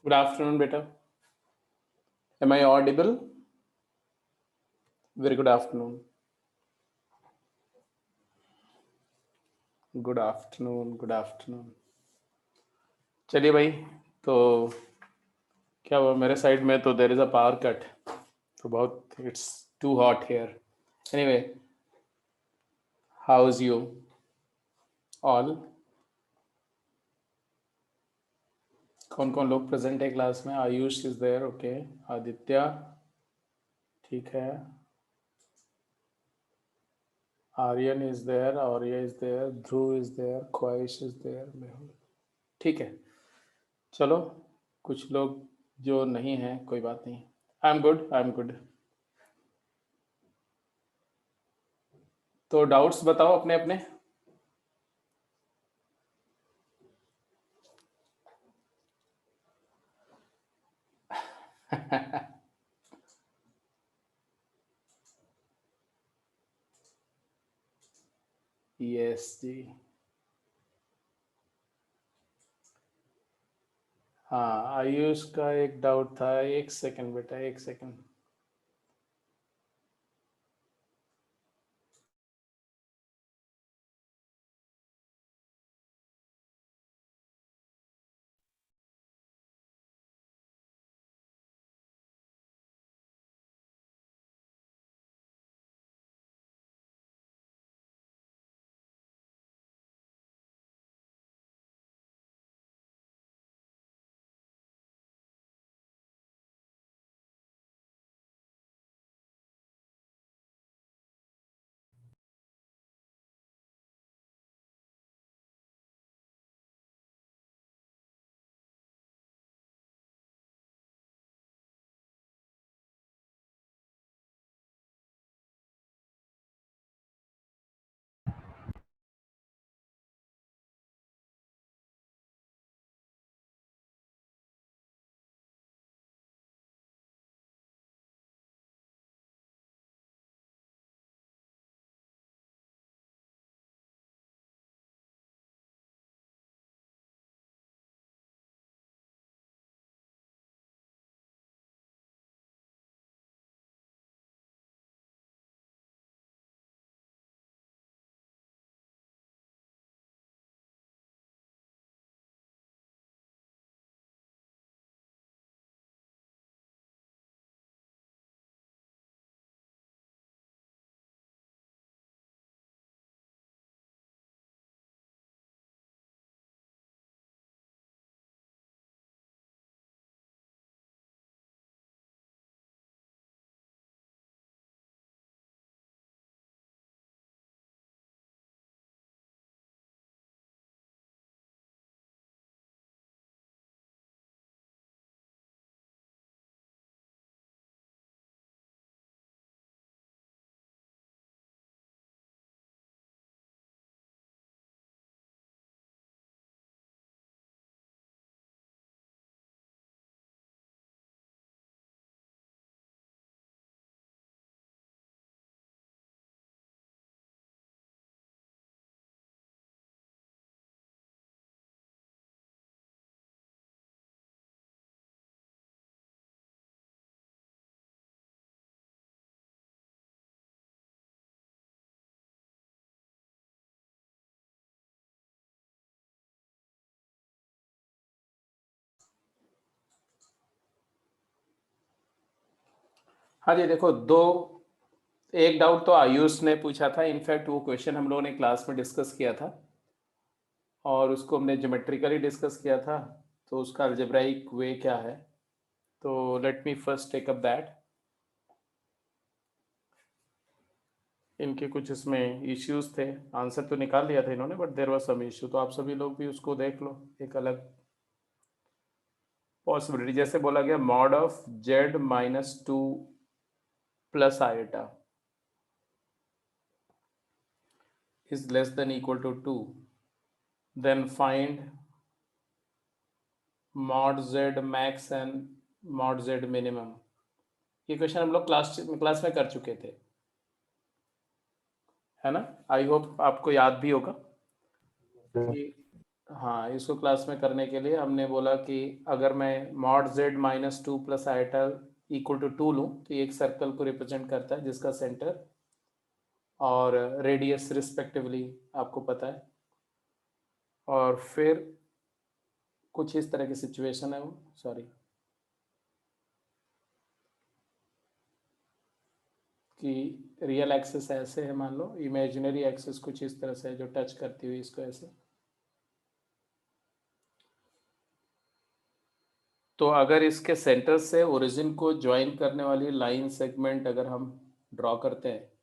Good afternoon, beta. Am I audible? Very good afternoon. Good afternoon. Good afternoon. चलिए भाई, तो क्या हुआ मेरे साइड में? तो there is a power cut, तो बहुत it's too hot here. Anyway, how is you all? कौन कौन लोग प्रेजेंट है क्लास में? Ayush is there, okay. Aditya ठीक है. Aryan is there, Arya is there, Dhruv is there, Khwahish is there, Mehul. ठीक है, चलो. कुछ लोग जो नहीं हैं कोई बात नहीं. I am good, I am good. तो डाउट्स बताओ अपने अपने. यस जी. हाँ, आयुष का एक डाउट था. एक सेकंड बेटा, एक सेकंड. हाँ जी, देखो, दो. एक डाउट तो आयुष ने पूछा था. इनफैक्ट वो क्वेश्चन हम लोगों ने क्लास में डिस्कस किया था और उसको हमने ज्योमेट्रिकली डिस्कस किया था. तो उसका अलजेब्राइक वे क्या है? तो let me first take up that. इनके कुछ इसमें इश्यूज थे. आंसर तो निकाल लिया था इन्होंने, but there was some issue. तो आप सभी लोग भी उसको देख लो. एक अलग पॉसिबिलिटी, जैसे बोला गया mod of Z minus two plus iota is less than equal to 2, then find mod z max and mod z minimum. ये क्वेश्चन हम लोग क्लास में कर चुके थे, है ना? आई होप आपको याद भी होगा कि हाँ, इसको क्लास में करने के लिए हमने बोला कि अगर मैं mod Z minus two plus iota equal to two लूँ तो ये एक सर्कल को रिप्रेजेंट करता है जिसका सेंटर और रेडियस रिस्पेक्टिवली आपको पता है। और फिर कुछ इस तरह की सिचुएशन है वो, सॉरी, कि रियल एक्सिस ऐसे है, मान लो इमेजिनरी एक्सिस कुछ इस तरह से है जो टच करती हुई इसको ऐसे। तो अगर इसके सेंटर से ओरिजिन को ज्वाइन करने वाली लाइन सेगमेंट अगर हम ड्रॉ करते हैं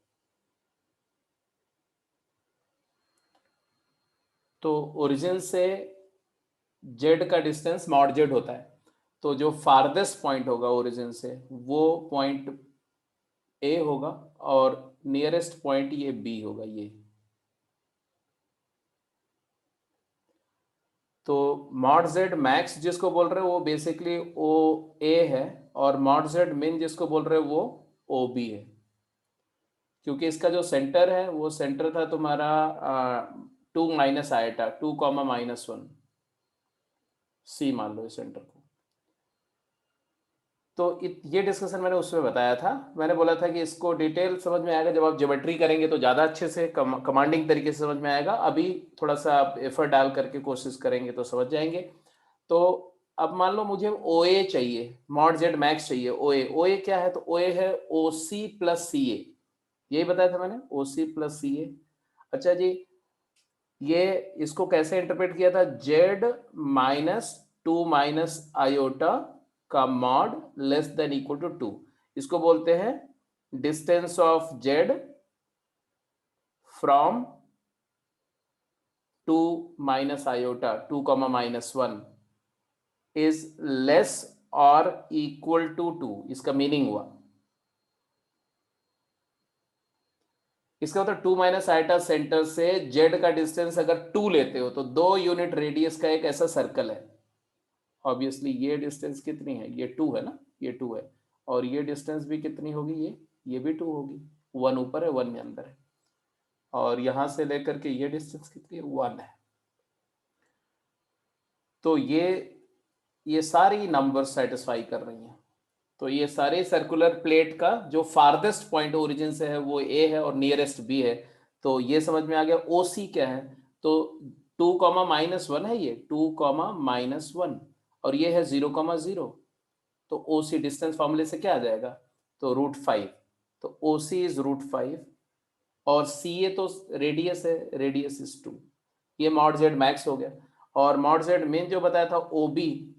तो ओरिजिन से जेड का डिस्टेंस मॉड जेड होता है। तो जो फारदेस्ट पॉइंट होगा ओरिजिन से वो पॉइंट ए होगा और नियरेस्ट पॉइंट ये बी होगा ये। तो मॉड जेड मैक्स जिसको बोल रहे हो वो बेसिकली ओ ए है और मॉड जेड मिन जिसको बोल रहे हो वो ओ बी है, क्योंकि इसका जो सेंटर है वो सेंटर था तुम्हारा 2 - आइटा 2, -1 सी मान लो इस सेंटर को। तो ये डिस्कशन मैंने उसमें बताया था। मैंने बोला था कि इसको डिटेल समझ में आएगा जब आप ज्योमेट्री करेंगे तो ज़्यादा अच्छे से कमांडिंग तरीके से समझ में आएगा। अभी थोड़ा सा आप एफर्ट डाल करके कोशिश करेंगे तो समझ जाएंगे। तो अब मान लो मुझे ओ ए चाहिए, मॉड जेड मैक्स चाहिए। ओ ए क्या है? तो ओ ए है ओ सी प्लस सी ए, यही बताया था मैंने, ओ सी प्लस सी ए। अच्छा जी, ये इसको कैसे इंटरप्रेट किया था? जेड -2 - आयोटा का mod less than equal to 2, इसको बोलते हैं distance of Z from 2 - iota 2, -1 is less और इक्वल टू 2। इसका मीनिंग हुआ, इसका मतलब 2 - आइटा सेंटर से जेड का डिस्टेंस अगर 2 लेते हो तो 2 यूनिट रेडियस का एक ऐसा सर्कल है। ऑब्वियसली ये डिस्टेंस कितनी है? ये 2 है ना, ये 2 है। और ये डिस्टेंस भी कितनी होगी? ये भी 2 होगी। 1 ऊपर है, 1 अंदर है। और यहां से लेकर के ये डिस्टेंस कितनी है? 1 है। तो ये सारी नंबर सेटिस्फाई कर रही हैं। तो ये सारे सर्कुलर प्लेट का जो फारदेस्ट पॉइंट ओरिजिन से है वो ए है और नियरेस्ट बी है। तो ये समझ में आ गया। ओ सी क्या है? तो 2, -1 है ये, 2, -1 और ये है 0, 0। तो ओ सी डिस्टेंस फॉर्मूले से क्या आ जाएगा? तो √5। तो ओ सी इज √5 और सी ए तो रेडियस है, रेडियस इज 2। ये मॉड जेड मैक्स हो गया। और मॉड जेड मेन जो बताया था ओ बी,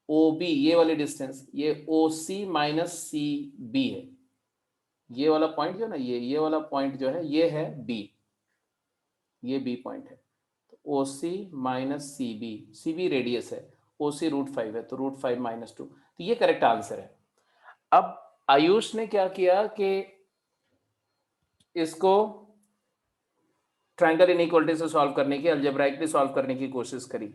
ओ बी ये वाली डिस्टेंस ये ओ सी माइनस सी बी है। ये वाला पॉइंट जो ना, ये वाला पॉइंट जो है ये है बी, ये बी पॉइंट है। तो ओ सी माइनस सी बी रेडियस है, ओ सी √5 है, तो √5 - 2। तो ये करेक्ट आंसर है। अब आयुष ने क्या किया कि इसको ट्रायंगल इनइक्वालिटी से सॉल्व करने की, अलजेब्राइकली सॉल्व करने की कोशिश करी।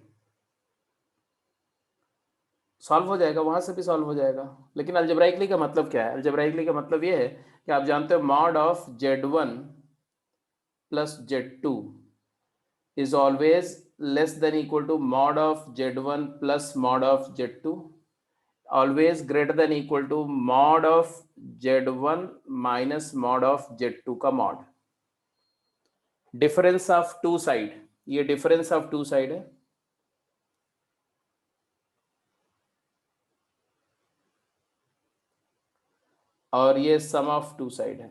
सॉल्व हो जाएगा, वहां से भी सॉल्व हो जाएगा। लेकिन अलजेब्राइकली का मतलब क्या है? अलजेब्राइकली का मतलब ये है कि आप जानते हो mod of Z1 plus Z2 is always less than equal to mod of Z1 plus mod of Z2, always greater than equal to mod of Z1 minus mod of Z2 का mod। Difference of two side, ये difference of two side है। और ये sum of two side है।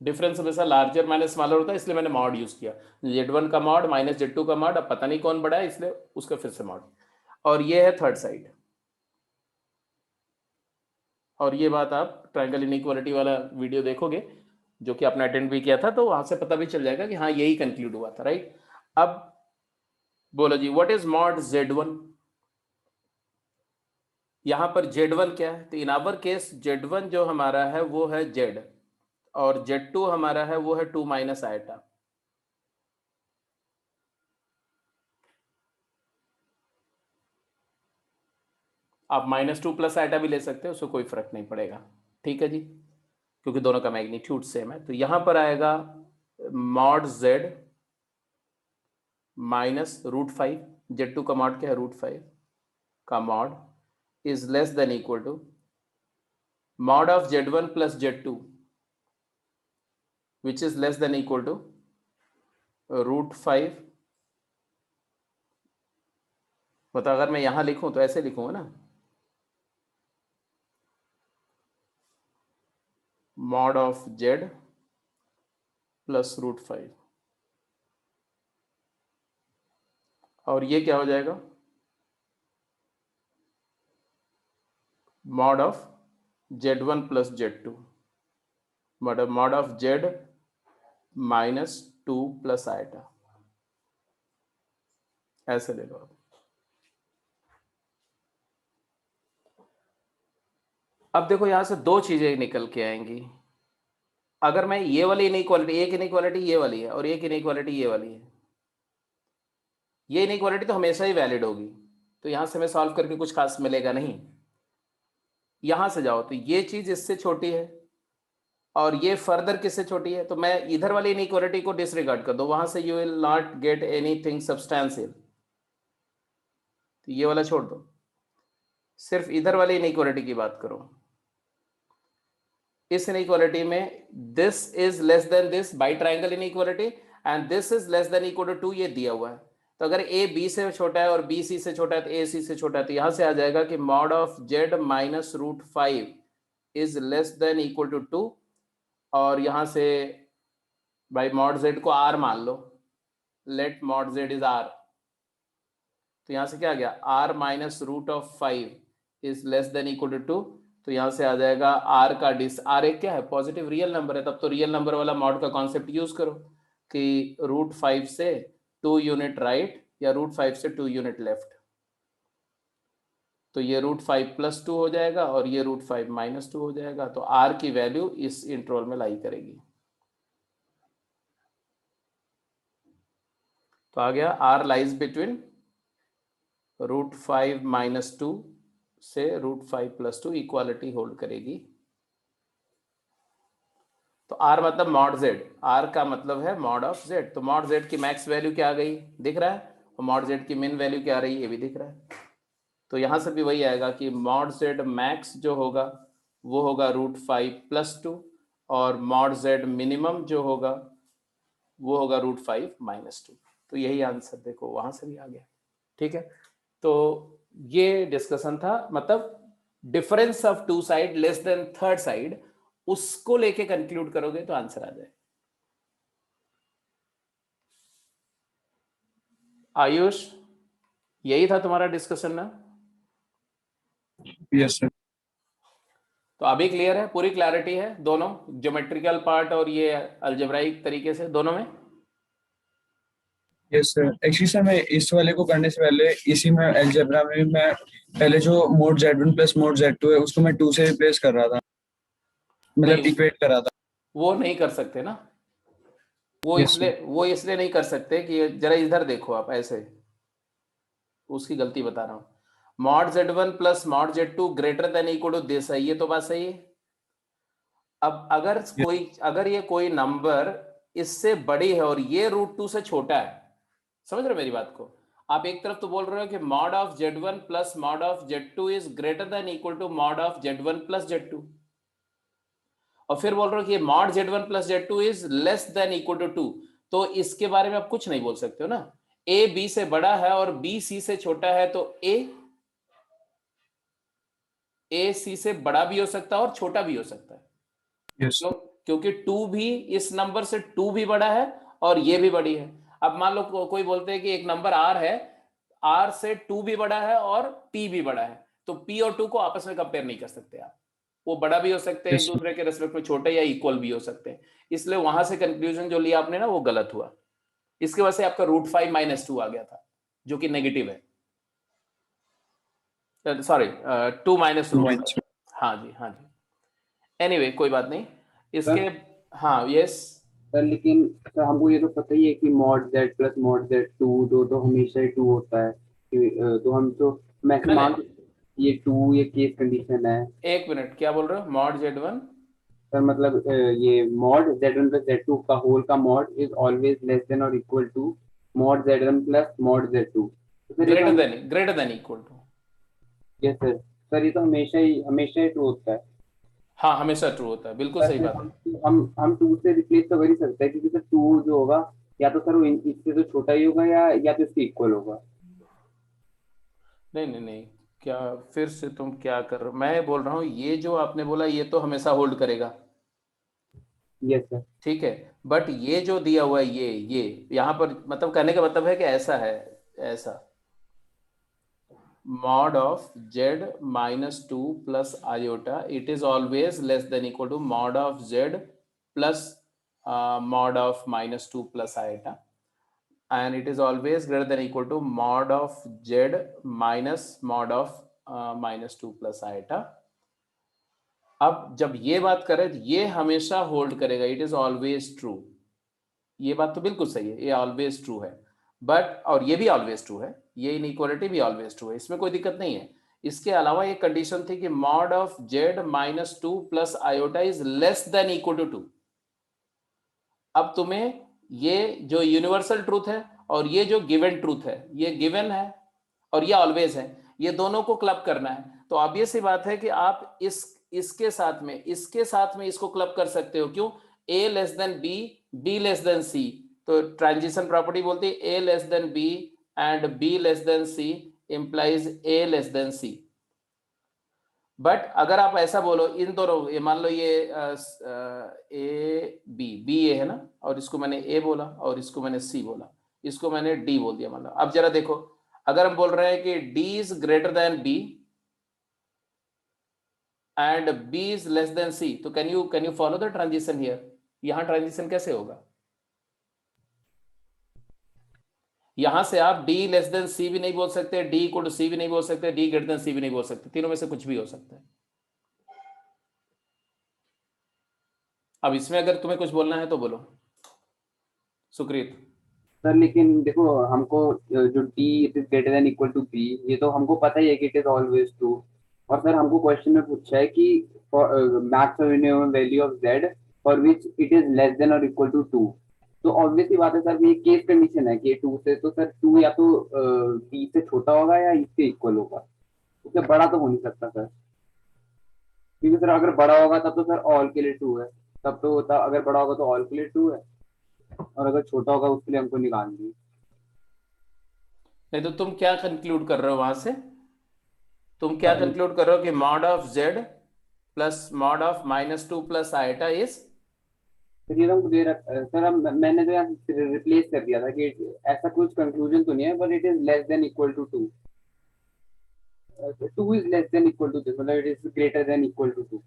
Difference हमेशा larger minus smaller होता है, इसलिए मैंने मॉड यूज किया। Z1 का मॉड माइनस Z2 का मॉड, अब पता नहीं कौन बड़ा है इसलिए उसका फिर से मॉड। और ये है थर्ड साइड। और ये बात आप ट्रायंगल इनइक्वालिटी वाला वीडियो देखोगे जो कि आपने अटेंड भी किया था, तो वहां से पता भी चल जाएगा कि हाँ यही कंक्लूड हुआ था, राइट। अब बोलो जी, व्हाट इज मॉड Z1? यहां पर Z1 क्या है? तो इन आवर केस Z1 जो हमारा है वो है Z और Z2 हमारा है वो है 2 - आइटा। आप -2 + आइटा भी ले सकते हो, उसको कोई फर्क नहीं पड़ेगा, ठीक है जी, क्योंकि दोनों का मैग्नीट्यूड सेम है। तो यहां पर आएगा मॉड Z माइनस √5, Z2 का मॉड क्या है, √5 का mod is less than equal to mod of Z1 plus Z2 which is less than equal to √5। मतलब अगर मैं यहां लिखूं तो ऐसे लिखूंगा ना, मॉड ऑफ Z प्लस √5, और ये क्या हो जाएगा, mod of Z1 plus Z2, मतलब mod of Z minus 2 plus iota, ऐसे ले लो आप। अब देखो यहां से दो चीजें निकल के आएंगी। अगर मैं ये वाली इनइक्वालिटी, एक इनइक्वालिटी ये वाली है और एक इनइक्वालिटी ये वाली है, ये इनइक्वालिटी तो हमेशा ही वैलिड होगी, तो यहां से मैं सॉल्व करके कुछ खास मिलेगा नहीं। यहां से जाओ तो ये चीज इससे छोटी है और ये फर्दर किससे छोटी है, तो मैं इधर वाली इनइक्वालिटी को डिसरिगार्ड कर दो, वहां से you will not get anything substantial, तो ये वाला छोड़ दो, सिर्फ इधर वाली इनइक्वालिटी की बात करो। इस इनइक्वालिटी में this is less than this by triangle inequality and this is less than equal to 2, ये दिया हुआ है। तो अगर ए बी से छोटा है और बी सी से छोटा है तो ए सी से छोटा है, तो यहां से आ जाएगा कि mod of Z minus √5 is less than equal to 2, और यहां से भाई मॉड जेड को आर मान लो, let mod Z is R, तो यहां से क्या आ गया, R minus √5 is less than equal to 2, तो यहां से आ जाएगा आर का डिस, आर एक क्या है, पॉजिटिव रियल नंबर है, तब तो रियल नंबर वाला मॉड का कॉन्सेप्ट यूज करो कि √5 से 2 यूनिट राइट या √5 से 2 यूनिट लेफ्ट, तो ये √5 प्लस 2 हो जाएगा और ये √5 माइनस 2 हो जाएगा, तो आर की वैल्यू इस इंटरवल में लाई करेगी। तो आ गया आर लाइज बिटवीन √5 माइनस 2 से √5 प्लस 2, इक्वालिटी होल्ड करेगी। तो R मतलब मॉड Z, R का मतलब है मॉड ऑफ Z, तो मॉड Z की मैक्स वैल्यू क्या आ गई दिख रहा है, और मॉड Z की मिन वैल्यू क्या आ रही है ये भी दिख रहा है। तो यहां से भी वही आएगा कि मॉड Z मैक्स जो होगा वो होगा √5 प्लस 2, और मॉड Z मिनिमम जो होगा वो होगा √5 माइनस 2। तो यही आंसर देखो वहां से भी आ गया। ठीक है, तो ये डिस्कशन था, मतलब difference of two side less than third side, उसको लेके कंक्लूड करोगे तो आंसर आ जाए। आयुष, यही था तुम्हारा डिस्कशन ना? Yes sir. तो अभी क्लियर है, पूरी क्लैरिटी है दोनों, ज्योमेट्रिकल पार्ट और ये अलजेब्राइक तरीके से दोनों में? यस सर, एक्चुअली सर मैं इस वाले को करने से पहले इसी में अलजेब्रा में मैं पहले जो mode Z1 plus mode Z2 है उसको मैं 2 से रिप्लेस कर रहा था, मतलब नहीं, इक्वेट कर रहा था। वो नहीं कर सकते ना, वो यस सर। इसलिए नहीं कर सकते कि जरा इधर देखो आप, ऐसे उसकी गलती बता रहा हूं। Mod Z1 plus mod Z2 greater than equal to this है, ये तो बात सही है। अब अगर ये कोई नंबर इससे बड़ी है और ये √2 से छोटा है, समझ रहे हो मेरी बात को? आप एक तरफ तो बोल रहे हो कि mod of Z1 plus mod of Z2 is greater than equal to mod of Z1 plus Z2, और फिर बोल रहे हो कि mod Z1 plus Z2 is less than equal to 2, तो इसके बारे में आप कुछ नहीं बोल सकते हो ना। ए बी से बड़ा है और बी सी से छोटा है, तो ए सी से बड़ा भी हो सकता है और छोटा भी हो सकता है। यस क्यों? क्योंकि 2 भी, इस नंबर से 2 भी बड़ा है और ये भी बड़ी है। अब मान लो कोई बोलते हैं कि एक नंबर आर है, आर से 2 भी बड़ा है और पी भी बड़ा है, तो पी और 2 को आपस में कंपेयर नहीं कर सकते आप, वो बड़ा भी हो सकते हैं एक यस दूसरे के रेस्पेक्ट में, छोटे या इक्वल भी हो सकते हैं, इसलिए वहां से कंक्लूजन जो लिया आपने ना वो गलत हुआ। इसकी वजह से आपका √5 माइनस 2 आ गया था जो कि नेगेटिव है, सॉरी 2 माइनस √5। हाँ जी, हाँ जी, एनीवे कोई बात नहीं इसके। हाँ यस। सर लेकिन सर हमको ये तो पता ही है कि mod Z plus mod Z two तो हमेशा ही टू होता है तो हम तो नहीं मैक्सिमम नहीं, ये टू ये केस कंडीशन है। एक मिनट, क्या बोल रहे हो, मॉड Z1? सर मतलब ये mod Z one plus Z two का होल का mod is always less than और equal to mod z1 plus mod z2। तो सर ये तो greater than equal to. Yes sir. Sir ये तो हमेशा ही ट्रू होता है। हाँ, हमेशा ट्रू होता है, बिल्कुल सर सही फिर बात है। हम टू से रिप्लेस तो कर ही सकते हैं, क्योंकि सर टू जो होगा या तो सर वो इससे तो छोटा ही होगा या तो इसके इक्वल होगा। नहीं नहीं नहीं, क्या फिर से तुम क्या कर रहे हो? मैं बोल रहा हूँ ये जो आपने बोला ये तो हमेशा होल्ड करेगा, यस सर। ठीक है। बट ये जो दिया हुआ है ये यहाँ पर मतलब कहने का मतलब है कि ऐसा है, ऐसा mod of z minus 2 plus iota, it is always less than equal to mod of z plus mod of minus 2 plus iota, and it is always greater than equal to mod of z minus mod of minus 2 plus iota। अब जब ये बात करें तो ये हमेशा hold करेगा, it is always true. ये बात तो बिल्कुल सही है, ये ऑलवेज ट्रू है। बट और ये भी ऑलवेज ट्रू है, ये इनइक्वालिटी भी ऑलवेज ट्रू है, इसमें कोई दिक्कत नहीं है। इसके अलावा एक कंडीशन थी कि mod of Z minus two plus iota is less than equal to two. अब तुम्हें ये जो यूनिवर्सल ट्रूथ है और ये जो गिवन ट्रूथ है, ये गिवन है और ये ऑलवेज है, ये दोनों को क्लब करना है। तो ऑब्वियस सी बात है कि आप इसके साथ में इसको क्लब कर सकते हो। क्यों? A less than B, B less than C. तो ट्रांजिशन प्रॉपर्टी बोलती है A less than B and B less than C implies A less than C. But अगर आप ऐसा बोलो इन दोनों, ये मान लो ये ए बी ए है ना, और इसको मैंने ए बोला और इसको मैंने सी बोला, इसको मैंने डी बोल दिया मान लो। अब जरा देखो, अगर हम बोल रहे हैं कि D is greater than B and B is less than C, तो can you follow the transition here? यहां ट्रांजिशन कैसे होगा? यहां से आप डी लेस देन सी भी नहीं बोल सकते, डी इक्वल टू सी भी नहीं बोल सकते, डी ग्रेटर देन सी भी नहीं बोल सकते, तीनों में से कुछ भी हो सकता है। अब इसमें अगर तुम्हें कुछ बोलना है तो बोलो सुकृत। सर लेकिन देखो, हमको जो D it is greater than equal to B, ये तो हमको पता ही है कि इट इज ऑलवेज ट्रू। और सर हमको क्वेश्चन में पूछा है कि maximum value of Z for which it is less than और इक्वल टू टू। तो ऑब्वियसली बात है सर, ये केस कंडीशन है कि टू से, तो सर टू या तो बी से छोटा होगा या इससे इक्वल होगा, उससे बड़ा तो हो नहीं सकता सर। क्योंकि सर अगर बड़ा होगा तब तो सर ऑल के लिए ट्रू है, तब अगर बड़ा होगा तो ऑल के लिए ट्रू है, और अगर छोटा होगा उसके लिए हमको निकालनी है। नहीं तो तुम क्या कंक्लूड कर रहे हो वहां से? तुम क्या कंक्लूड कर रहे हो कि mod of Z plus mod of minus two plus iota is? Sir ये तो हमको दे रखा सर, हम मैंने तो यहाँ रिप्लेस कर दिया था कि ऐसा कुछ कंक्लूजन तो नहीं है, but it is less than equal to two. Two is less than equal to this, मतलब it is greater than equal to two.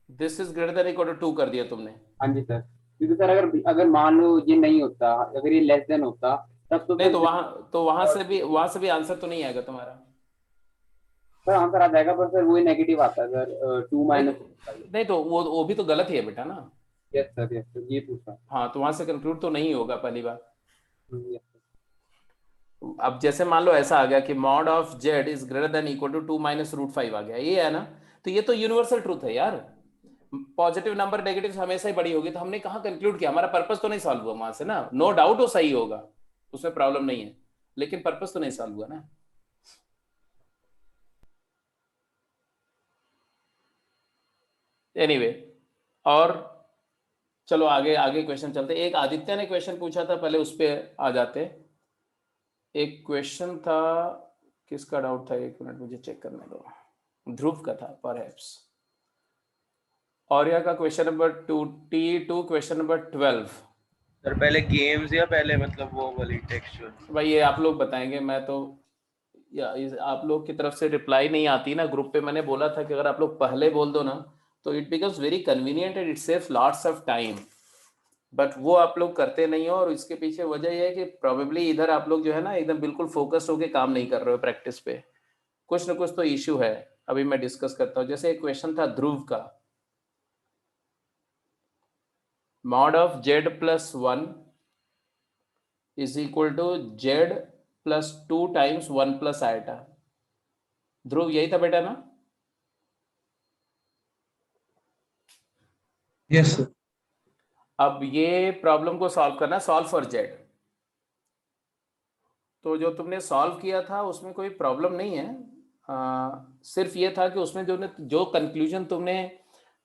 This is greater than equal to two कर दिया तुमने। हाँ जी सर, क्योंकि sir अगर अगर मान लो ये नहीं होता, अगर ये लेस देन होता तब तो नहीं सर तो वहां से भी आंसर तो नहीं आएगा तुम्हारा। सर आंसर आ जाएगा, पर सर वही नेगेटिव आता है सर, टू नहीं माइनस। नहीं तो वो भी तो गलत ही है बेटा ना। यस सर ये पूछा। हाँ, तो वहां से कंक्लूड तो नहीं होगा पहली बात। यस अब जैसे मान लो ऐसा आ गया कि mod of Z is greater than equal to two minus root five आ गया, ये है ना। तो ये तो यूनिवर्सल ट्रूथ है यार, पॉजिटिव नंबर नेगेटिव हमेशा ही बड़ी होगी। तो हमने कहाँ कंक्लूड किया? हमारा पर्पस तो नहीं सॉल्व हुआ वहां से ना। नो डाउट वो सही होगा, उसमें प्रॉब्लम नहीं है, लेकिन पर्पस तो नहीं सॉल्व हुआ ना। एनीवे और चलो आगे आगे क्वेश्चन चलते। एक आदित्य ने क्वेश्चन पूछा था, पहले उस पर आ जाते। एक क्वेश्चन था, किसका डाउट था? एक मिनट मुझे चेक करने दो। ध्रुव का था परहैप्स। और्या का question number 22, question number 12। Sir पहले गेम्स या पहले मतलब वो वाली टेक्सचुअल? भाई ये आप लोग बताएंगे, मैं तो आप लोग की तरफ से रिप्लाई नहीं आती ना ग्रुप पे। मैंने बोला था कि अगर आप लोग पहले बोल दो ना तो it becomes very convenient and it saves lots of time, but वो आप लोग करते नहीं हो। और इसके पीछे वजह यह है कि प्रोबेबली इधर आप लोग जो है ना एकदम बिल्कुल फोकस होके काम नहीं कर रहे हो प्रैक्टिस पे, कुछ ना कुछ तो इश्यू है। अभी मैं डिस्कस करता हूँ। जैसे एक क्वेश्चन था ध्रुव का, mod of Z plus one is equal to Z plus two times one plus iota. Dhruv यही था बेटा ना? Yes sir. अब ये प्रॉब्लम को सॉल्व करना, सॉल्व फॉर जेड। तो जो तुमने सॉल्व किया था उसमें कोई प्रॉब्लम नहीं है, सिर्फ ये था कि उसमें जो कंक्लूजन तुमने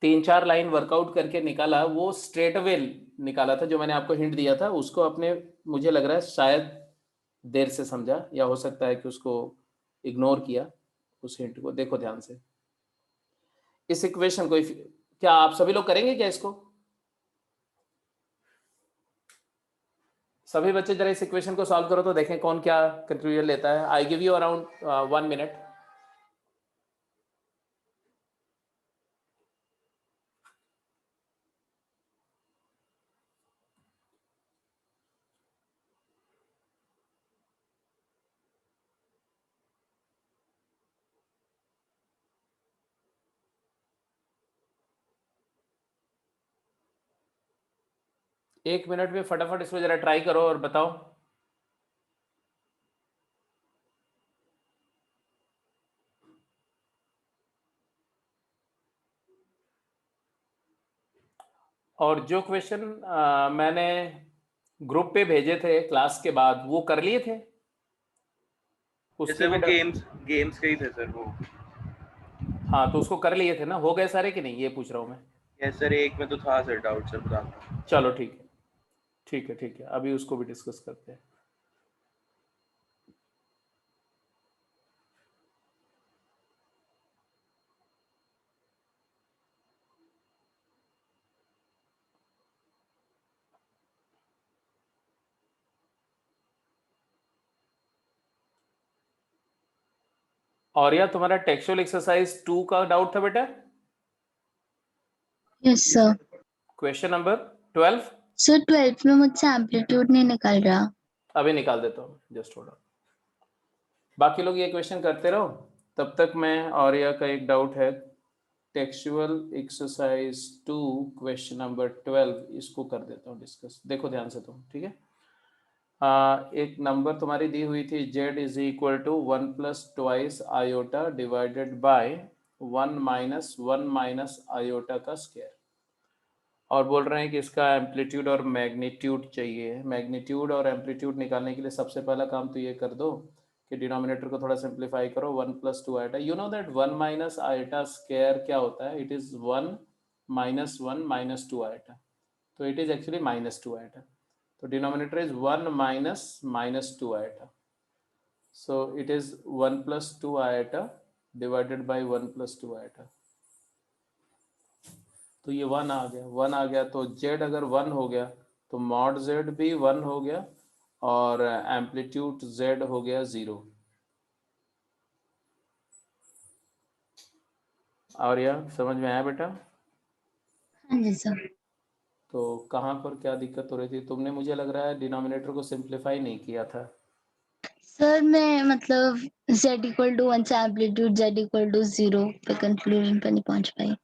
3-4 लाइन वर्कआउट करके निकाला वो स्ट्रेट अवे निकाला था, जो मैंने आपको हिंट दिया था उसको अपने, मुझे लग रहा है शायद देर से समझा, या हो सकता है कि उसको इग्नोर किया उस हिंट को। देखो ध्यान से इस इक्वेशन को, क्या आप सभी लोग करेंगे क्या इसको? सभी बच्चे जरा इस इक्वेशन को सॉल्व करो तो देखें कौन क्या कंक्लूजन लेता है। I give you around 1 minute. एक मिनट में फटाफट इसको जरा ट्राई करो और बताओ। और जो क्वेश्चन मैंने ग्रुप पे भेजे थे क्लास के बाद वो कर लिए थे? जैसे उसके वो भी गेम्स के ही थे सर वो। हाँ तो उसको कर लिए थे ना, हो गए सारे कि नहीं, ये पूछ रहा हूँ मैं। यस सर, एक में तो था सर डाउट सर, बताता। चलो ठीक है ठीक है ठीक है, अभी उसको भी डिस्कस करते हैं। और या तुम्हारा टेक्सचुअल एक्सरसाइज 2 का डाउट था बेटा? Yes sir. Question number 12। Sir 12 में मुझसे एम्पलीट्यूड नहीं निकल रहा। अभी निकाल देता हूँ, जस्ट होल्ड। बाकी लोग ये क्वेश्चन करते रहो, तब तक मैं और या का एक डाउट है, टेक्सचुअल एक्सरसाइज 2 क्वेश्चन नंबर 12 इसको कर देता हूँ डिस्कस। देखो ध्यान से तुम, ठीक है। एक नंबर तुम्हारी दी हुई थी z is equal to 1 plus twice iota divided by 1 minus iota का स्क्वायर, और बोल रहे हैं कि इसका एम्पलीट्यूड और मैग्नीट्यूड चाहिए। मैग्नीट्यूड और एम्पलीट्यूड निकालने के लिए सबसे पहला काम तो ये कर दो कि डिनोमिनेटर को थोड़ा सिंप्लीफाई करो, 1 plus 2 iota. You know that 1 minus iota square क्या होता है? इट इज 1 माइनस 2 आयोटा, तो it is actually minus 2 iota. तो denominator is 1 minus 2 iota, so it is 1 plus 2 iota divided by 1 plus 2 iota। तो ये 1 आ गया, 1 आ गया, तो z अगर 1 हो गया तो मॉड z भी 1 हो गया और एम्पलीट्यूड z हो गया 0। और यह समझ में आया बेटा? हाँ जी सर। तो कहाँ पर क्या दिक्कत हो रही थी? तुमने, मुझे लग रहा है, डिनोमिनेटर को सिंप्लीफाई नहीं किया था। सर मैं मतलब z इक्वल टू 1 से एम्पलीट्यूड z इक्वल टू 0 पे कंक्लूजन पर नहीं पहुंच पाई,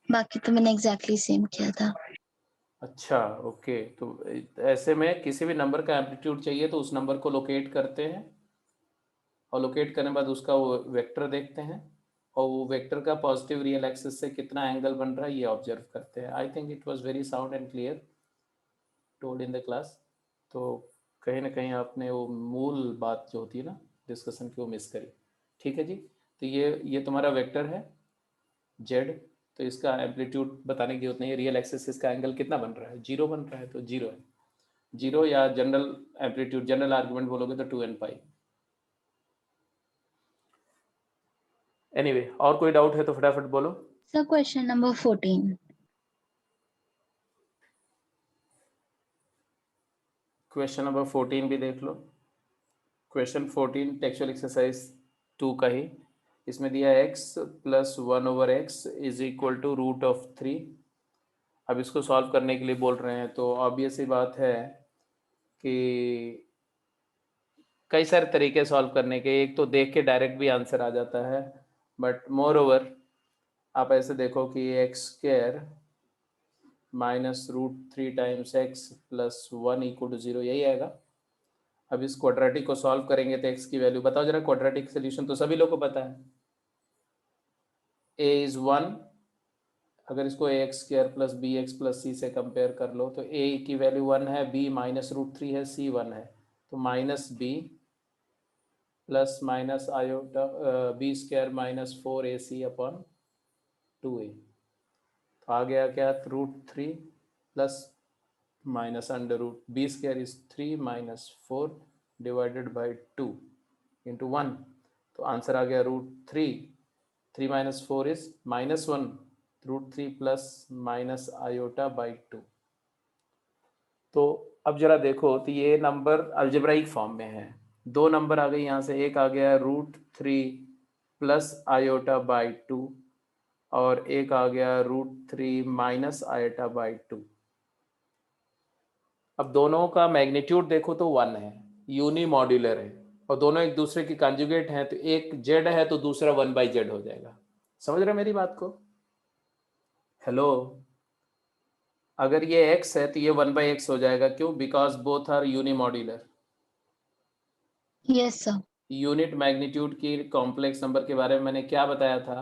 बाकी तो मैंने एग्जैक्टली सेम किया था। अच्छा ओके, तो ऐसे में किसी भी नंबर का एम्पलीट्यूड चाहिए तो उस नंबर को लोकेट करते हैं, और लोकेट करने के बाद उसका वो वेक्टर देखते हैं, और वो वेक्टर का पॉजिटिव रियल एक्सिस से कितना एंगल बन रहा है ये ऑब्जर्व करते हैं। I think it was very sound and clear told in the class. तो कहीं ना कहीं आपने वो मूल बात जो होती है ना डिस्कशन की वो मिस करी। ठीक है जी, तो ये तुम्हारा वेक्टर है जेड, तो इसका एम्पलीट्यूड बताने की जरूरत नहीं है। रियल एक्सिस से इसका एंगल कितना बन रहा है? 0 बन रहा है, तो 0 है। 0 या जनरल एम्पलीट्यूड, जनरल आर्गुमेंट बोलोगे तो 2n पाई। एनीवे, और कोई डाउट है तो फटाफट बोलो। Sir question number 14। Question number 14 भी देख लो। क्वेश्चन 14 टेक्सचुअल एक्सरसाइज 2 का ही, इसमें दिया x plus 1/x is equal to √3। अब इसको सॉल्व करने के लिए बोल रहे हैं, तो ऑब्वियस ही बात है कि कई सारे तरीके सॉल्व करने के। एक तो देख के डायरेक्ट भी आंसर आ जाता है, बट मोर ओवर आप ऐसे देखो कि X square minus √3 times X plus 1 equal to 0, यही आएगा। अब इस क्वाड्रेटिक को सॉल्व करेंगे तो एक्स की वैल्यू बताओ जरा। क्वाड्रेटिक सोल्यूशन तो सभी लोग को पता है, a इज 1। अगर इसको ax² plus bx plus c से कंपेयर कर लो तो a की वैल्यू 1 है, b माइनस √3 है, c 1 है, तो minus b plus minus iota B square minus 4ac upon 2a। तो आ गया क्या, √3 plus minus under root B square is 3 minus 4 divided by 2 into 1। तो आंसर आ गया √3 minus 4 is -1 √3 plus minus iota by 2। तो अब जरा देखो तो ये नंबर अलजेब्राइक फॉर्म में है। दो नंबर आ गए यहाँ से, एक आ गया √3 प्लस आयोटा बाई 2 और एक आ गया √3 माइनस आयोटा बाई 2। अब दोनों का मैग्नीट्यूड देखो तो 1 है, यूनी मॉड्यूलर है और दोनों एक दूसरे की कंजुगेट हैं, तो एक z है तो दूसरा 1/z हो जाएगा। समझ रहे मेरी बात को? हेलो, अगर ये x है तो ये 1/x हो जाएगा। क्यों? Because both are unimodular. Yes sir. Unit magnitude की कॉम्प्लेक्स नंबर के बारे में मैंने क्या बताया था?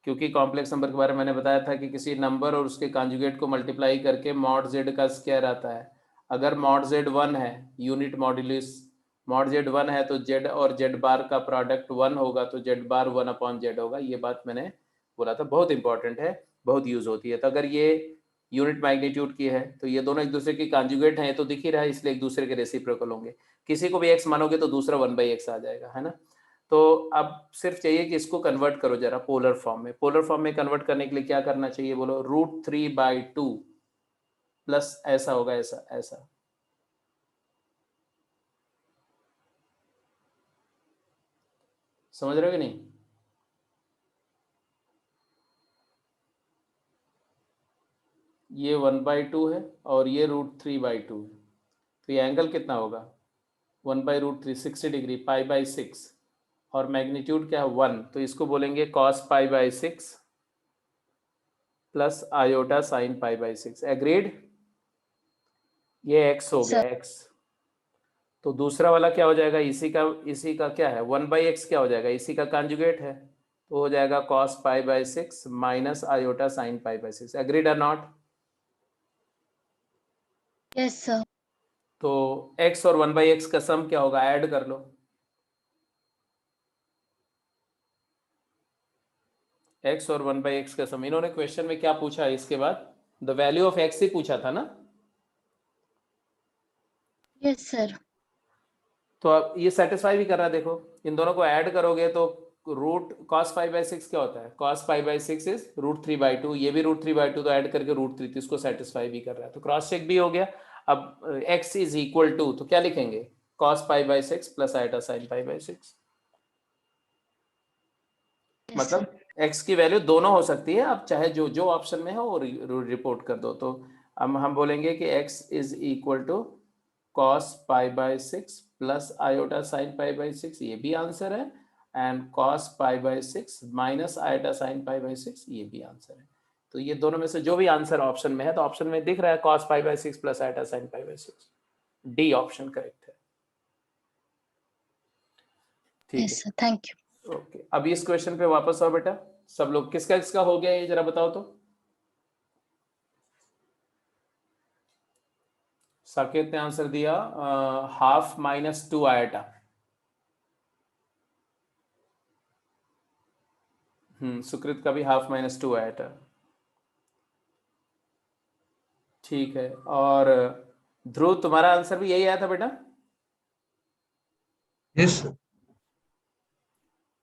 क्योंकि कॉम्प्लेक्स नंबर के बारे में मैंने बताया था कि किसी नंबर और उसके कॉन्जुगेट को मल्टीप्लाई करके मॉड z का स्क्वायर आता है। अगर मॉड z 1 है, यूनिट मॉड्यूलस मॉड z 1 है, तो z और z बार का प्रोडक्ट 1 होगा, तो z बार 1/z होगा। ये बात मैंने बोला था, बहुत इंपॉर्टेंट है, बहुत यूज होती है। तो अगर ये यूनिट मैग्नीट्यूड की है तो ये दोनों एक दूसरे की कॉन्जुगेट हैं, तो दिख ही रहा है, इसलिए एक दूसरे के रेसिप्रोकल होंगे। किसी को भी x मानोगे तो दूसरा 1/x आ जाएगा, है ना। तो अब सिर्फ चाहिए कि इसको कन्वर्ट करो जरा पोलर फॉर्म में। पोलर फॉर्म में कन्वर्ट करने के लिए क्या करना चाहिए बोलो? √3/2 प्लस ऐसा होगा, ऐसा ऐसा। समझ रहे हो कि नहीं? ये 1/2 है और ये √3/2 है, तो ये एंगल कितना होगा? 1/√3 60 डिग्री, π/6 और मैग्नीट्यूड क्या है 1, तो इसको बोलेंगे cos π/6 plus iota sine π/6। Agreed? ये x हो गया सर x। तो दूसरा वाला क्या हो जाएगा? इसी का क्या है? 1/x क्या हो जाएगा? इसी का कॉन्जुगेट है, तो हो जाएगा cos π/6 minus iota sine π/6। Agreed और नॉट? Yes sir. तो x और 1/x का सम क्या होगा? ऐड कर लो। x और 1/x का सम, इन्होंने क्वेश्चन में क्या पूछा है इसके बाद? द वैल्यू ऑफ x ही पूछा था ना। Yes sir. तो अब ये सेटिस्फाई भी कर रहा है। देखो इन दोनों को ऐड करोगे तो रूट cos π/6 क्या होता है? cos π/6 is √3/2। ये भी √3/2, तो ऐड करके √3, तो इसको सेटिस्फाई भी कर रहा है, तो क्रॉस चेक भी हो गया। अब x इज इक्वल टू, तो क्या लिखेंगे? cos π/6 plus iota sine π/6। मतलब x की वैल्यू दोनों हो सकती है, अब चाहे जो जो ऑप्शन में है वो रिपोर्ट कर दो। तो अब हम बोलेंगे कि x is equal to cos π/6 plus iota sine π/6, ये भी आंसर है। And cos π/6 minus iota sine π/6, ये भी आंसर है। तो ये दोनों में से जो भी आंसर ऑप्शन में है, तो ऑप्शन में दिख रहा है cos π/6 प्लस आयोटा साइन पी/6। डी ऑप्शन करेक्ट है। ठीक यस सर, थैंक यू। है, ओके। अब इस क्वेश्चन पे वापस आओ बेटा सब लोग। किसका किसका हो गया ये जरा बताओ तो। साकेत ने आंसर दिया ½ - 2 आयोटा। सुकृत का भी ½ - 2 आयोटा। ठीक है, और ध्रुव तुम्हारा आंसर भी यही आया था बेटा? यस।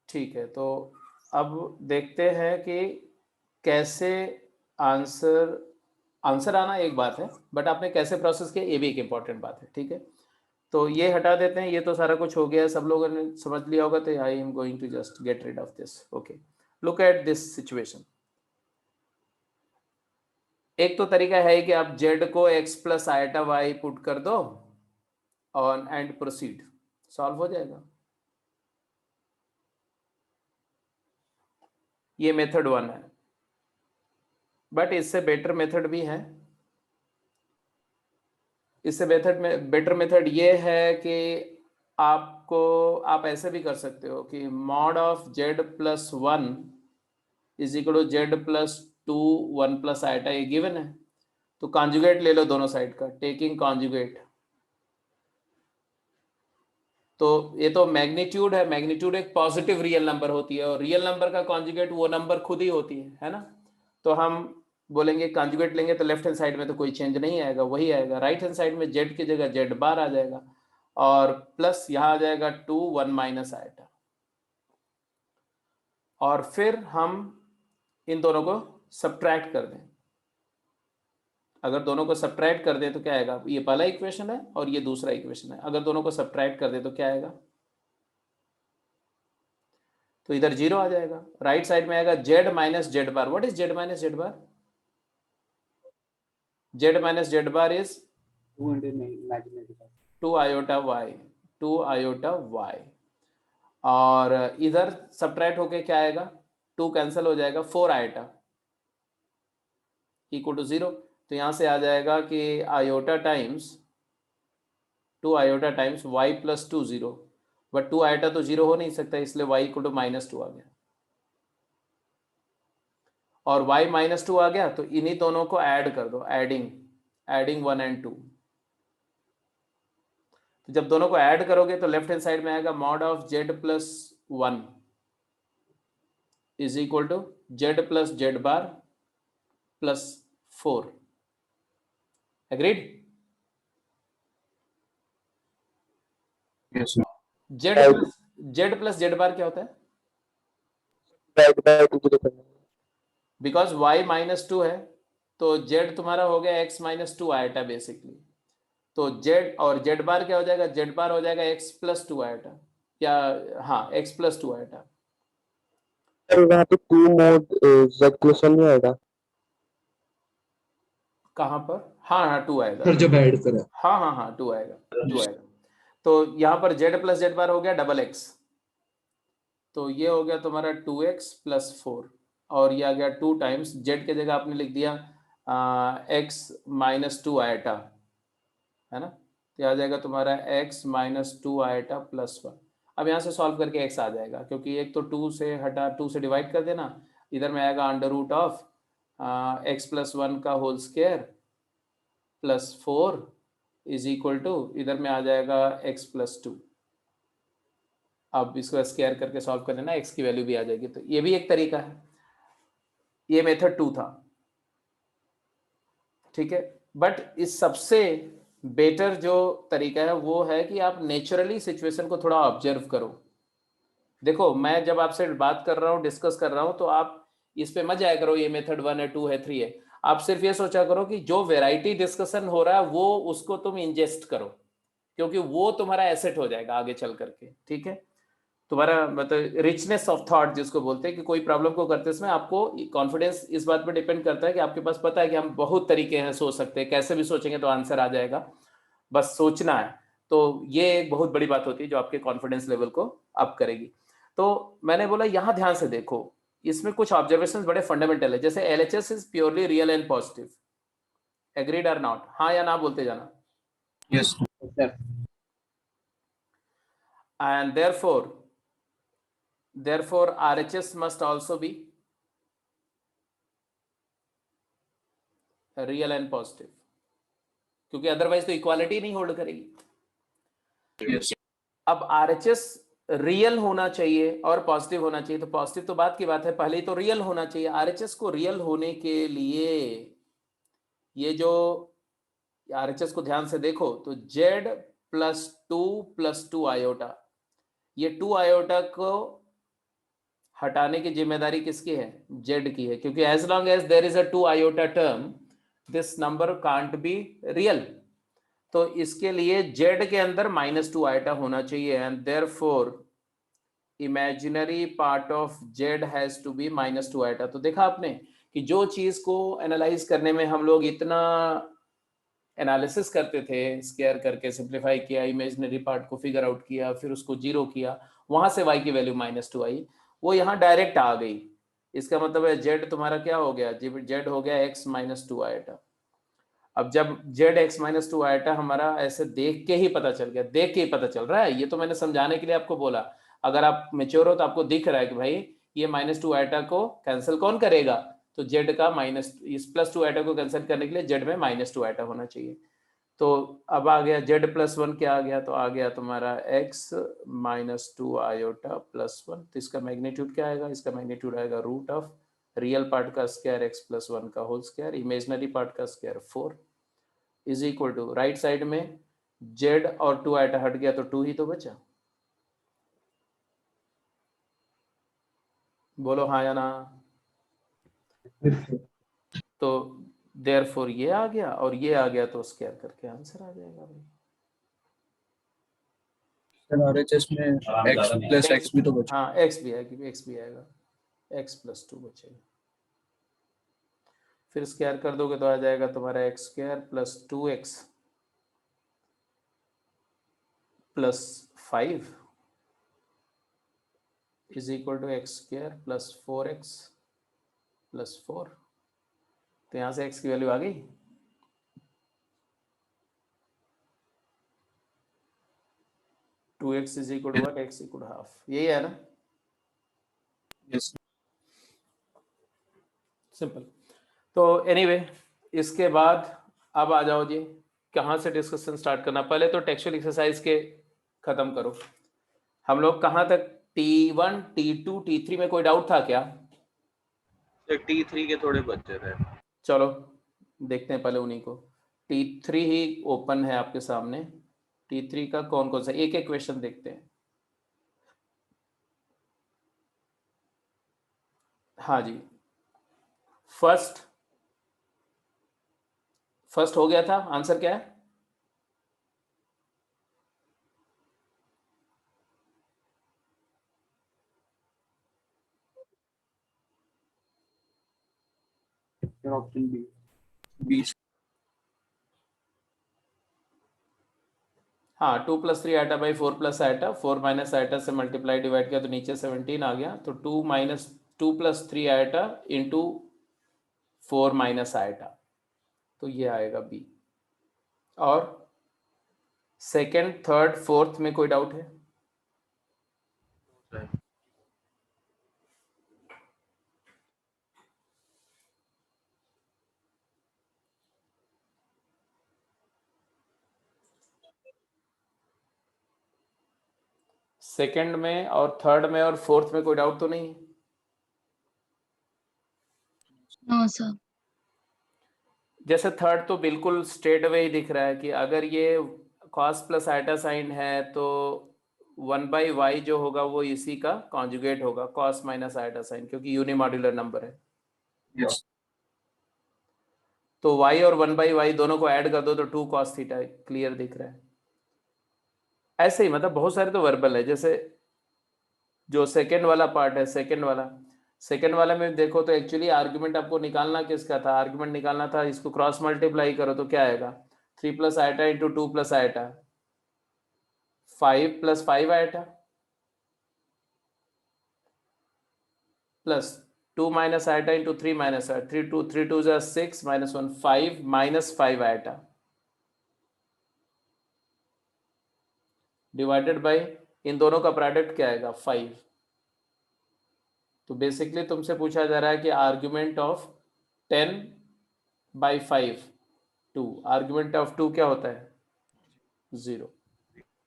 ठीक है, तो अब देखते हैं कि कैसे आंसर आना एक बात है, बट आपने कैसे प्रोसेस किया ये भी एक इम्पॉर्टेंट बात है। ठीक है, तो ये हटा देते हैं, ये तो सारा कुछ हो गया, सब लोगों ने समझ लिया होगा। तो I am going to just get rid of this. Okay, look at this situation. एक तो तरीका है कि आप z को x plus iota y put कर दो और एंड प्रोसीड, सॉल्व हो जाएगा। ये मेथड 1 है, बट इससे बेटर मेथड भी है। इससे बेटर मेथड ये है कि आप ऐसे भी कर सकते हो कि mod of z plus 1 is equal to z plus 2 1 plus iota, ये गिवन है। तो कॉन्जुगेट ले लो दोनों साइड का, टेकिंग कॉन्जुगेट। तो ये तो मैग्नीट्यूड है, मैग्नीट्यूड एक पॉजिटिव रियल नंबर होती है और रियल नंबर का कॉन्जुगेट वो नंबर खुद ही होती है ना। तो हम बोलेंगे कॉन्जुगेट लेंगे तो लेफ्ट हैंड साइड में तो कोई चेंज नहीं आएगा, वही आएगा। राइट हैंड साइड में जेड की जगह जेड बार आ जाएगा और प्लस यहाँ आ जाएगा 2 1 माइनस आएगा। और फिर हम इन दोनों को सब्ट्रैक्ट कर दें। अगर दोनों को सब्ट्रैक्ट कर दें तो क्या आएगा, ये पहला इक्वेशन है और ये दूसरा इक्वेशन है। अगर दोनों को सब्ट्रैक्ट कर दें तो क्या आएगा, तो इधर 0 आ जाएगा। राइट साइड में आएगा Z minus Z bar. What is Z minus Z bar? Z minus Z bar is 2 iota Y, 2 iota Y. और इधर सब्ट्रैक्ट होके क्या आएगा, 2 कैंसिल हो जाएगा, 4 आयोटा इक्वल टू 0। तो यहां से आ जाएगा कि iota times 2 iota times Y plus 2 0, but 2 iota तो 0 हो नहीं सकता, इसलिए y इक्वल टू -2 आ गया। और y -2 आ गया तो इन्हीं दोनों को ऐड कर दो, एडिंग 1 and 2। तो जब दोनों को ऐड करोगे तो लेफ्ट हैंड साइड में आएगा mod of z plus 1 is equal to z plus Z bar plus 4। Agreed? Yes Z plus Z bar क्या होता है? बिकॉज y -2 है तो z तुम्हारा हो गया x -2 आएटा बेसिकली। तो z और z बार क्या हो जाएगा, z बार हो जाएगा x प्लस 2 आएटा, या हाँ x प्लस 2 आएटा। वहाँ पे 2 मोड z क्वेश्चन नहीं आएगा? कहाँ पर? हाँ 2 आएगा सर जब ऐड करें। हाँ 2 आएगा, 2 आएगा। तो यहाँ पर z प्लस जेड बार हो गया डबल x, तो ये हो गया तुम्हारा 2x प्लस 4 और ये आ गया 2 टाइम्स z के जगह आपने लिख दिया x -2 आएटा, है ना। तो आ जाएगा तुम्हारा x -2 आएटा प्लस 1। अब यहाँ से सॉल्व करके x आ जाएगा, क्योंकि एक तो 2 से हटा 2 से डिवाइड कर देना, इधर में आएगा under root of x plus 1 का whole square plus 4 is equal to इधर में आ जाएगा x प्लस 2। अब इसको स्क्वायर करके सॉल्व कर लेना, x की वैल्यू भी आ जाएगी। तो ये भी एक तरीका है, ये मेथड 2 था, ठीक है। बट इस सबसे बेटर जो तरीका है वो है कि आप नेचुरली सिचुएशन को थोड़ा ऑब्जर्व करो। देखो मैं जब आपसे बात कर रहा हूँ, डिस्कस कर रहा हूँ, तो आप इस पे मत जाया करो ये मेथड 1 है 2 है 3 है। आप सिर्फ ये सोचा करो कि जो वेराइटी डिस्कशन हो रहा है वो उसको तुम इंजेस्ट करो, क्योंकि वो तुम्हारा एसेट हो जाएगा आगे चल करके, ठीक है। तुम्हारा मतलब रिचनेस ऑफ थॉट जिसको बोलते हैं, कि कोई प्रॉब्लम को करते समय आपको कॉन्फिडेंस इस बात पर डिपेंड करता है कि आपके पास पता है कि हम बहुत तरीके हैं सोच सकते हैं, कैसे भी सोचेंगे तो आंसर आ जाएगा, बस सोचना है। तो ये एक बहुत बड़ी बात होती है जो आपके कॉन्फिडेंस लेवल को अप करेगी। तो मैंने बोला यहाँ ध्यान से देखो, इसमें कुछ ऑब्जर्वेशंस बड़े फंडामेंटल है, जैसे LHS is purely real and positive. Agreed और नॉट? हाँ या ना बोलते जाना। Yes and therefore RHS must also be real and positive, क्योंकि अदरवाइज तो इक्वालिटी नहीं होल्ड करेगी। यस अब RHS रियल होना चाहिए और पॉजिटिव होना चाहिए, तो पॉजिटिव तो बात की बात है, पहले तो रियल होना चाहिए। RHS को रियल होने के लिए ये जो RHS को ध्यान से देखो तो z प्लस 2 आयोटा, ये 2 आयोटा को हटाने की जिम्मेदारी किसकी है? z की है, क्योंकि as long as there is a 2 iota term this number can't be real. तो इसके लिए z के अंदर -2 आयोटा होना चाहिए, and therefore imaginary part of z has to be -2 iota. तो देखा आपने कि जो चीज को एनालाइज करने में हम लोग इतना एनालिसिस करते थे, स्क्वायर करके सिंप्लीफाई किया, इमेजिनरी पार्ट को फिगर आउट किया, फिर उसको 0 किया, वहां से y की वैल्यू -2 आई, वो यहाँ डायरेक्ट आ गई। इसका मतलब है z तुम्हारा क्या हो गया? z हो गया x -2 आयोटा। अब जब z x -2 आयोटा हमारा ऐसे देख के ही पता चल गया, देख के ही पता चल रहा है, ये तो मैंने समझाने के लिए आपको बोला। अगर आप मेच्योर हो तो आपको दिख रहा है कि भाई ये -2 आयोटा को कैंसिल कौन करेगा, तो z का इस +2 आयोटा को कैंसिल करने के लिए z में -2 आयोटा होना चाहिए। तो अब आ गया z प्लस 1 क्या आ गया, तो आ गया तुम्हारा x माइनस 2 आयोटा प्लस 1। तो इसका मैग्नीट्यूड क्या आएगा, इसका मैग्नीट्यूड आएगा रूट ऑफ रियल पार्ट का स्क्वायर x प्लस 1 का होल स्क्वायर, इमेजनरी पार्ट का square 4 is equal to right side में z और 2 आयोटा हट गया तो 2 ही तो बचा। बोलो हाँ या ना। तो देयरफॉर ये आ गया और ये आ गया तो स्क्वायर करके आंसर आ जाएगा भाई। सर RHS में x प्लस x भी तो बचा। हाँ x भी आएगी, x भी आएगा, x प्लस 2 बचेगा। फिर स्क्वायर कर दोगे तो आ जाएगा तुम्हारा X square plus 2x plus 5 is equal to X square plus 4x plus 4। तो यहाँ से x की वैल्यू आ गई। Two X is equal to what, x equal to half, यही है ना। Yes simple. तो एनीवे इसके बाद अब आ जाओ जी, कहाँ से डिस्कशन स्टार्ट करना। पहले तो टेक्सचुअल एक्सरसाइज के खत्म करो। हम लोग कहाँ तक, T1 T2 T3 में कोई डाउट था क्या? T3 के थोड़े बच्चे थे। चलो देखते हैं पहले उन्हीं को। T3 ही ओपन है आपके सामने। T3 का कौन कौन सा, एक एक क्वेश्चन देखते हैं। हाँ जी, फर्स्ट हो गया था, आंसर क्या है? Option B. 20। हाँ 2 plus 3 iota by 4 plus iota, 4 minus iota से मल्टीप्लाई डिवाइड किया तो नीचे 17 आ गया। तो 2 plus 3 iota into 4 minus iota, तो ये आएगा बी। और सेकंड थर्ड फोर्थ में कोई डाउट है? सेकंड में और थर्ड में और फोर्थ में कोई डाउट तो नहीं? No sir. जैसे थर्ड तो बिल्कुल स्ट्रेट अवे ही दिख रहा है कि अगर ये cos प्लस आइटा साइन है तो 1/y जो होगा वो इसी का कॉन्जुगेट होगा, cos माइनस आइटा साइन, क्योंकि यूनिमॉड्यूलर नंबर है। यस तो y और 1/y दोनों को ऐड कर दो तो 2 cos थीटा क्लियर दिख रहा है। ऐसे ही मतलब बहुत सारे तो वर्बल है। जैसे जो सेकेंड वाला पार्ट है, सेकेंड वाला में देखो तो एक्चुअली आर्ग्यूमेंट आपको निकालना किसका था, आर्ग्यूमेंट निकालना था, इसको क्रॉस मल्टीप्लाई करो तो क्या आएगा, 3 प्लस iota into 2 plus iota, 5 plus 5 iota plus 2 minus iota into 3 minus iota, 3 2 जा 6 माइनस 1 5 माइनस 5 आइटा डिवाइडेड बाई इन दोनों का प्रोडक्ट क्या आएगा 5। तो बेसिकली तुमसे पूछा जा रहा है कि आर्ग्यूमेंट ऑफ 10/5 2, आर्ग्यूमेंट ऑफ 2 क्या होता है 0।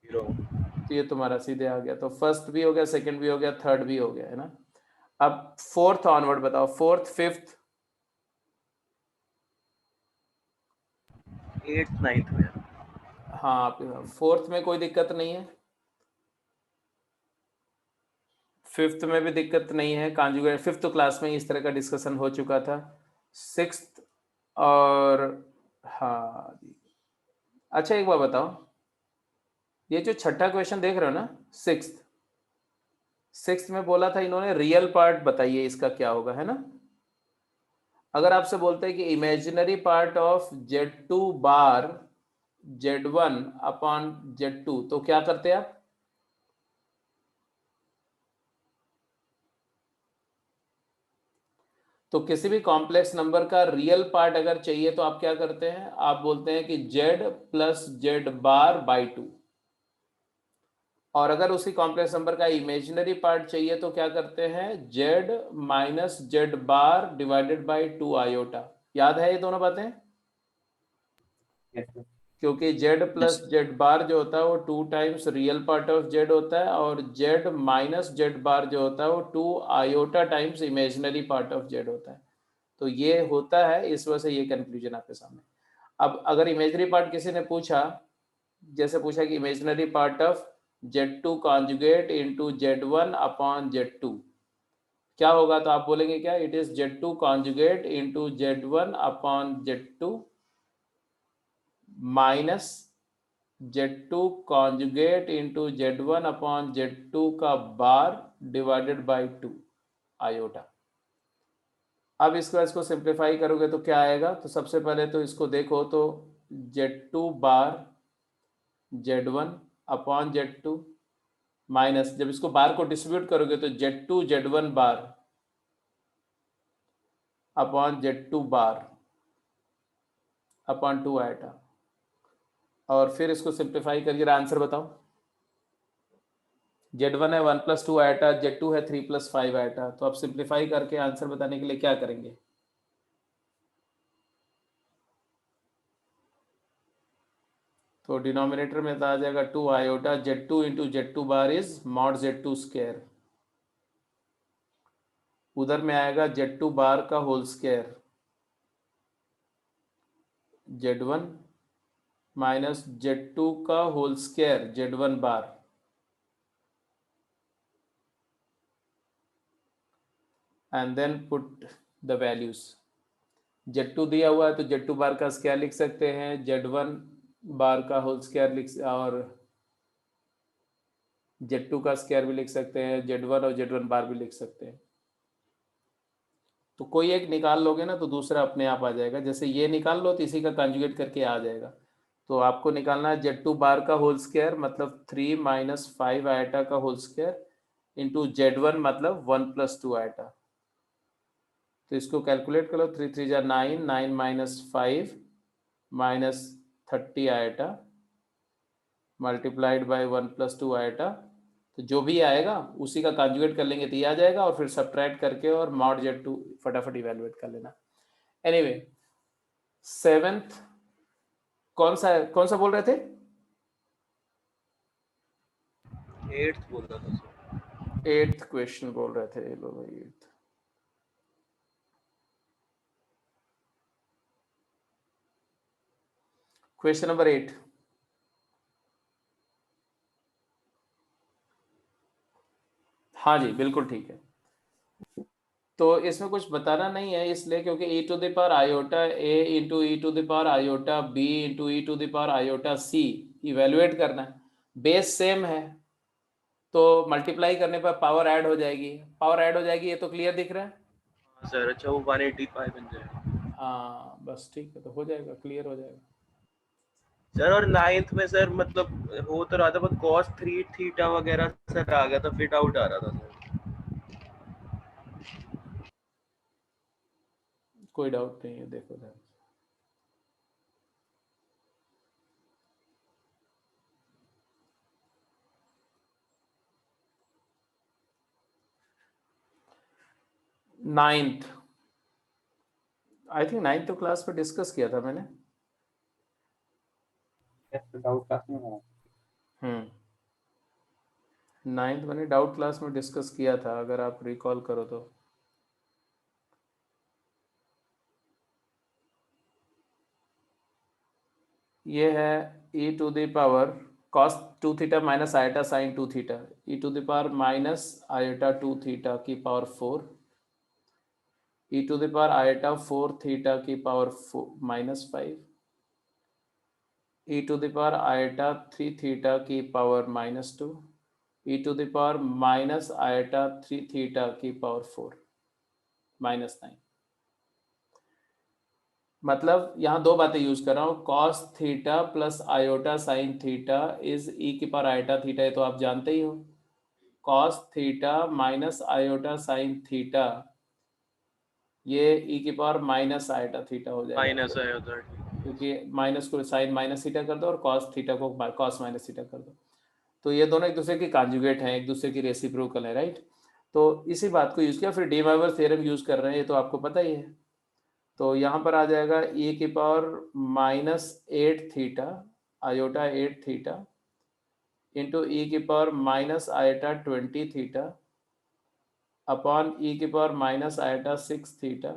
तो ये तुम्हारा सीधे आ गया। तो फर्स्ट भी हो गया, सेकंड भी हो गया, थर्ड भी हो गया, है ना। अब फोर्थ ऑनवर्ड बताओ, फोर्थ फिफ्थ 8th 9th में। हाँ फोर्थ में कोई दिक्कत नहीं है, फिफ्थ में भी दिक्कत नहीं है, कॉन्जुगेट फिफ्थ क्लास में इस तरह का डिस्कशन हो चुका था। सिक्स्थ और हाँ अच्छा एक बार बताओ, ये जो छठा क्वेश्चन देख रहे हो ना, सिक्स्थ में बोला था इन्होंने रियल पार्ट बताइए इसका क्या होगा, है ना। अगर आपसे बोलते हैं कि imaginary part of Z2 bar Z1 upon Z2 तो क्या करते आप? तो किसी भी कॉम्प्लेक्स नंबर का रियल पार्ट अगर चाहिए तो आप क्या करते हैं, आप बोलते हैं कि Z plus Z bar by 2। और अगर उसी कॉम्प्लेक्स नंबर का इमेजिनरी पार्ट चाहिए तो क्या करते हैं, Z minus Z bar divided by 2 iota. याद है ये दोनों बातें? Yes sir. क्योंकि z प्लस जेड बार जो होता है वो 2 times real part of z होता है, और z माइनस जेड बार जो होता है वो 2 iota times imaginary part of z होता है। तो ये होता है, इस वजह से ये कंक्लूजन आपके सामने। अब अगर इमेजिनरी पार्ट किसी ने पूछा, जैसे पूछा कि imaginary part of z2 conjugate into z1 upon z2 क्या होगा, तो आप बोलेंगे क्या, it is z2 conjugate into z1 upon z2 minus z2 conjugate into z1 upon z2 का बार डिवाइडेड बाय 2 आयोटा। अब इसको सिंप्लीफाई करोगे तो क्या आएगा, तो सबसे पहले तो इसको देखो, तो z2 बार z1 अपॉन z2 माइनस, जब इसको बार को डिस्ट्रीब्यूट करोगे तो z2 z1 bar upon z2 bar upon 2 आएगा, और फिर इसको सिंप्लीफाई करिए, आंसर बताओ। z1 है 1 + 2 आएटा, z2 है 3 + 5 आएटा। तो आप सिंप्लीफाई करके आंसर बताने के लिए क्या करेंगे, तो डिनोमिनेटर में आ जाएगा 2 iota, z2 into z2 bar is mod z2 square, उधर में आएगा z2 बार का whole square, z1 minus z2 का whole square z1 bar, and then put the values. z2 दिया हुआ है तो z2 बार का स्क्वायर लिख सकते हैं, z1 बार का होल स्क्वायर लिख, और z2 का स्क्वायर भी लिख सकते हैं, z1 और z1 बार भी लिख सकते हैं। तो कोई एक निकाल लोगे ना तो दूसरा अपने आप आ जाएगा, जैसे ये निकाल लो तो इसी का कंजुगेट करके आ जाएगा। तो आपको निकालना है z2 बार का होल स्क्वायर मतलब 3 - 5 आयटा का होल स्क्वायर इंटू z1 मतलब 1 + 2 आयटा। तो इसको कैलकुलेट करो, 3 3 जा 9, 9 - 5 -30 आयटा मल्टीप्लाइड बाय 1 + 2 आयटा। तो जो भी आएगा उसी का कंजुगेट कर लेंगे तो ये आ जाएगा, और फिर सब्ट्रैक्ट करके और मॉड z2 फटाफट इवैल्यूएट कर लेना। एनीवे 7th कौन सा बोल रहे थे, 8th बोल रहा था सर। 8th क्वेश्चन बोल रहे थे, लो भाई 8th। क्वेश्चन नंबर 8, हाँ जी बिल्कुल ठीक है। तो इसमें कुछ बताना नहीं है इसलिए क्योंकि e⁻i a into e⁻i b into e⁻i c evaluate करना है, बेस सेम है तो मल्टीप्लाई करने पर पावर ऐड हो जाएगी, ये तो क्लियर दिख रहा है। हाँ सर, अच्छा वो 185 बन जाएगा। हाँ बस ठीक है, तो हो जाएगा, क्लियर हो जाएगा सर। और 9th में सर मतलब हो तो रहा था बट cos 3 थीटा वगैरह सर आ गया था, फिट आउट आ रहा था सर। कोई डाउट नहीं है, देखो ध्यान से। Ninth, I think 9th class में डिस्कस किया था मैंने। डाउट क्लास में हो 9th मैंने डाउट क्लास में डिस्कस किया था, अगर आप रिकॉल करो तो। ये है e⁻ cos 2 theta minus iota sine 2 theta, e⁻ minus iota 2 theta की पावर 4, e⁻i 4 थीटा की पावर -5, e⁻i 3 थीटा की power -2, e⁻ minus iota 3 theta की पावर 4 -9। मतलब यहाँ दो बातें यूज कर रहा हूँ, cos theta plus iota sine theta is e⁻i theta, ये तो आप जानते ही हो। cos theta minus iota sine theta ये e⁻ माइनस आयोटा थीटा हो जाएगा, माइनस है उधर। क्योंकि माइनस को साइन माइनस थीटा कर दो और cos थीटा को cos माइनस थीटा कर दो, तो ये दोनों एक दूसरे की कॉन्जुगेट हैं, एक दूसरे की रेसिप्रोकल है, राइट। तो इसी बात को यूज किया, फिर डी मोइवर थ्योरम यूज कर रहे हैं, ये तो आपको पता ही है। तो यहाँ पर आ जाएगा e⁻ -8 theta iota 8 theta into E की power minus iota 20 theta upon E की power minus iota 6 theta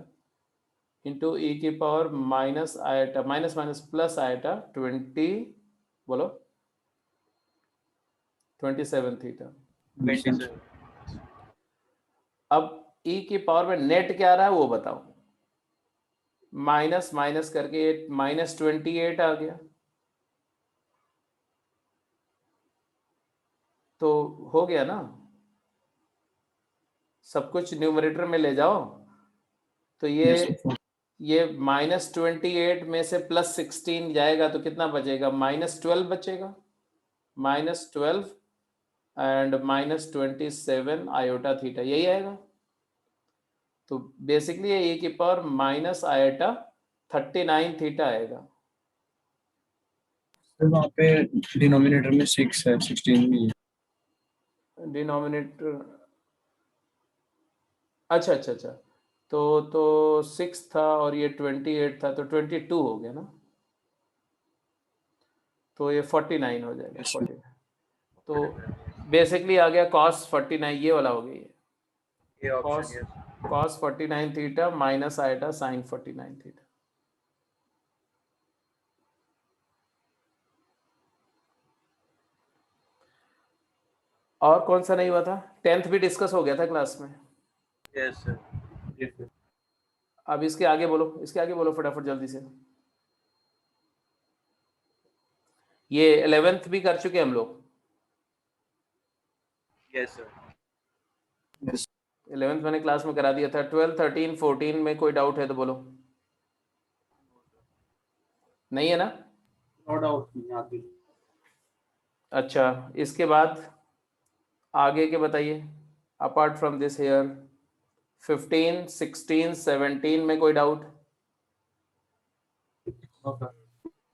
into E की power minus iota minus minus plus iota 20 बोलो 27 थीटा। 27। अब ई की पावर में नेट क्या आ रहा है वो बताओ। माइनस माइनस करके माइनस 28 आ गया, तो हो गया ना, सब कुछ न्यूमरेटर में ले जाओ। तो ये माइनस 28 में से प्लस 16 जाएगा तो कितना बचेगा, माइनस 12 बचेगा, minus 12 and minus 27 iota theta, यही आएगा। तो बेसिकली ये ई की पावर माइनस आयोटा 39 थीटा आएगा। तो वहाँ पे डिनोमिनेटर में 6 है, 16 भी है। डिनोमिनेटर अच्छा अच्छा अच्छा, तो 6 था और ये 28 था तो 22 हो गया ना, तो ये 49 हो जाएगा। 49 तो बेसिकली आ गया कॉस 49, ये वाला हो गया ये ये ऑप्शन है। Cos 49 theta minus iota sign 49 theta. और कौन सा नहीं हुआ था, 10th भी डिस्कस हो गया था क्लास में। Yes sir. Yes, sir. अब इसके आगे बोलो, इसके आगे बोलो फटाफट जल्दी से। ये 11th भी कर चुके हम लोग। Yes sir. 11th मैंने क्लास में करा दिया था। 12, 13, 14 में कोई डाउट है तो बोलो। नहीं है ना? No doubt, आगे। अच्छा, इसके बाद आगे के बताइए। अपार्ट फ्रॉम दिस हेयर 15, 16, 17 में कोई डाउट?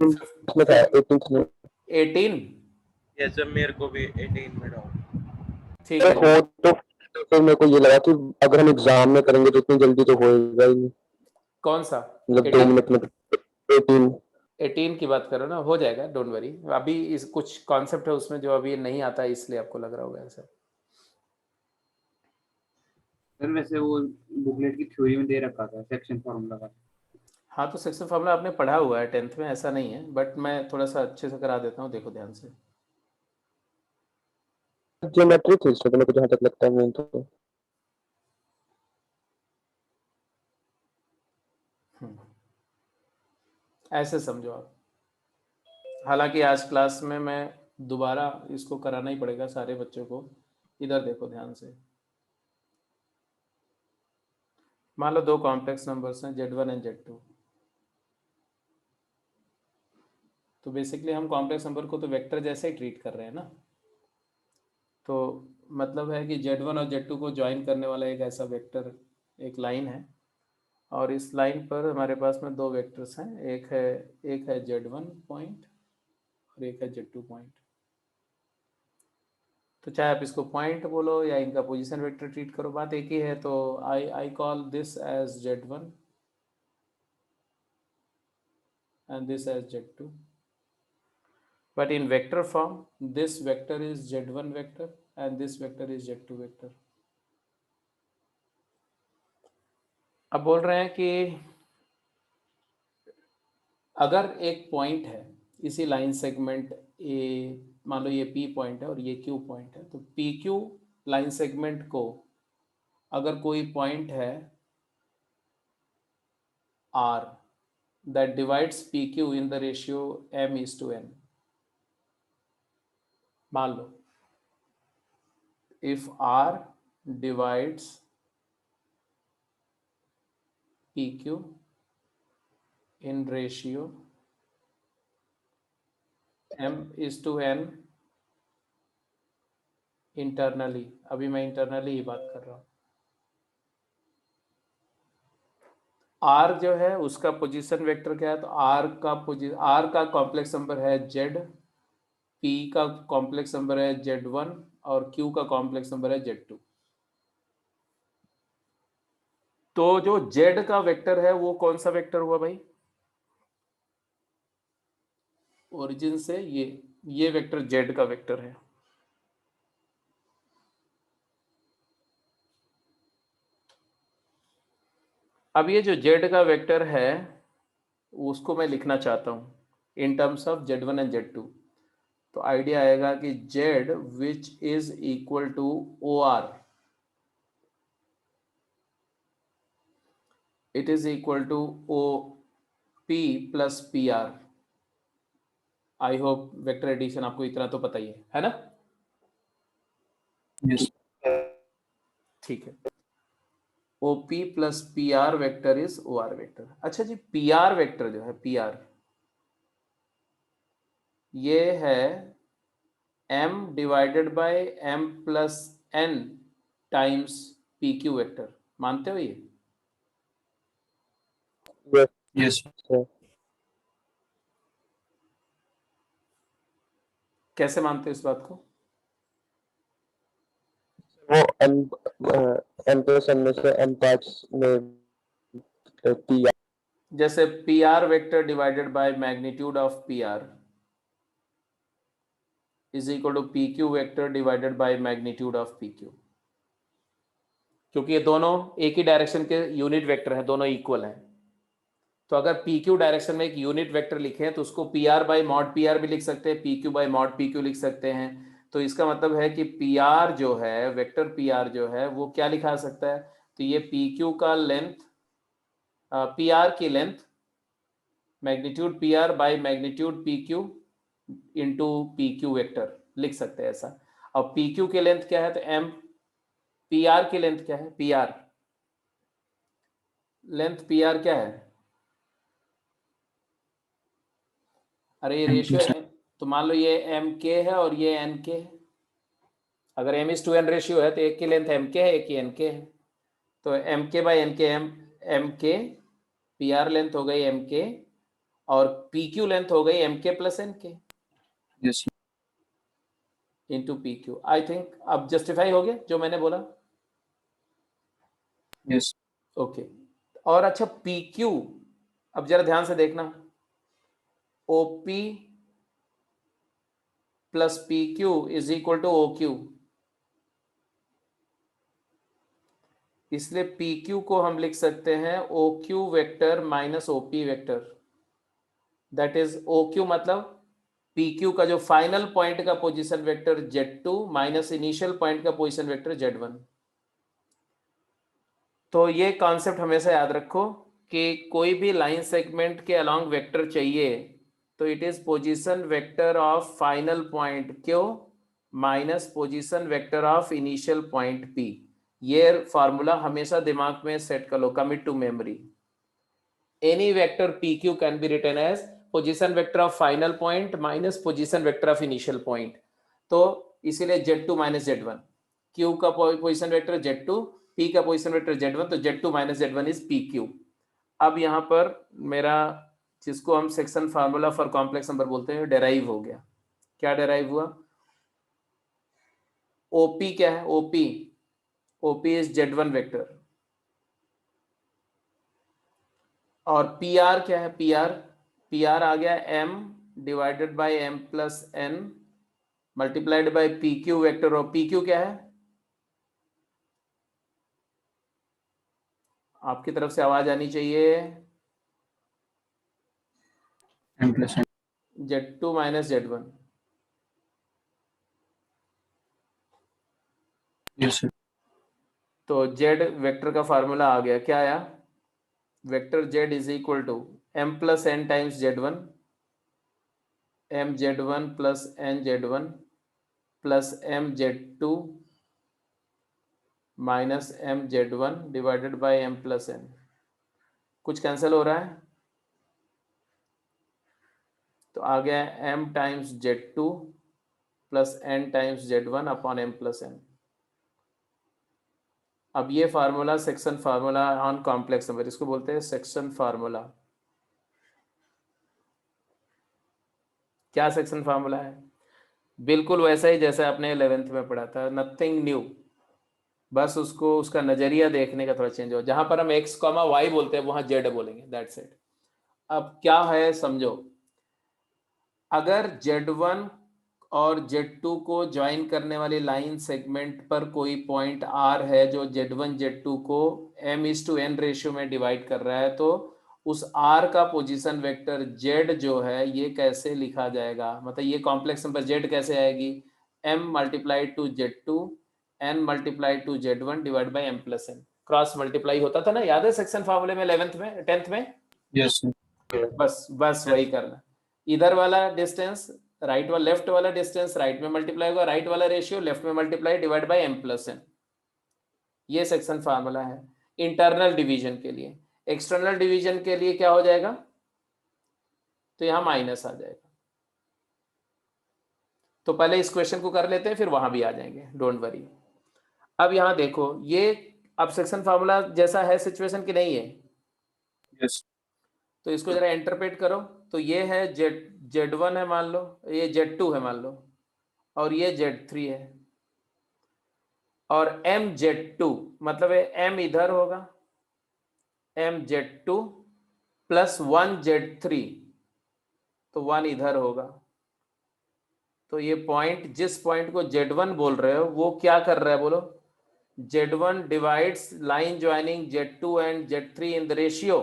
इसमें था 18 में 18 यस सर, मेरे को भी 18 में डाउट। ठीक है हो तो फिर मेरे को ये लगा कि अगर हम एग्जाम में करेंगे तो इतनी जल्दी तो होएगा ही नहीं, कौन सा? मतलब 2 मिनट में 18। 18 की बात करो ना, हो जाएगा, डोंट वरी। अभी इस कुछ कॉन्सेप्ट है उसमें जो अभी नहीं आता है, इसलिए आपको लग रहा होगा ऐसा। सर वैसे वो बुकलेट की थ्योरी में दे रखा था सेक्शन फॉर्मूला का। हाँ, तो सेक्शन फॉर्मूला आपने पढ़ा हुआ है 10th में, ऐसा नहीं है, बट मैं थोड़ा सा अच्छे से करा देता हूँ, देखो ध्यान से। ज्योमेट्री थी इसमें तो मेरे को जहाँ तक लगता है मेन तो। ऐसे समझो आप। हालांकि आज क्लास में मैं दोबारा इसको कराना ही पड़ेगा सारे बच्चों को। इधर देखो ध्यान से। मान लो दो कॉम्प्लेक्स नंबर्स हैं Z1 एंड Z2। तो बेसिकली हम कॉम्प्लेक्स नंबर को तो वेक्टर जैसे ही ट्रीट कर रहे हैं ना। तो मतलब है कि Z1 और Z2 को ज्वाइन करने वाला एक ऐसा वेक्टर, एक लाइन है, और इस लाइन पर हमारे पास में दो वेक्टर्स हैं, एक है Z1 पॉइंट और एक है Z2 पॉइंट। तो चाहे आप इसको पॉइंट बोलो या इनका पोजीशन वेक्टर ट्रीट करो, बात एक ही है। तो I call this as Z1 and this as Z2, but in vector form this vector is Z1 vector and this vector is Z2 vector। अब बोल रहे हैं कि अगर एक पॉइंट है इसी लाइन सेगमेंट ए, मान लो ये P पॉइंट है और ये Q पॉइंट है, तो PQ लाइन सेगमेंट को अगर कोई पॉइंट है R that divides PQ in the ratio m:n, मान लो if R divides PQ in ratio m:n internally, अभी मैं इंटरनली ही बात कर रहा हूँ। R जो है उसका पोजीशन वेक्टर क्या है, तो R का कॉम्प्लेक्स नंबर है Z, P का कॉम्प्लेक्स नंबर है Z1 और Q का कॉम्प्लेक्स नंबर है Z2। तो जो Z का वेक्टर है वो कौन सा वेक्टर हुआ भाई? ओरिजिन से ये वेक्टर जेड का वेक्टर है। अब ये जो जेड का वेक्टर है उसको मैं लिखना चाहता हूँ in terms of z1 and z2। तो आइडिया आएगा कि z which is equal to OR, it is equal to OP plus PR। I hope vector addition आपको इतना तो पता ही है ना? यस ठीक है। OP plus PR vector is OR vector. अच्छा जी, PR वेक्टर जो है PR ये है m divided by m plus n times PQ vector. मानते हो ये? Yes, yes sir. कैसे मानते हो इस बात को? वो m प्लस n में से m पार्ट्स में p जैसे PR vector divided by magnitude of PR is equal to PQ vector divided by magnitude of PQ, क्योंकि ये दोनों एक ही डायरेक्शन के यूनिट वेक्टर हैं, दोनों इक्वल हैं। तो अगर PQ डायरेक्शन में एक यूनिट वेक्टर लिखें तो उसको PR बाय मॉड PR भी लिख सकते हैं, PQ बाय मॉड PQ लिख सकते हैं। तो इसका मतलब है कि PR जो है, वेक्टर PR जो है वो क्या लिखा सकता है? तो ये PQ का लेंथ, PR की length magnitude PR by magnitude PQ into PQ vector लिख सकते हैं ऐसा। अब PQ की लेंथ क्या है? तो M, PR की लेंथ क्या है? PR लेंथ PR क्या है? अरे ये रेशियो है, तो मान लो ये MK है और ये NK है। अगर M:2N रेशियो है तो एक की लेंथ MK है, एक की NK है। तो MK by NK, MK PR length हो गई MK और PQ लेंथ हो गई MK plus NK yes into PQ। I think अब जस्टिफाई हो गया जो मैंने बोला? Yes okay. और अच्छा PQ, अब जरा ध्यान से देखना, OP plus PQ is equal to OQ, इसलिए PQ को हम लिख सकते हैं OQ vector minus OP vector. That is OQ मतलब PQ का जो फाइनल पॉइंट का position vector Z2 minus initial point का पोजीशन वेक्टर Z1। तो ये कॉन्सेप्ट हमेशा याद रखो कि कोई भी लाइन सेगमेंट के अलोंग वेक्टर चाहिए तो it is position vector of final point Q minus position vector of initial point P। ये फार्मूला हमेशा दिमाग में सेट कर लो, commit to memory. Any vector PQ can be written as position vector of final point minus position vector of initial point. तो इसीलिए Z2 minus Z1, Q का position vector Z2, P का position vector Z1, तो Z2 minus Z1 is PQ। अब यहाँ पर मेरा जिसको हम section formula for complex number बोलते हैं डेराइव हो गया। क्या डेराइव हुआ? OP क्या है? OP इज Z1 वेक्टर और PR क्या है? PR आ गया M divided by M plus N multiplied by PQ vector. और PQ क्या है? आपकी तरफ से आवाज आनी चाहिए। m plus n Z2 minus Z1। Yes sir तो Z वेक्टर का फार्मूला आ गया, क्या आया? Vector Z is equal to M plus N times Z1, M Z1 plus N Z1 plus M Z2 minus M Z1 divided by M plus N। कुछ cancel हो रहा है तो आ गया M times Z2 plus N times Z1 upon M plus N। अब ये formula section formula on complex number, इसको बोलते हैं सेक्शन फार्मूला। क्या सेक्शन फार्मूला है? बिल्कुल वैसा ही जैसा आपने 11th में पढ़ा था, नथिंग न्यू, बस उसको उसका नजरिया देखने का थोड़ा चेंज हो। जहां पर हम x, y बोलते हैं वहां z बोलेंगे, दैट्स इट। अब क्या है समझो, अगर Z1 और Z2 को ज्वाइन करने वाली लाइन सेगमेंट पर कोई पॉइंट R है जो Z1 Z2 को m/n रेशियो में डिवाइड कर रहा है, तो उस R का पोजीशन वेक्टर Z जो है ये कैसे लिखा जाएगा, मतलब ये कॉम्प्लेक्स नंबर Z कैसे आएगी, m multiplied to Z2 n multiplied to Z1 divide by m plus n, cross multiply होता था ना, याद है सेक्शन फॉर्मूले में 11th में 10th में? यस बस वही करना, इधर वाला डिस्टेंस राइट वाला, लेफ्ट वाला डिस्टेंस राइट में मल्टीप्लाई होगा, राइट वाला रेशियो लेफ्ट में multiply divide by m plus n, ये सेक्शन फार्मूला है इंटरनल डिवीजन के लिए। एक्सटर्नल डिवीजन के लिए क्या हो जाएगा, तो यहां माइनस आ जाएगा। तो पहले इस क्वेश्चन को कर लेते हैं, फिर वहां भी आ जाएंगे, डोंट वरी। अब यहां देखो, ये अब सेक्शन फार्मूला जैसा है सिचुएशन की नहीं है, यस तो इसको जरा इंटरप्रेट करो। तो ये है Z1 है मान लो, ये Z2 है मान लो, और ये Z3 है, और MZ2 मतलब है M इधर होगा, MZ2 प्लस 1Z3, तो 1 इधर होगा। तो ये पॉइंट, जिस पॉइंट को Z1 बोल रहे हो वो क्या कर रहा है बोलो, Z1 divides line joining Z2 and Z3 in the ratio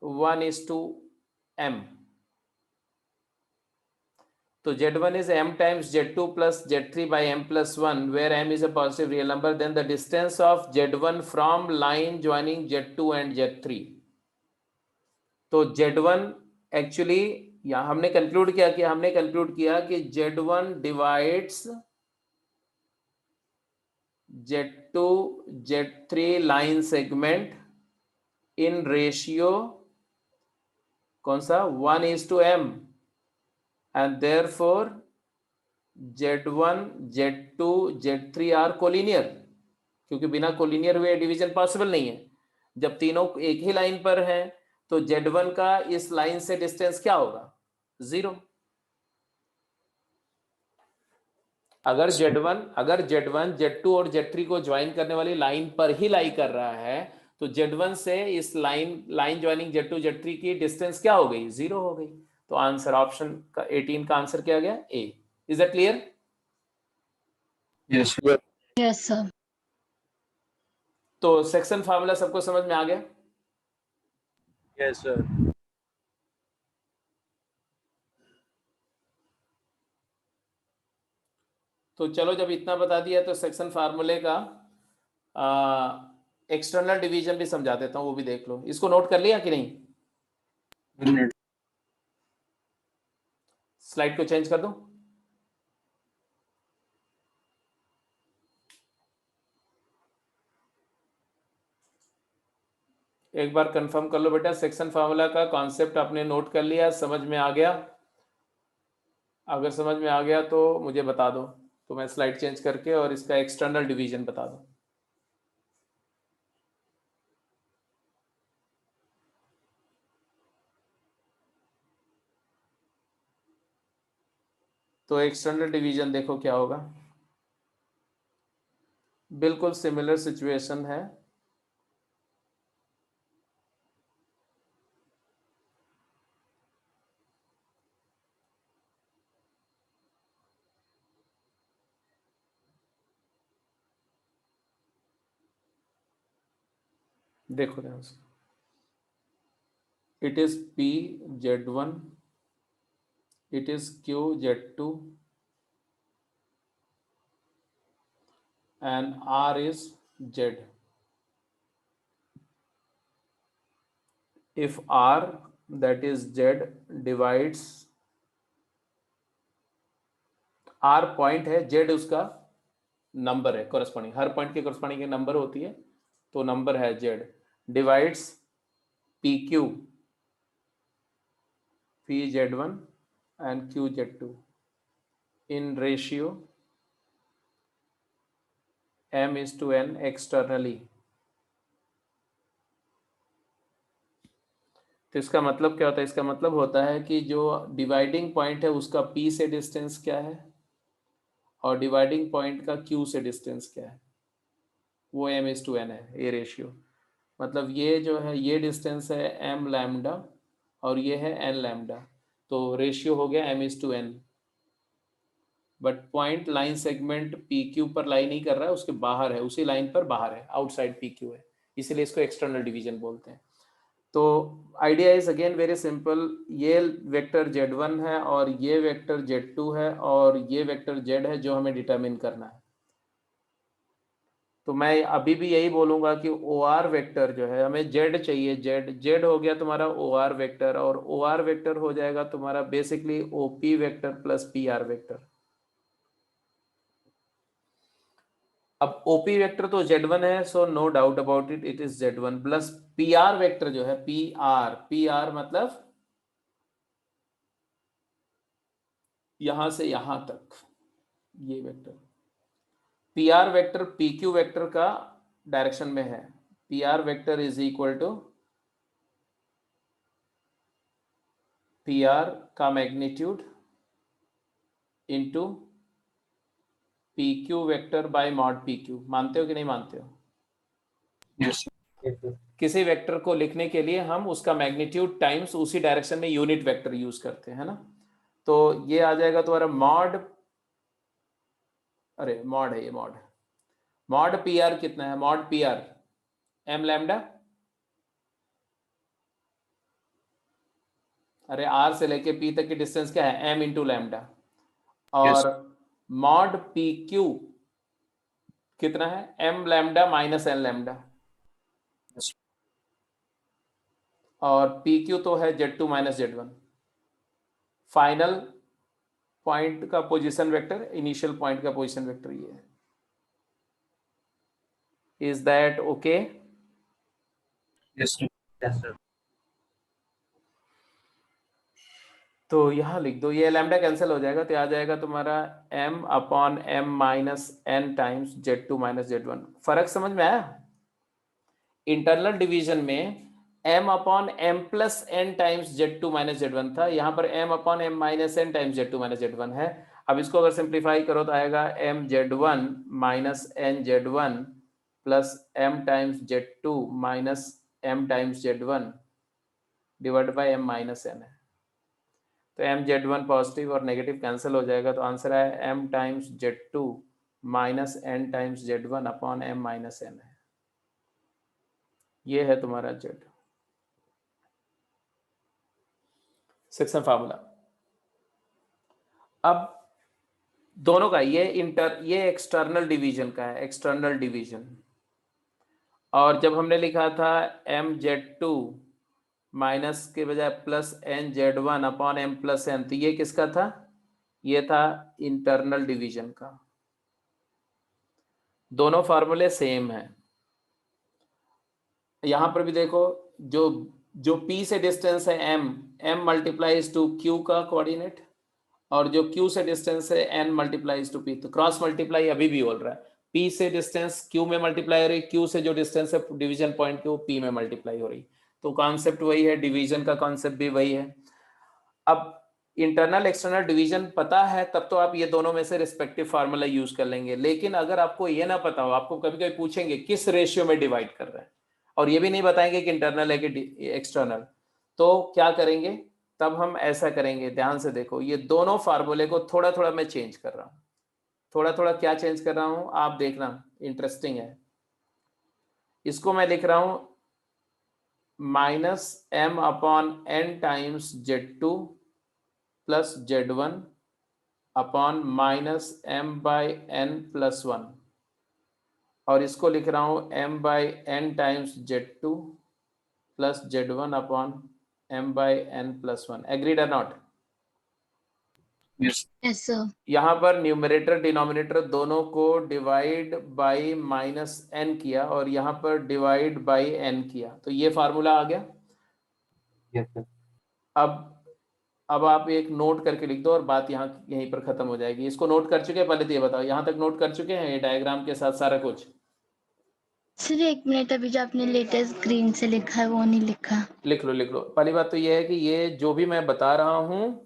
1:m। तो Z1 is m times Z2 plus Z3 by m plus 1, where m is a positive real number, then the distance of Z1 from line joining Z2 and Z3। तो Z1 actually यहाँ हमने conclude क्या किया, हमने conclude किया कि Z1 divides Z2 Z3 line segment in ratio कौन सा, 1:m, and therefore Z1 Z2 Z3 are collinear, क्योंकि बिना कोलिनियर हुए डिवीजन पॉसिबल नहीं है। जब तीनों एक ही लाइन पर हैं तो Z1 का इस लाइन से डिस्टेंस क्या होगा, 0। अगर Z1 Z2 और Z3 को ज्वाइन करने वाली लाइन पर ही लाई कर रहा है, तो Z1 से इस लाइन ज्वाइनिंग Z2 Z3 की डिस्टेंस क्या हो गई, 0 हो गई। तो आंसर ऑप्शन का 18 का आंसर क्या गया, A. Is that clear? Yes yes sir. तो सेक्शन फार्मूला सबको समझ में आ गया? Yes sir. तो चलो, जब इतना बता दिया तो सेक्शन फार्मूले का एक्सटर्नल डिवीजन भी समझा देता हूं, वो भी देख लो। इसको नोट कर लिया कि नहीं? स्लाइड को चेंज कर दूं? एक बार कंफर्म कर लो बेटा, सेक्शन फार्मूला का कॉन्सेप्ट आपने नोट कर लिया, समझ में आ गया? अगर समझ में आ गया तो मुझे बता दो, तो मैं स्लाइड चेंज करके और इसका एक्सटर्नल डिवीजन बता दूं। तो एक्सटर्नल डिवीजन देखो क्या होगा, बिल्कुल सिमिलर सिचुएशन है। देखो ध्यान से, it is P Z1, it is Q Z2 and R is Z. If R, that is Z, divides, R point है, Z उसका नंबर है कॉरेस्पॉन्डिंग, हर पॉइंट के कॉरेस्पॉन्डिंग एक नंबर होती है, तो नंबर है Z, divides PQ, P Z1 and Q Z2 in ratio m/n externally। तो इसका मतलब क्या होता है, इसका मतलब होता है कि जो डिवाइडिंग पॉइंट है उसका P से डिस्टेंस क्या है और डिवाइडिंग पॉइंट का Q से डिस्टेंस क्या है, वो m/n है, ये रेशियो। मतलब ये जो है ये डिस्टेंस है m लैम्डा और ये है n लैम्डा, तो रेशियो हो गया m/n। But point line segment PQ पर लाई नहीं कर रहा है, उसके बाहर है, उसी लाइन पर बाहर है, आउटसाइड PQ है, इसीलिए इसको एक्सटर्नल डिवीजन बोलते हैं। तो idea is again very simple, ये वेक्टर Z1 है और ये वेक्टर Z2 है और ये वेक्टर Z है जो हमें डिटरमिन करना है। तो मैं अभी भी यही बोलूंगा कि OR वेक्टर जो है, हमें Z चाहिए, Z हो गया तुम्हारा OR वेक्टर, और OR वेक्टर हो जाएगा तुम्हारा basically OP vector plus PR vector. अब OP वेक्टर तो Z1 है, so no doubt about it, it is Z1 plus PR vector जो है PR मतलब यहां से यहां तक ये vector, PR vector PQ vector का डायरेक्शन में है। PR vector is equal to PR का magnitude into PQ vector by mod PQ। मानते हो कि नहीं मानते हो? यस किसी वेक्टर को लिखने के लिए हम उसका मैग्नीट्यूड टाइम्स उसी डायरेक्शन में यूनिट वेक्टर यूज करते हैं ना। तो ये आ जाएगा तुम्हारा मॉड, अरे मॉड है ये, मॉड PR कितना है? मॉड PR m लैम्डा, अरे R से लेके P तक की डिस्टेंस क्या है? m into lambda. और मॉड PQ कितना है? m lambda minus n lambda. और PQ तो है Z2 minus Z1। Final point का पोजीशन वेक्टर, इनिशियल पॉइंट का पोजीशन वेक्टर ये है। Is that okay? Yes yes sir. तो यहां लिख दो, ये लैम्डा कैंसिल हो जाएगा, तो आ जाएगा तुम्हारा m upon m minus n times Z2 minus Z1। फर्क समझ में आया? इंटरनल डिवीजन में m upon m plus n times Z2 minus Z1 था, यहाँ पर m upon m minus n times Z2 minus Z1 है। अब इसको अगर सिंप्लीफाई करो तो आएगा m Z1 minus n Z1 plus m times Z2 minus m times Z1 divide by m minus n है। तो m Z1 पॉजिटिव और नेगेटिव कैंसिल हो जाएगा, तो आंसर है m times Z2 minus n times Z1 upon m minus n है। ये है तुम्हारा Z सेक्शन फार्मूला। अब दोनों का ये एक्सटर्नल डिवीजन का है, एक्सटर्नल डिवीजन। और जब हमने लिखा था mZ2 माइनस के बजाय plus nZ1 upon m plus n, तो ये किसका था? ये था इंटरनल डिवीजन का। दोनों फार्मूले सेम है। यहां पर भी देखो, जो P से डिस्टेंस है m मल्टीप्लाइज टू Q का कोऑर्डिनेट, और जो Q से डिस्टेंस है n मल्टीप्लाइज टू P, तो क्रॉस मल्टीप्लाई अभी भी बोल रहा है। P से डिस्टेंस Q में मल्टीप्लाई हो रही, Q से जो डिस्टेंस है डिवीजन पॉइंट की, वो P में मल्टीप्लाई हो रही। तो कॉन्सेप्ट वही है, डिवीजन का कॉन्सेप्ट भी वही है। अब इंटरनल एक्सटर्नल डिवीजन पता है तब तो आप ये दोनों में से रिस्पेक्टिव फार्मूला यूज कर लेंगे। लेकिन अगर आपको ये ना पता हो, आपको कभी कभी पूछेंगे किस रेशियो में डिवाइड कर रहे हैं, और ये भी नहीं बताएंगे कि इंटरनल है कि एक्सटर्नल, तो क्या करेंगे? तब हम ऐसा करेंगे, ध्यान से देखो, ये दोनों फार्मूले को थोड़ा थोड़ा मैं चेंज कर रहा हूं। थोड़ा थोड़ा क्या चेंज कर रहा हूं आप देखना, इंटरेस्टिंग है। इसको मैं लिख रहा हूं minus m upon n times Z2 plus Z1 upon minus m by n plus 1, और इसको लिख रहा हूं m by n times Z2 plus Z1 upon m by n plus 1। Agreed और नॉट? Yes Yes, sir. यहाँ पर numerator denominator दोनों को डिवाइड बाई माइनस n किया, और यहाँ पर डिवाइड बाई n किया, तो ये फार्मूला आ गया। Yes sir. अब आप एक नोट करके लिख दो और बात यहाँ यहीं पर खत्म हो जाएगी। इसको नोट कर चुके हैं? पहले तो ये बताओ, यहाँ तक नोट कर चुके हैं ये डायग्राम के साथ सारा कुछ? सर एक मिनट, अभी जो आपने लेटेस्ट ग्रीन से लिखा है वो नहीं लिखा। लिख लो लिख लो। पहली बात तो ये है कि ये जो भी मैं बता रहा हूँ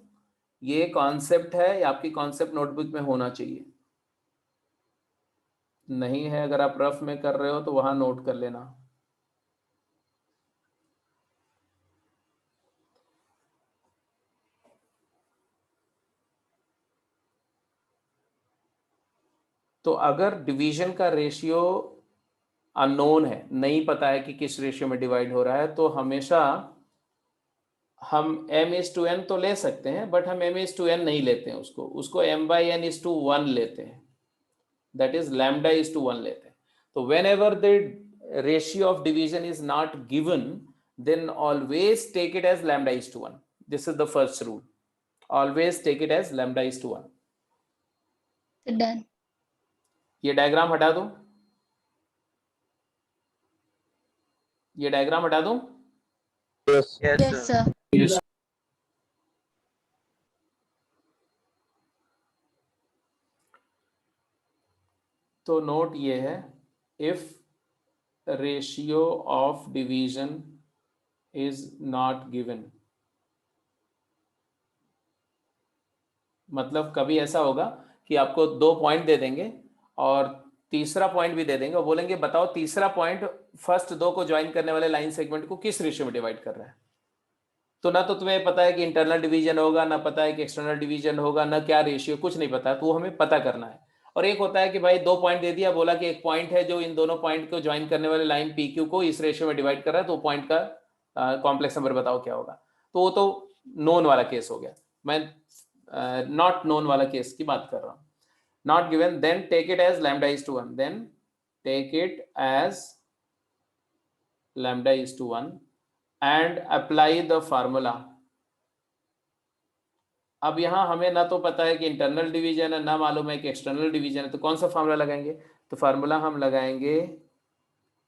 ये कॉन्सेप्ट है, ये आपकी कॉन्सेप्ट नोटबुक में होना चाहिए। नहीं है, अगर आप रफ में कर रहे हो तो वहां नोट कर लेना। तो अगर डिवीजन का रेशियो अननोन है, नहीं पता है कि किस रेशियो में डिवाइड हो रहा है, तो हमेशा हम m/n तो ले सकते हैं, बट हम m/n नहीं लेते हैं, उसको m/n/1 लेते हैं, दैट इज λ/1 लेते हैं। तो whenever the ratio of division is not given, then always take it as λ/1। This is the first rule, always take it as λ/1। Done. ये डायग्राम हटा दूं, ये डायग्राम हटा दूं? Yes. Yes yes sir. Sir. तो note ये है, if ratio of division is not given, मतलब कभी ऐसा होगा कि आपको 2 पॉइंट दे देंगे और तीसरा पॉइंट भी दे देंगे और बोलेंगे बताओ तीसरा पॉइंट फर्स्ट 2 को ज्वाइन करने वाले लाइन सेगमेंट को किस रेशियो में डिवाइड कर रहा है। तो ना तो तुम्हें पता है कि इंटरनल डिवीजन होगा, ना पता है कि एक्सटर्नल डिवीजन होगा, ना क्या रेशियो, कुछ नहीं पता, तो वो हमें पता करना है। और एक होता है कि भाई 2 पॉइंट दे दिया, बोला कि एक पॉइंट है जो इन दोनों पॉइंट को ज्वाइन करने वाले लाइन पी क्यू को इस रेशियो में डिवाइड कर रहा है, तो पॉइंट का कॉम्प्लेक्स नंबर बताओ क्या होगा। तो वो तो नोन वाला केस हो गया, मैं नॉट नोन वाला केस की बात कर रहा हूँ। Not given, then take it as λ/1, then take it as λ/1 and apply the formula. अब यहां हमें ना तो पता है कि इंटरनल डिवीजन है, ना मालूम है कि एक्सटर्नल डिवीजन है, तो कौन सा फार्मूला लगाएंगे? तो फार्मूला हम लगाएंगे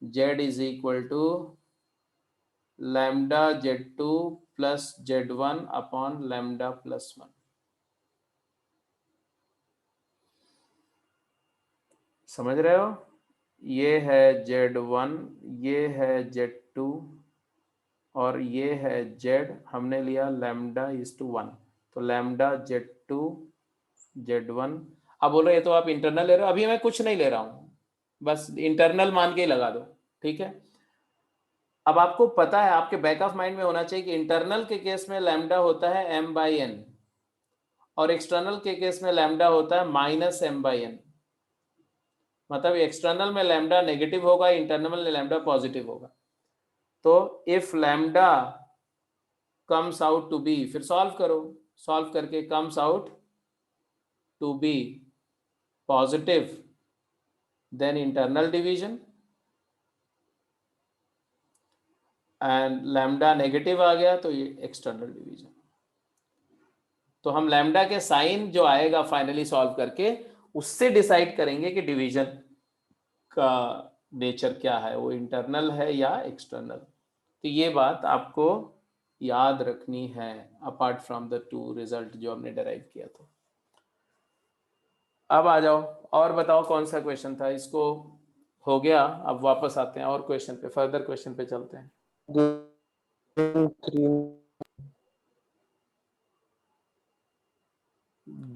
z is equal to λ/z2 प्लस z1 अपॉन λ+1। समझ रहे हो? ये है z1, ये है z2 और ये है z, हमने लिया λ/1, तो λ/z2 z1। अब बोलो ये तो आप इंटरनल ले रहे हो, अभी मैं कुछ नहीं ले रहा हूं, बस इंटरनल मान के ही लगा दो, ठीक है। अब आपको पता है, आपके बैक ऑफ माइंड में होना चाहिए कि इंटरनल के केस में लैम्डा होता है m/n और एक्सटर्नल के केस में लैम्डा होता है -m/n। मतलब एक्सटर्नल में लैम्डा नेगेटिव होगा, इंटरनल में लैम्डा पॉजिटिव होगा। तो if lambda comes out to be, फिर सॉल्व करो, सॉल्व करके comes out to be positive, then internal division, and lambda negative आ गया तो ये एक्सटर्नल डिवीजन। तो हम लैम्डा के साइन जो आएगा फाइनली सॉल्व करके, उससे डिसाइड करेंगे कि डिवीजन का नेचर क्या है, वो इंटरनल है या एक्सटर्नल। तो ये बात आपको याद रखनी है, अपार्ट फ्रॉम द 2 रिजल्ट जो हमने डिराइव किया था। अब आ जाओ और बताओ कौन सा क्वेश्चन था, इसको हो गया। अब वापस आते हैं और क्वेश्चन पे, फर्दर क्वेश्चन पे चलते हैं।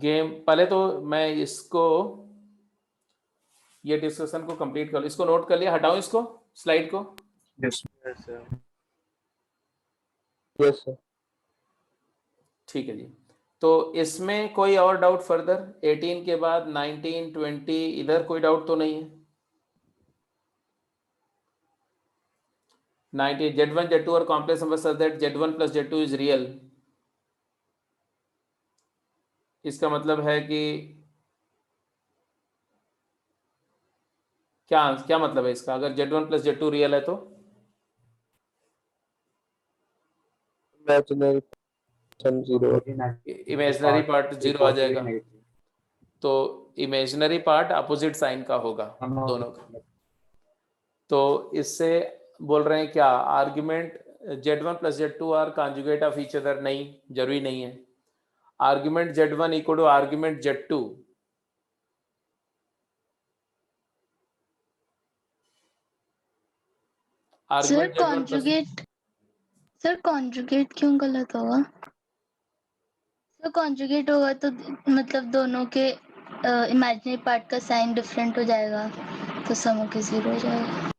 गेम पहले तो मैं इसको, ये डिस्कशन को कंप्लीट कर लो, इसको नोट कर लिया, हटाओ इसको, स्लाइड को। Yes sir. Yes, sir. ठीक है जी। तो इसमें कोई और डाउट फर्दर? 18 के बाद 19, 20 इधर कोई डाउट तो नहीं है? 19 Z1 Z2 और complex number such that Z1 plus Z2 is real. इसका मतलब है कि क्या क्या मतलब है इसका? अगर Z1 प्लस Z2 रियल है तो Imaginary sum 0. इमेजिनरी पार्ट 0 आ जाएगा। तो इमेजिनरी पार्ट अपोजिट साइन का होगा दोनों का। तो इससे बोल रहे हैं क्या, argument Z1 plus Z2 are conjugate of each other? नहीं, जरूरी नहीं है। Argument Z1 equal to argument Z2, sir argument Z1 plus, sir conjugate क्यों गलत होगा? सर कॉन्जुगेट होगा तो मतलब दोनों के इमेजिनरी पार्ट का साइन डिफरेंट हो जाएगा, तो सम के 0 हो जाएगा।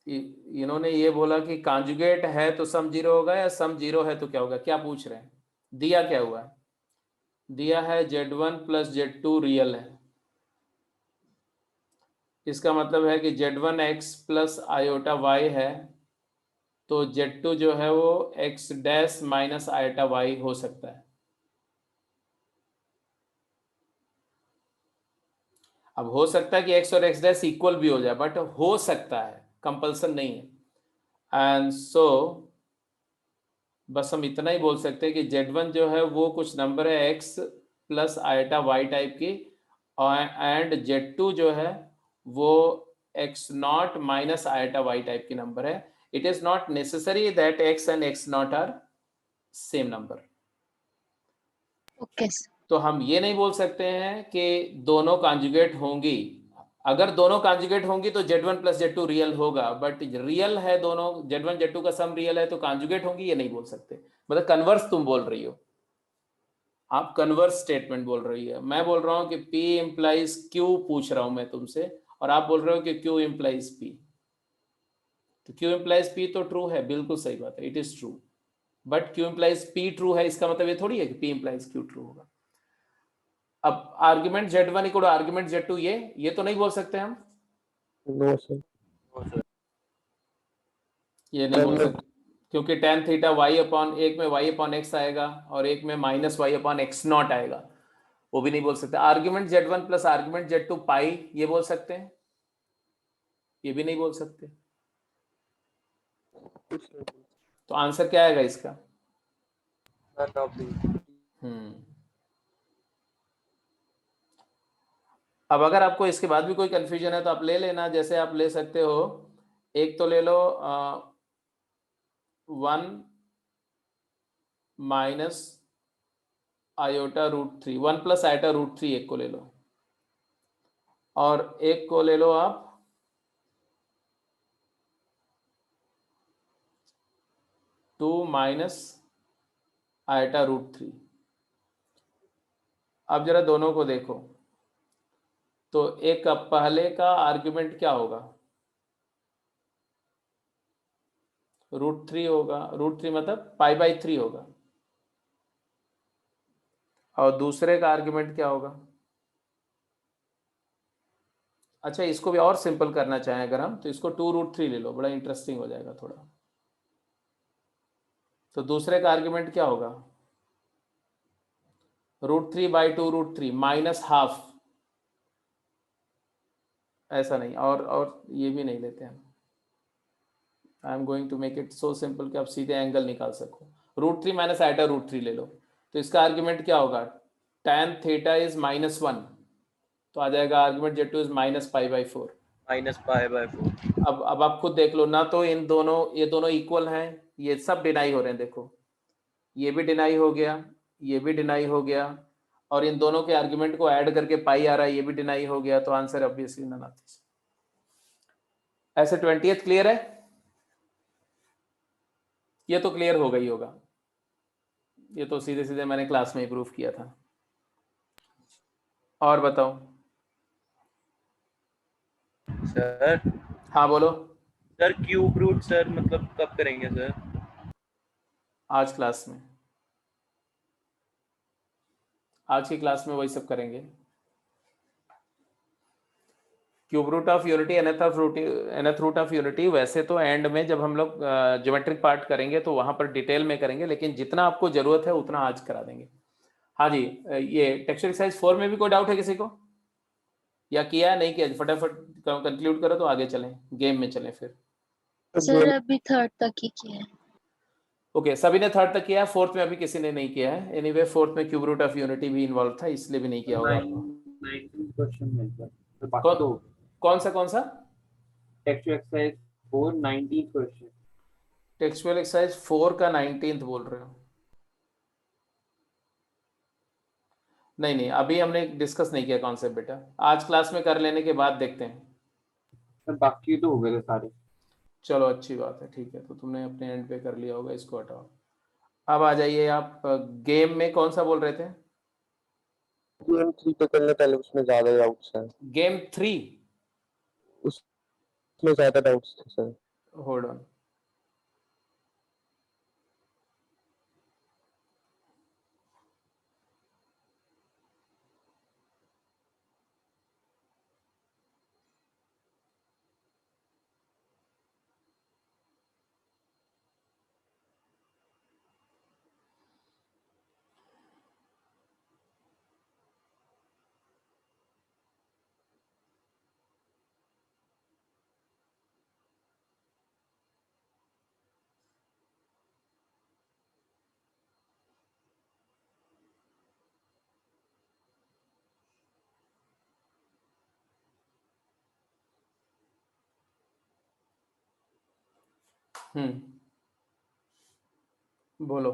इन्होंने ये बोला कि कॉन्जुगेट है तो सम 0 होगा, या सम 0 है तो क्या होगा? क्या पूछ रहे हैं? दिया क्या हुआ है? दिया है Z1 प्लस Z2 रियल है, इसका मतलब है कि Z1 x plus iota y है, तो Z2 जो है वो x dash minus iota y हो सकता है। अब हो सकता है कि x और x डैश इक्वल भी हो जाए, बट हो सकता है, कंपल्सन नहीं है। एंड सो बस हम इतना ही बोल सकते हैं कि Z1 जो है वो कुछ नंबर है x plus iota y type की, एंड Z2 जो है वो x naught minus iota y type की नंबर है। It is not necessary that x and x naught are same number. Okay तो हम ये नहीं बोल सकते हैं कि दोनों कॉन्जुगेट होंगी। अगर दोनों कॉन्जुगेट होंगी तो Z1 प्लस Z2 रियल होगा, बट रियल है दोनों, Z1 Z2 का सम रियल है, तो कॉन्जुगेट होंगी ये नहीं बोल सकते। मतलब कन्वर्स तुम बोल रही हो, आप कन्वर्स स्टेटमेंट बोल रही है। मैं बोल रहा हूँ कि P इम्प्लाइज Q पूछ रहा हूँ मैं तुमसे, और आप बोल रहे हो कि Q इम्प्लाइज P। तो Q इम्प्लाइज P तो ट्रू है, बिल्कुल सही बात है, it is true. But Q implies P true है, इसका मतलब ये थोड़ी है कि P इम्प्लाइज Q ट्रू होगा। अब argument Z1 equal argument Z2, ये तो नहीं बोल सकते हम, No, sir. ये नहीं बोल Then सकते, क्योंकि tan थीटा y अपॉन एक में y अपॉन x आएगा और एक में minus y upon x not आएगा, वो भी नहीं बोल सकते। Argument Z1 plus argument Z2 पाई, ये बोल सकते हैं, ये भी नहीं बोल सकते। तो आंसर क्या आएगा इसका? none of these. अब अगर आपको इसके बाद भी कोई कंफ्यूजन है तो आप ले लेना, जैसे आप ले सकते हो, एक तो ले लो 1 minus iota root 3, 1 plus iota root 3 एक को ले लो, और एक को ले लो आप 2 माइनस आयोटा रूट 3। अब जरा दोनों को देखो, तो एक का पहले का आर्ग्यूमेंट क्या होगा? रूट 3 होगा, रूट 3 मतलब पाई बाई 3 होगा, और दूसरे का आर्ग्यूमेंट क्या होगा? अच्छा, इसको भी और सिंपल करना चाहें अगर हम, तो इसको 2 रूट 3 ले लो, बड़ा इंटरेस्टिंग हो जाएगा थोड़ा। तो दूसरे का आर्ग्यूमेंट क्या होगा? Root 3 by 2 root 3 minus half, ऐसा नहीं, और ये भी नहीं लेते हैं। I am going to make it so simple कि आप सीधे एंगल निकाल सको। रूट 3 माइनस आइटा रूट 3 ले लो, तो इसका आर्ग्यूमेंट क्या होगा? tan थीटा इज -1, तो आ जाएगा argument Z2 is minus pi by 4। Minus pi by 4। अब आप खुद देख लो ना, तो इन दोनों, ये दोनों इक्वल हैं, ये सब डिनाई हो रहे हैं, देखो ये भी डिनाई हो गया, ये भी डिनाई हो गया, और इन दोनों के आर्ग्यूमेंट को ऐड करके पाई आ रहा है, ये भी डिनाई हो गया, तो answer obviously none of this. ऐसे 20th क्लियर है? ये तो क्लियर हो गई होगा, ये तो सीधे सीधे मैंने क्लास में ही प्रूफ किया था। और बताओ। सर हाँ बोलो। सर क्यूब रूट सर मतलब कब करेंगे सर? आज क्लास में, आज की क्लास में वही सब करेंगे। Cube root of unity, nth root of unity वैसे तो एंड में जब हम लोग ज्योमेट्रिक पार्ट करेंगे तो वहां पर डिटेल में करेंगे, लेकिन जितना आपको जरूरत है उतना आज करा देंगे। हाँ जी, ये टेक्सचर एक्सरसाइज 4 में भी कोई डाउट है किसी को, या किया है नहीं किया? फटाफट कंक्लूड करो तो आगे चलें, गेम में चलें फिर। सर अभी थर्ड तक ही किया है। ओके, सभी ने थर्ड तक किया है, फोर्थ में अभी किसी ने नहीं किया है। एनीवे फोर्थ में क्यूब रूट ऑफ यूनिटी भी इन्वॉल्व था, इसलिए भी नहीं किया होगा आपको। 19 क्वेश्चन है सर, तो बाकी कौन तो कौन सा textual exercise 4 19 question. Textual exercise 4 का 19th बोल रहे हो? नहीं नहीं, अभी हमने डिस्कस नहीं किया कॉन्सेप्ट बेटा, आज क्लास में कर लेने के बाद देखते हैं। सर बाकी तो हो गए थे सारे। चलो अच्छी बात है, ठीक है, तो तुमने अपने एंड पे कर लिया होगा, इसको हटाओ। अब आ जाइए आप, गेम में कौन सा बोल रहे थे? गेम 3 पे करने पहले उसमें ज्यादा डाउट्स हैं, गेम 3? उसमें ज्यादा डाउट्स थे सर। Hold on. बोलो।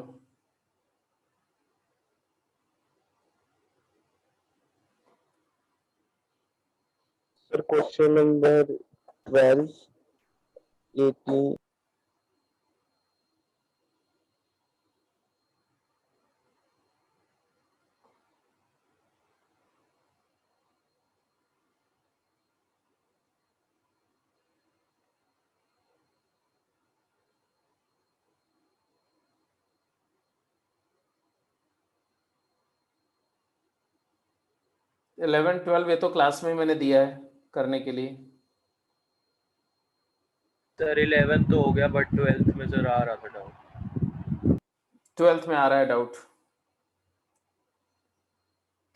Sir, question number 12, 18. Eleven twelve ये तो क्लास में मैंने दिया है करने के लिए। सर 11 तो हो गया बट 12th में सर आ रहा था डाउट। 12th में आ रहा है डाउट,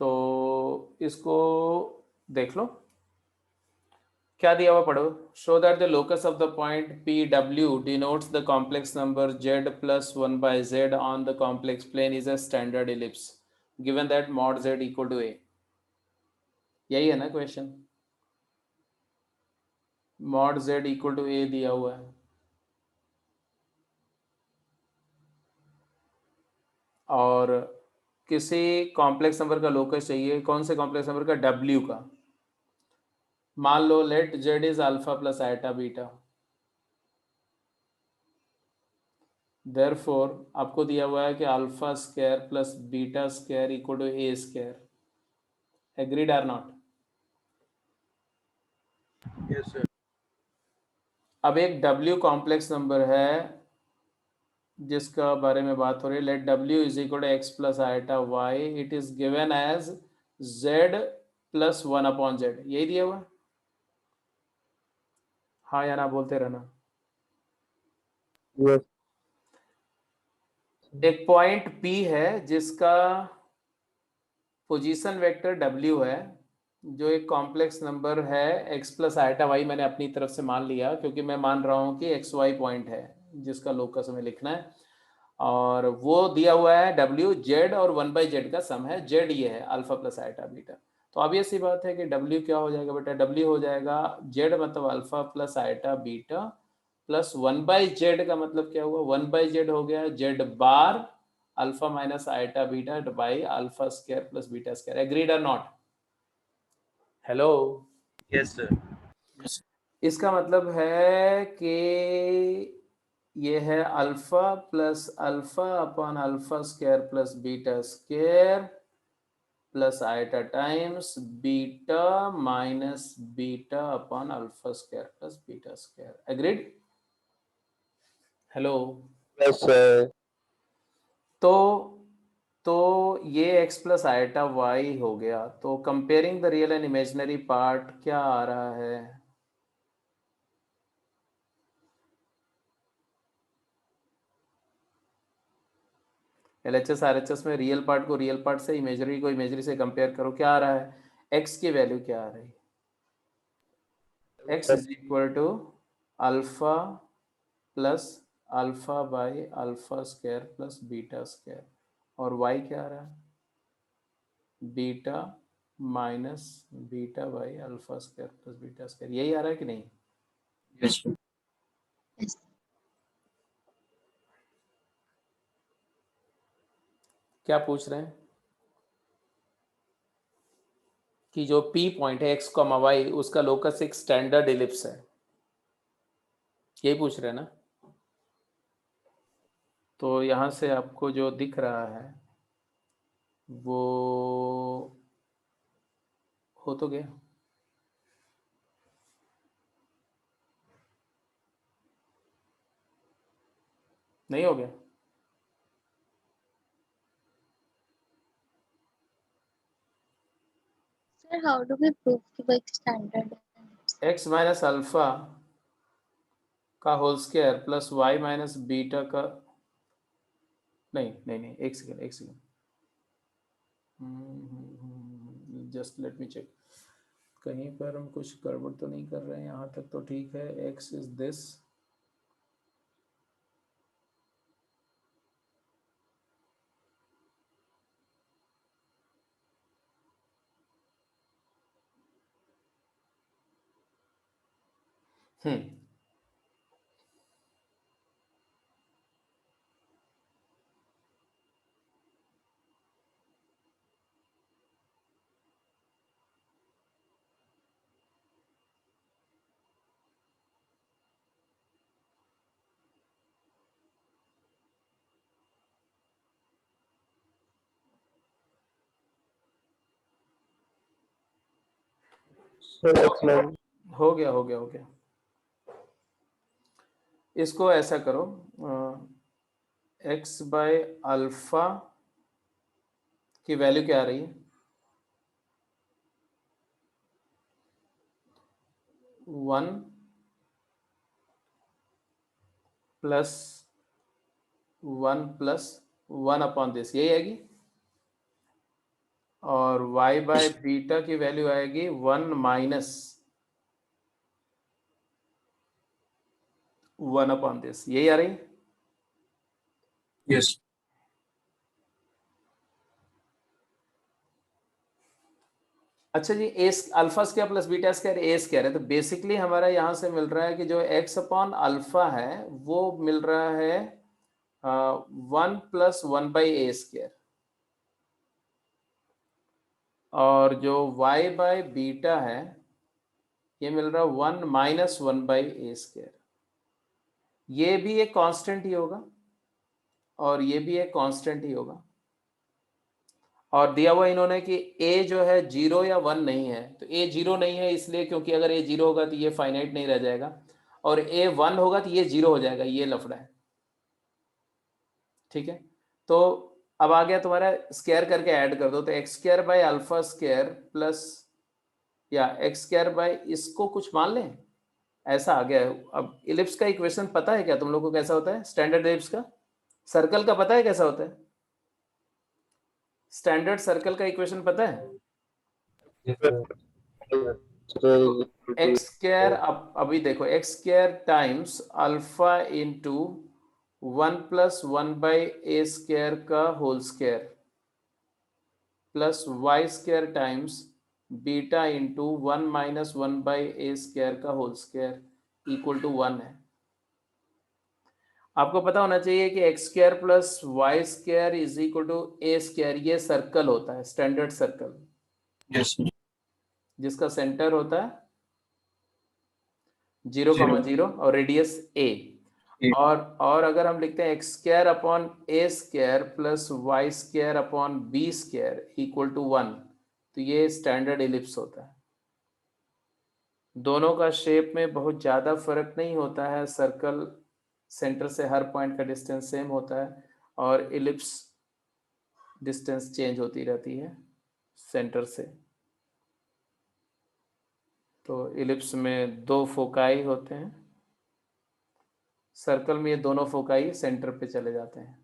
तो इसको देख लो क्या दिया हुआ पढ़ो। Show that the locus of the point P W denotes the complex number z plus 1/z on the complex plane is a standard ellipse given that mod z equal to a। यही है ना question, mod z equal to a दिया हुआ है और किसी complex number का locus चाहिए। कौन से कॉम्प्लेक्स नंबर का? w का। मान लो let z is alpha plus iota beta, therefore आपको दिया हुआ है कि alpha square plus beta square equal to A square. Agreed or not? Yes sir. अब एक w कॉम्प्लेक्स नंबर है जिसका बारे में बात हो रही है। Let w is equal to x plus iota y, it is given as z plus 1/z। यही दिया हुआ है? हाँ या ना बोलते रहना। Yes. एक पॉइंट P है जिसका पोजीशन वेक्टर w है, जो एक कॉम्प्लेक्स नंबर है x प्लस आइटा वाई। मैंने अपनी तरफ से मान लिया क्योंकि मैं मान रहा हूँ कि xy पॉइंट है जिसका लोकस हमें लिखना है, और वो दिया हुआ है w, z और 1/z का सम है। z ये है अल्फा प्लस आइटा बीटा। तो obvious सी बात है कि w क्या हो जाएगा बेटा? w हो जाएगा z मतलब alpha plus iota beta plus 1/z का मतलब क्या हुआ? 1/z हो गया z bar alpha minus iota beta by alpha square plus beta square. Agreed और नॉट? Hello, yes sir. इसका मतलब है कि ये है alpha plus alpha upon alpha square plus beta square plus iota times beta minus beta upon alpha square plus beta square. Agreed? Hello. Yes, sir. तो ये x plus iota Y हो गया। तो comparing the real and imaginary part क्या आ रहा है? LHS RHS में रियल पार्ट को रियल पार्ट से, इमेजरी को इमेजरी से कंपेयर करो। क्या आ रहा है? x की वैल्यू क्या आ रही है? x is equal to alpha plus alpha by alpha square plus beta square, और y क्या आ रहा है? Beta minus beta by alpha square plus beta square. यही आ रहा है कि नहीं? Yes sir. Yes. क्या पूछ रहे हैं? कि जो P पॉइंट है x, y उसका लोकस एक स्टैंडर्ड इलिप्स है, यही पूछ रहे हैं ना? तो यहाँ से आपको जो दिख रहा है वो हो तो गया। नहीं हो गया? Sir, how do we prove the big standard? x minus alpha का whole square plus y minus beta का, नहीं नहीं नहीं, एक सेकेंड एक second, just let me check. कहीं पर हम कुछ गड़बड़ तो नहीं कर रहे हैं? यहाँ तक तो ठीक है। x is this, So that's my हो गया। इसको ऐसा करो, x बाय अल्फा की वैल्यू क्या आ रही है? 1 प्लस 1 अपॉन दिस, यही आएगी। और y बाय बीटा की वैल्यू आएगी 1 माइनस 1 अपॉन दिस, यही आ रही। यस अच्छा जी, A alpha square plus beta square A square है, तो बेसिकली हमारा यहाँ से मिल रहा है कि जो x अपॉन अल्फा है वो मिल रहा है 1 प्लस 1 बाई ए स्क्वायर, और जो y बाय बीटा है ये मिल रहा है 1 माइनस 1 बाई ए स्क्वायर। ये भी एक कांस्टेंट ही होगा और ये भी एक कांस्टेंट ही होगा, और दिया हुआ इन्होंने कि a जो है 0 या 1 नहीं है, तो a 0 नहीं है इसलिए क्योंकि अगर a 0 होगा तो ये फाइनाइट नहीं रह जाएगा, और a 1 होगा तो ये 0 हो जाएगा, ये लफड़ा है। ठीक है, तो अब आ गया तुम्हारा, स्क्वायर करके ऐड कर दो, तो x square by alpha square plus या एक्स स्क्वायर बाई, इसको कुछ मान लें, ऐसा आ गया है। अब इलिप्स का इक्वेशन पता है क्या तुम लोगों को कैसा होता है? स्टैंडर्ड इलिप्स का, सर्कल का पता है कैसा होता है? स्टैंडर्ड सर्कल का इक्वेशन पता है? एक्स स्क्वायर, अभी देखो, X square times alpha into 1 plus 1 by A square का whole square plus Y square times beta into 1 minus 1 by A square का होल स्क्वायर इक्वल टू 1 है। आपको पता होना चाहिए कि X square plus Y square is equal to A square, ये circle होता है, स्टैंडर्ड सर्कल, यस जिसका सेंटर होता है 0,0 और रेडियस a। और अगर हम लिखते हैं x square upon a square plus Y square upon b square equal to 1, तो ये स्टैंडर्ड इलिप्स होता है। दोनों का शेप में बहुत ज़्यादा फर्क नहीं होता है, सर्कल सेंटर से हर पॉइंट का डिस्टेंस सेम होता है, और इलिप्स डिस्टेंस चेंज होती रहती है सेंटर से। तो इलिप्स में 2 फोकाई होते हैं, सर्कल में ये दोनों फोकाई सेंटर पे चले जाते हैं,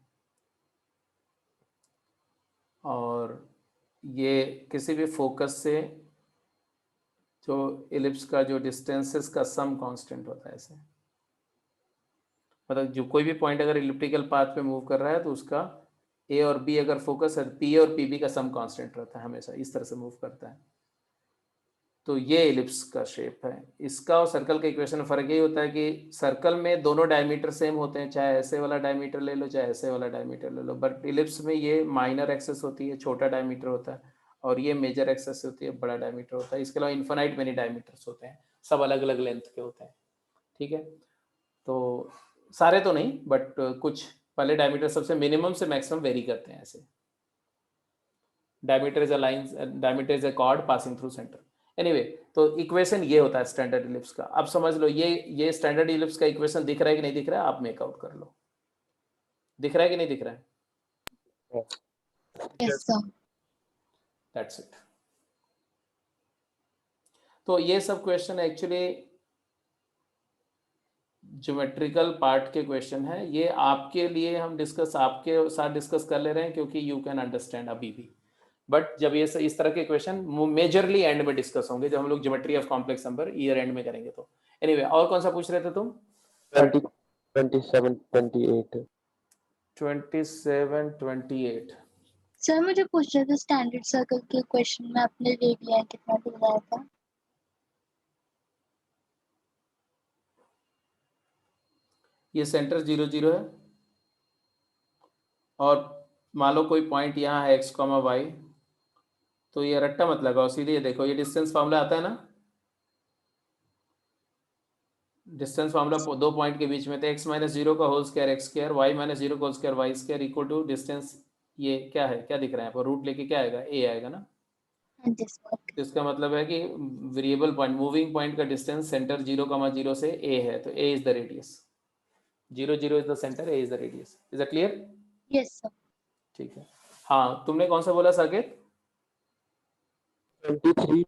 और ये किसी भी फोकस से जो इलिप्स का जो डिस्टेंसेस का सम कांस्टेंट होता है ऐसे, मतलब जो कोई भी पॉइंट अगर इलिप्टिकल पाथ पे मूव कर रहा है तो उसका ए और बी अगर फोकस है, पी और पी बी का सम कांस्टेंट रहता है, हमेशा इस तरह से मूव करता है। तो ये इलिप्स का शेप है। इसका और सर्कल का इक्वेशन में फर्क यही होता है कि सर्कल में दोनों डायमीटर सेम होते हैं, चाहे ऐसे वाला डायमीटर ले लो चाहे ऐसे वाला डायमीटर ले लो, बट इलिप्स में ये माइनर एक्सेस होती है, छोटा डायमीटर होता है, और ये मेजर एक्सेस होती है, बड़ा डायमीटर होता है। इसके अलावा इन्फिनाइट मेनी डायमीटर्स होते हैं, सब अलग अलग लेंथ के होते हैं। ठीक है, तो सारे तो नहीं बट कुछ पहले डायमीटर सबसे मिनिमम से मैक्सिमम वेरी करते हैं ऐसे। Diameter is a line, diameter is a cord passing through centre. Anyway, तो इक्वेशन ये होता है स्टैंडर्ड इलिप्स का। अब समझ लो, ये स्टैंडर्ड इलिप्स का इक्वेशन दिख रहा है कि नहीं दिख रहा है, आप मेकआउट कर लो। दिख रहा है कि नहीं दिख रहा है? Yes sir. That's it. तो ये सब क्वेश्चन एक्चुअली ज्योमेट्रिकल पार्ट के क्वेश्चन है, ये आपके लिए हम आपके साथ डिस्कस कर ले रहे हैं क्योंकि यू कैन अंडरस्टैंड अभी भी, बट जब ये इस तरह के क्वेश्चन मेजरली एंड में डिस्कस होंगे, जब हम लोग geometry of complex number year and में करेंगे। तो एनीवे, और कौन सा पूछ रहे थे तुम? 27, 28 27, 28। सर मुझे पूछ रहे थे स्टैंडर्ड सर्कल के क्वेश्चन में आपने रेडियन कितना दिखाया था? ये सेंटर 0, 0 है, और मान लो कोई पॉइंट यहाँ है x, y, तो ये रट्टा मत लगाओ, सीधे ये देखो, ये डिस्टेंस फार्मूला आता है ना, डिस्टेंस फार्मूला 2 पॉइंट के बीच में, तो x माइनस 0 का whole square x square, y minus 0 का whole square y square equal to distance, ये क्या है, क्या दिख रहा है यहाँ पर, रूट लेके क्या आएगा, a आएगा ना। हाँ जी सर। इसका मतलब है कि वेरिएबल पॉइंट, मूविंग पॉइंट का डिस्टेंस सेंटर 0,0 से a है, तो a is the radius, 0 0 is the centre, a is the radius. Is that clear? Yes sir. ठीक है। हाँ, तुमने कौन सा बोला साकेत? 23,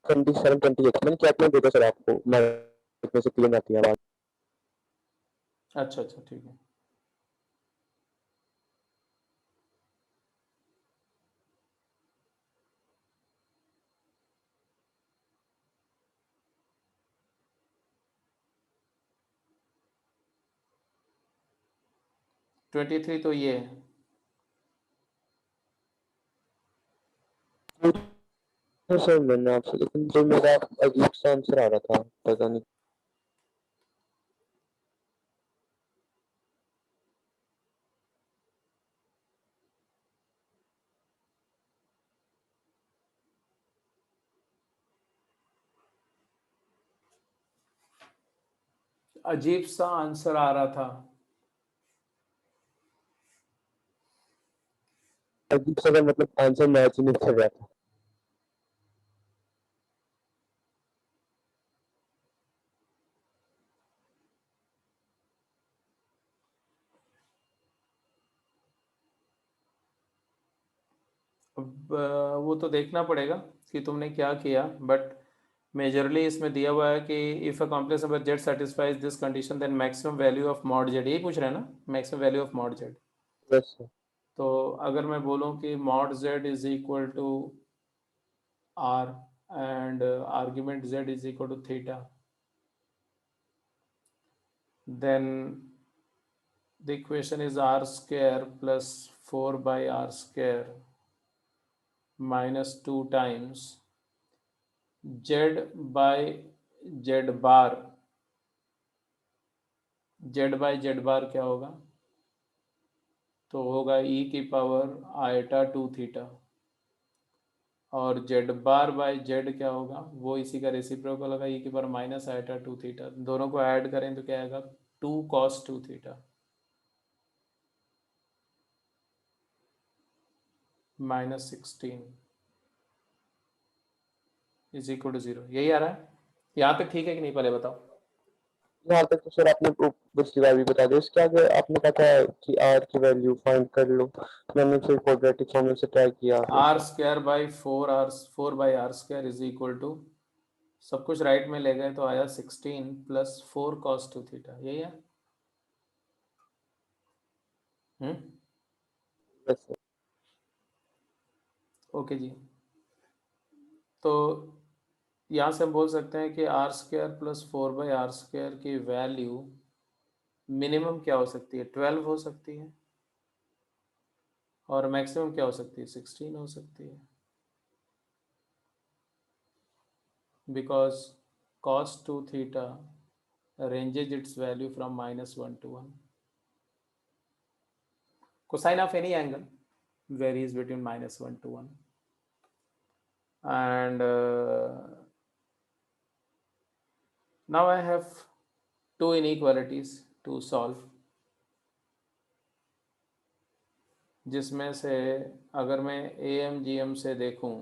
27, 28 मैंने चैट में भेजा सर आपको, माइक में से क्लीन आती है आवाज। अच्छा, ठीक है। ट्वेंटी थ्री तो ये है। तो सर मैंने आपसे, लेकिन जो मेरा अजीब सा आंसर आ रहा था, पता नहीं। अजीब सा आंसर आ रहा था। अजीब सा का मतलब आंसर मैच ही नहीं कर रहा था। अब वो तो देखना पड़ेगा कि तुमने क्या किया, बट मेजरली इसमें दिया हुआ है कि if a complex number z satisfies this condition then maximum value of mod z, यही पूछ रहे हैं ना, maximum value of mod z। Yes sir. तो अगर मैं बोलूँ कि mod z is equal to r and argument z is equal to theta, then the equation is r square plus 4 by r square minus 2 times z by z bar। z by z bar क्या होगा? तो होगा e की power eta 2 theta, और z bar by z क्या होगा? वो इसी का रेसिप्रोकल होगा, e की पावर माइनस आयटा 2 थीटा। दोनों को ऐड करें तो क्या आएगा? 2 cos 2 theta minus 16 is equal to 0। यही आ रहा है? यहाँ तक ठीक है कि नहीं, पहले बताओ। यहाँ तक तो सर आपने पिछली बार भी बता दिया। इसके आगे आपने कहा था कि आर की वैल्यू फाइंड कर लो, मैंने फिर क्वाड्रेटिक फॉर्मूले से ट्राई किया। आर स्क्वायर बाई 4 बाई r square is equal to, सब कुछ राइट में ले गए तो आया 16 प्लस 4 cos 2 थीटा, यही है। Yes sir. ओके जी। तो यहाँ से हम बोल सकते हैं कि आर स्क्वायर प्लस 4 बाई आर स्क्वायर की वैल्यू मिनिमम क्या हो सकती है? 12 हो सकती है, और मैक्सिमम क्या हो सकती है? 16 हो सकती है, because cos 2 theta ranges its value from -1 to 1. Cosine of any angle varies between -1 to 1. And now I have two inequalities to solve, जिसमें से अगर मैं AMGM से देखूं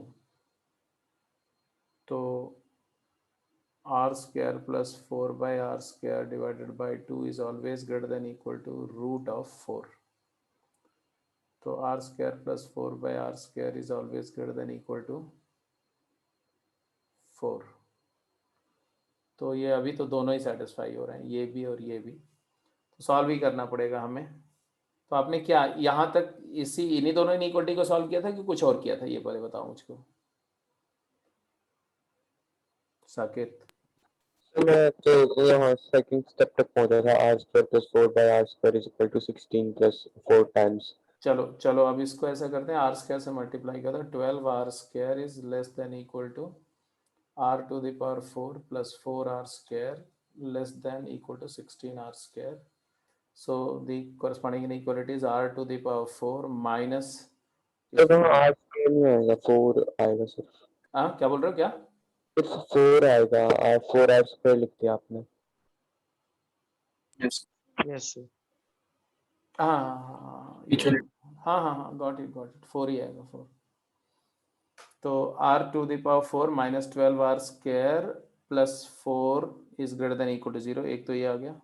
तो r square plus 4 by r square divided by 2 is always greater than equal to root of 4. तो r square plus 4 by r square is always greater than equal to 4. तो ये अभी तो दोनों ही सेटिस्फाई हो रहे हैं, ये भी और ये भी, तो सॉल्व ही करना पड़ेगा हमें। तो आपने क्या यहाँ तक इन्हीं दोनों इनइक्वालिटी को सॉल्व किया था कि कुछ और किया था, ये पहले बताओ मुझको साकेत। मैं तो यहाँ सेकंड स्टेप तक पहुंचा था, आर स्क्वायर प्लस 4 बाई r square is equal to 16 plus 4 times. चलो अब इसको ऐसा करते हैं, आर स्क्वायर से मल्टीप्लाई करते हैं। 12 r square is less than equal to r to the power 4 plus 4r square less than equal to 16r square. So the corresponding inequality is r to the power 4 minus, तो r square नहीं आएगा, 4 आएगा सिर्फ। हाँ क्या बोल रहे हो? क्या सिर्फ 4 आएगा, 4 आर स्क्वायर लिख दिया आपने। Yes yes sir. हाँ, गॉट इट 4 ही आएगा 4। तो r to the power 4 minus 12r square plus 4 is greater than equal to 0. एक तो ये आ गया,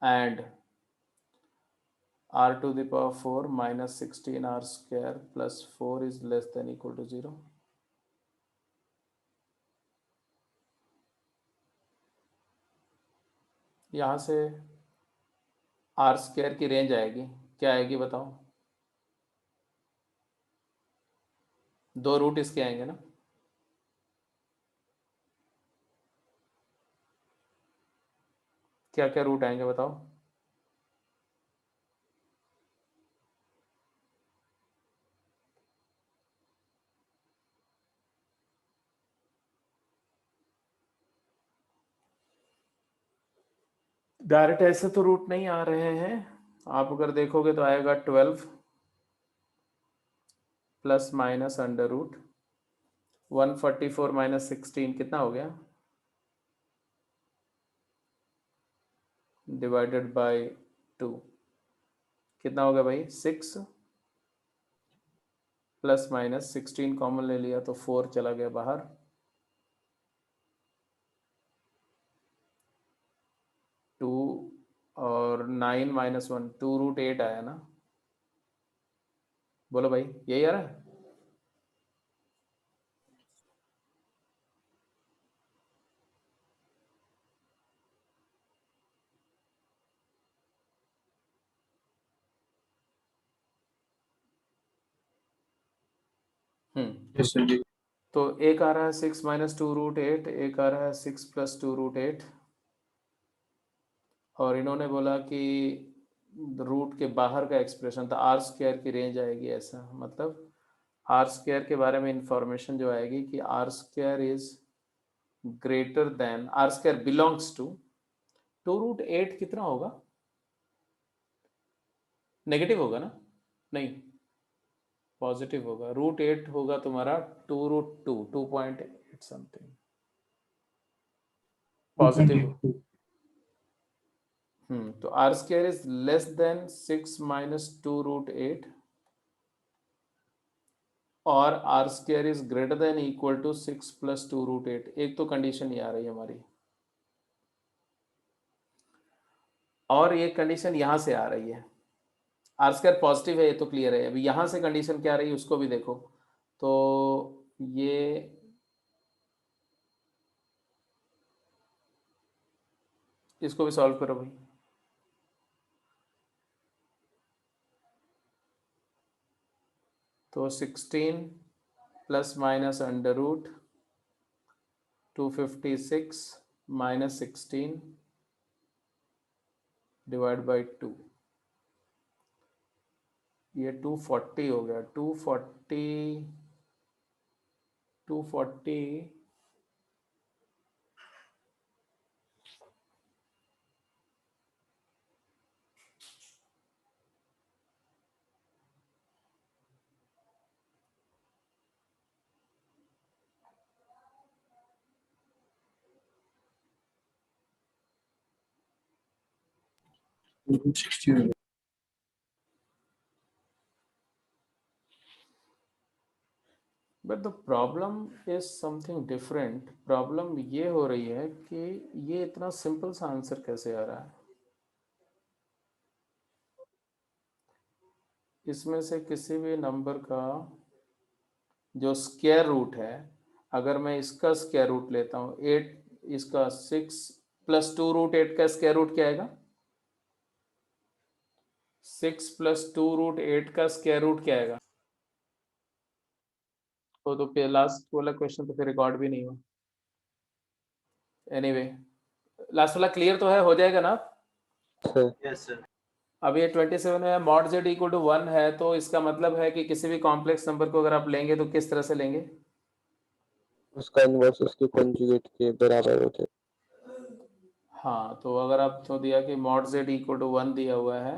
and r to the power 4 minus 16r square plus 4 is less than equal to 0. यहाँ से r square की range आएगी, क्या आएगी बताओ? 2 रूट इसके आएंगे ना, क्या क्या रूट आएंगे बताओ? डायरेक्ट ऐसे तो रूट नहीं आ रहे हैं, आप अगर देखोगे तो आएगा 12 plus minus under root 144 minus 16 कितना हो गया, डिवाइडेड बाय 2 कितना हो गया भाई, 6 प्लस माइनस 16 कॉमन ले लिया तो 4 चला गया बाहर, 2 और 9 माइनस 1 2 रूट 8 आया ना, बोलो भाई यही आ रहा है? यस सर जी। तो एक आ रहा है 6 माइनस 2 रूट 8, एक आ रहा है 6 प्लस 2 रूट 8, और इन्होंने बोला कि रूट के बाहर का एक्सप्रेशन था आर स्क्वायर की रेंज आएगी, ऐसा मतलब आर स्क्वायर के बारे में इंफॉर्मेशन जो आएगी कि r square is greater than, r square belongs to 2 root 8 कितना होगा, नेगेटिव होगा ना, नहीं पॉजिटिव होगा, रूट 8 होगा तुम्हारा 2 रूट 2 2.8 समथिंग पॉजिटिव। तो r square is less than 6 minus 2 root 8 और r square is greater than equal to 6 plus 2 root 8, एक तो कंडीशन ये आ रही है हमारी, और ये कंडीशन यहां से आ रही है, आर स्क्वायर पॉजिटिव है ये तो क्लियर है, अभी यहां से कंडीशन क्या आ रही है उसको भी देखो, तो ये इसको भी सॉल्व करो भाई, तो 16 plus minus under root 256 minus 16 divide by 2, ये 240 हो गया, 240 60 but the problem is something different, problem ये हो रही है कि ये इतना सिंपल सा आंसर कैसे आ रहा है, इसमें से किसी भी नंबर का जो स्क्वायर रूट है, अगर मैं इसका स्क्वायर रूट लेता हूँ 8, इसका 6 प्लस 2 रूट 8 का स्क्वायर रूट क्या आएगा, 6 प्लस 2 रूट 8 का स्क्वायर रूट क्या आएगा, तो लास्ट वाला क्वेश्चन तो फिर रिकॉर्ड भी नहीं हुआ, एनीवे लास्ट वाला क्लियर तो है, हो जाएगा ना? Sir yes sir. अब ये 27 में मॉड z इक्वल टू 1 है, तो इसका मतलब है कि किसी भी कॉम्प्लेक्स नंबर को अगर आप लेंगे तो किस तरह से लेंगे, उसका इन्वर्स उसके कॉन्जुगेट के बराबर होते हैं। हाँ तो अगर आप तो दिया कि मॉड z इक्वल टू 1 दिया हुआ है,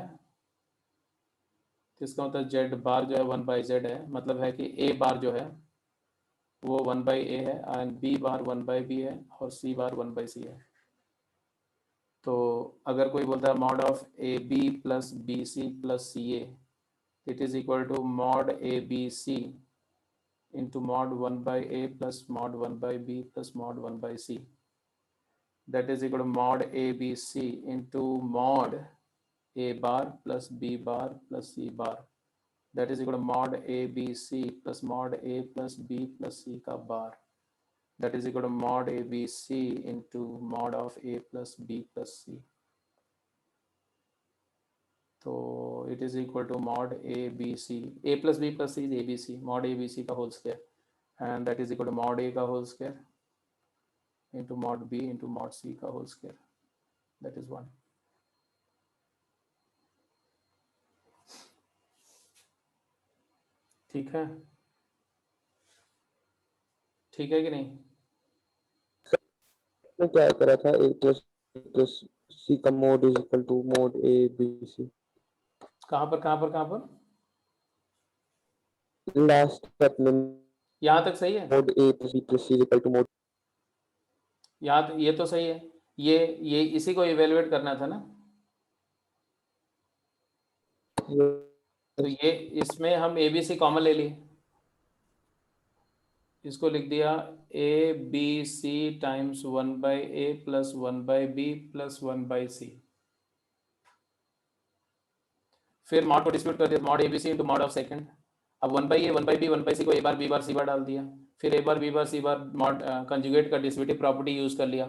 तो इसका मतलब z बार जो है 1 बाई z है, मतलब है कि a बार जो है वो 1 बाई a है, and b bar 1 by b है, और c बार 1 बाई c है। तो अगर कोई बोलता है mod of a b plus b c plus c a, it is equal to mod ABC into mod 1 by A plus mod 1 by B plus mod 1 by C. That is equal to mod ABC into mod A bar plus B bar plus C bar. That is equal to mod ABC plus mod A plus B plus C का bar. That is equal to mod ABC into mod of A plus B plus C. तो it is equal to mod ABC. A plus B plus C is ABC. Mod ABC का whole square. And that is equal to mod A का whole square into mod B into mod C का whole square. That is 1. ठीक है, ठीक है कि नहीं? मैं क्या करा था A plus C का mod is equal to mod A B C. कहाँ पर? लास्ट स्टेप में यहाँ तक सही है? mod A plus B plus C is equal to mod. यहाँ तो ये तो सही है, ये इसी को इवेलुएट करना था ना। तो ये इसमें हम ABC कॉमन ले लिए, इसको लिख दिया ABC times 1 by A plus 1 by B plus 1 by C। फिर मॉड को डिस्प्यूट कर दिया, mod ABC into mod of second. अब 1 by A 1 by B 1 by C को A bar B bar C बार डाल दिया, फिर A bar B bar C bar mod conjugate का डिस्ट्रीब्यूटिव प्रॉपर्टी यूज कर लिया,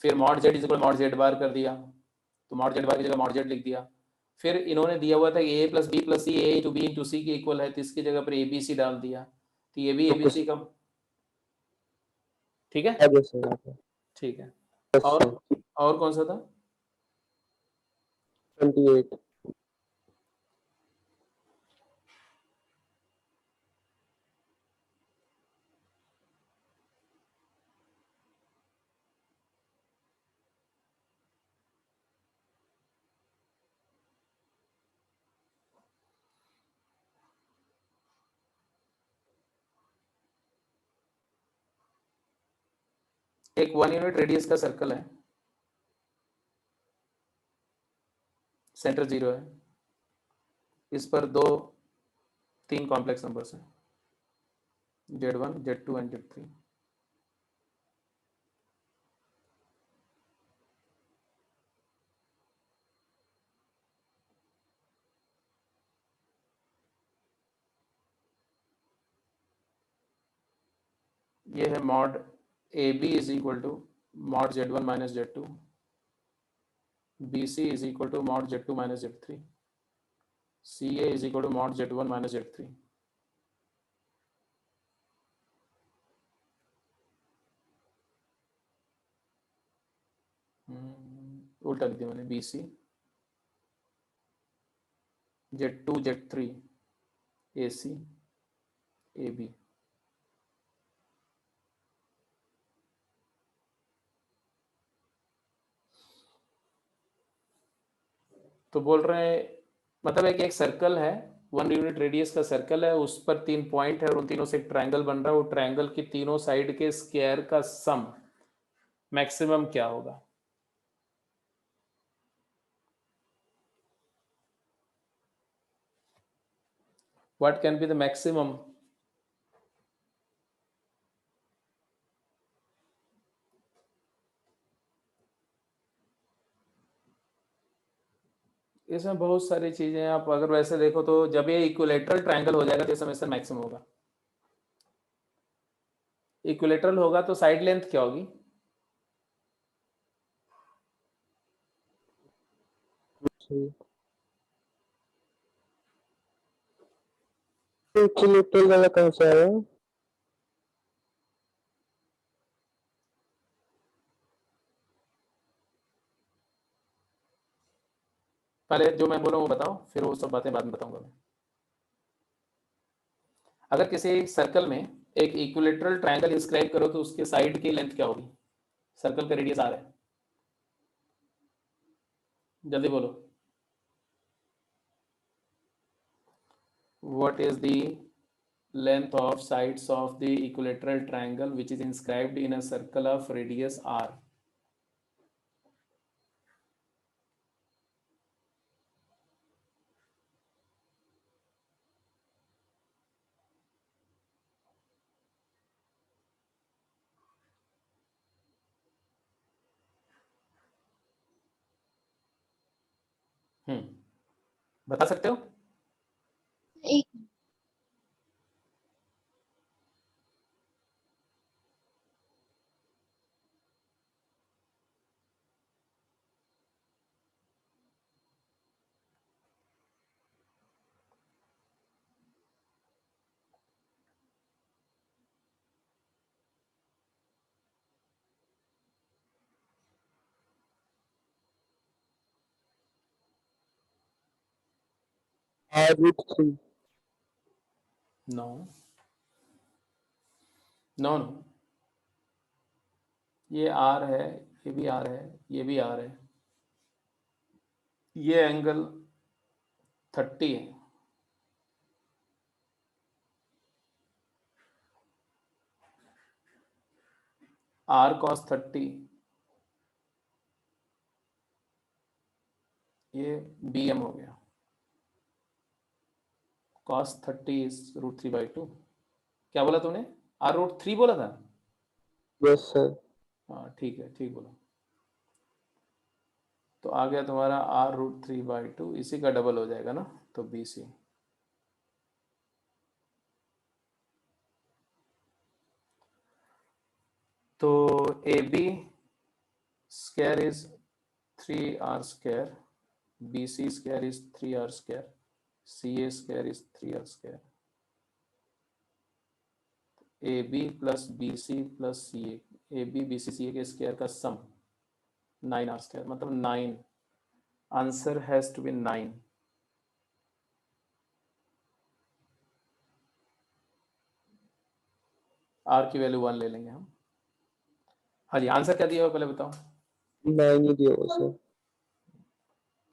फिर mod Z is equal mod Z बार कर दिया, तो मॉड Z बार की जगह मॉड Z लिख दिया। फिर इन्होंने दिया हुआ था कि A plus B plus C A into B into C के इक्वल है, तो इसकी जगह पर ABC डाल दिया, तो ये भी ABC का। ठीक है, ठीक है। और कौन सा था? 28. एक 1 यूनिट रेडियस का सर्कल है, सेंटर 0 है, इस पर 3 कॉम्प्लेक्स नंबर्स हैं, Z1 Z2 एंड Z3। ये है mod AB is equal to mod Z1 minus Z2, BC is equal to mod Z2 minus Z3, CA is equal to mod Z1 minus Z3। उल्टा लिख दिया मैंने, BC Z2 Z3 AC AB। तो बोल रहे हैं मतलब एक सर्कल है, 1 यूनिट रेडियस का सर्कल है, उस पर 3 पॉइंट है और उन तीनों से एक ट्रायंगल बन रहा है, वो ट्रायंगल की तीनों साइड के स्क्वायर का सम मैक्सिमम क्या होगा। What can be the maximum? इसमें बहुत सारी चीजें हैं, आप अगर वैसे देखो तो जब ये इक्विलेटरल ट्रायंगल हो जाएगा तो इस समय से मैक्सिमम होगा। इक्विलेटरल होगा तो साइड लेंथ क्या होगी? इक्विलेटरल वाला कौन सा है? पहले जो मैं बोल रहा हूँ वो बताओ, फिर वो सब बातें बाद में बताऊंगा मैं। अगर किसी सर्कल में एक इक्विलेटरल ट्रायंगल इंस्क्राइब करो तो उसके साइड की लेंथ क्या होगी? सर्कल का रेडियस R है, जल्दी बोलो। What is the length of sides of the equilateral triangle which is inscribed in a circle of radius R? बता सकते हो? एक R√3 नो नो नो, ये आर है, ये भी आर है, ये भी आर है, ये एंगल 30 है, आर कॉस 30, ये बी एम हो गया, कॉस 30 इज √3/2। क्या बोला तूने? R√3 बोला था? Yes sir. हाँ ठीक है, ठीक बोला। तो आ गया तुम्हारा R√3/2, इसी का डबल हो जाएगा ना, तो BC। तो AB square is 3R square, BC square is 3R square, CA square is 3R square, AB plus BC plus CA, AB BC CA के स्क्वायर का सम 9R square, मतलब 9, answer has to be 9। R की वैल्यू 1 ले लेंगे हम। हाँ जी, answer क्या दिया हुआ पहले बताओ। 9 ही दिया हुआ सर।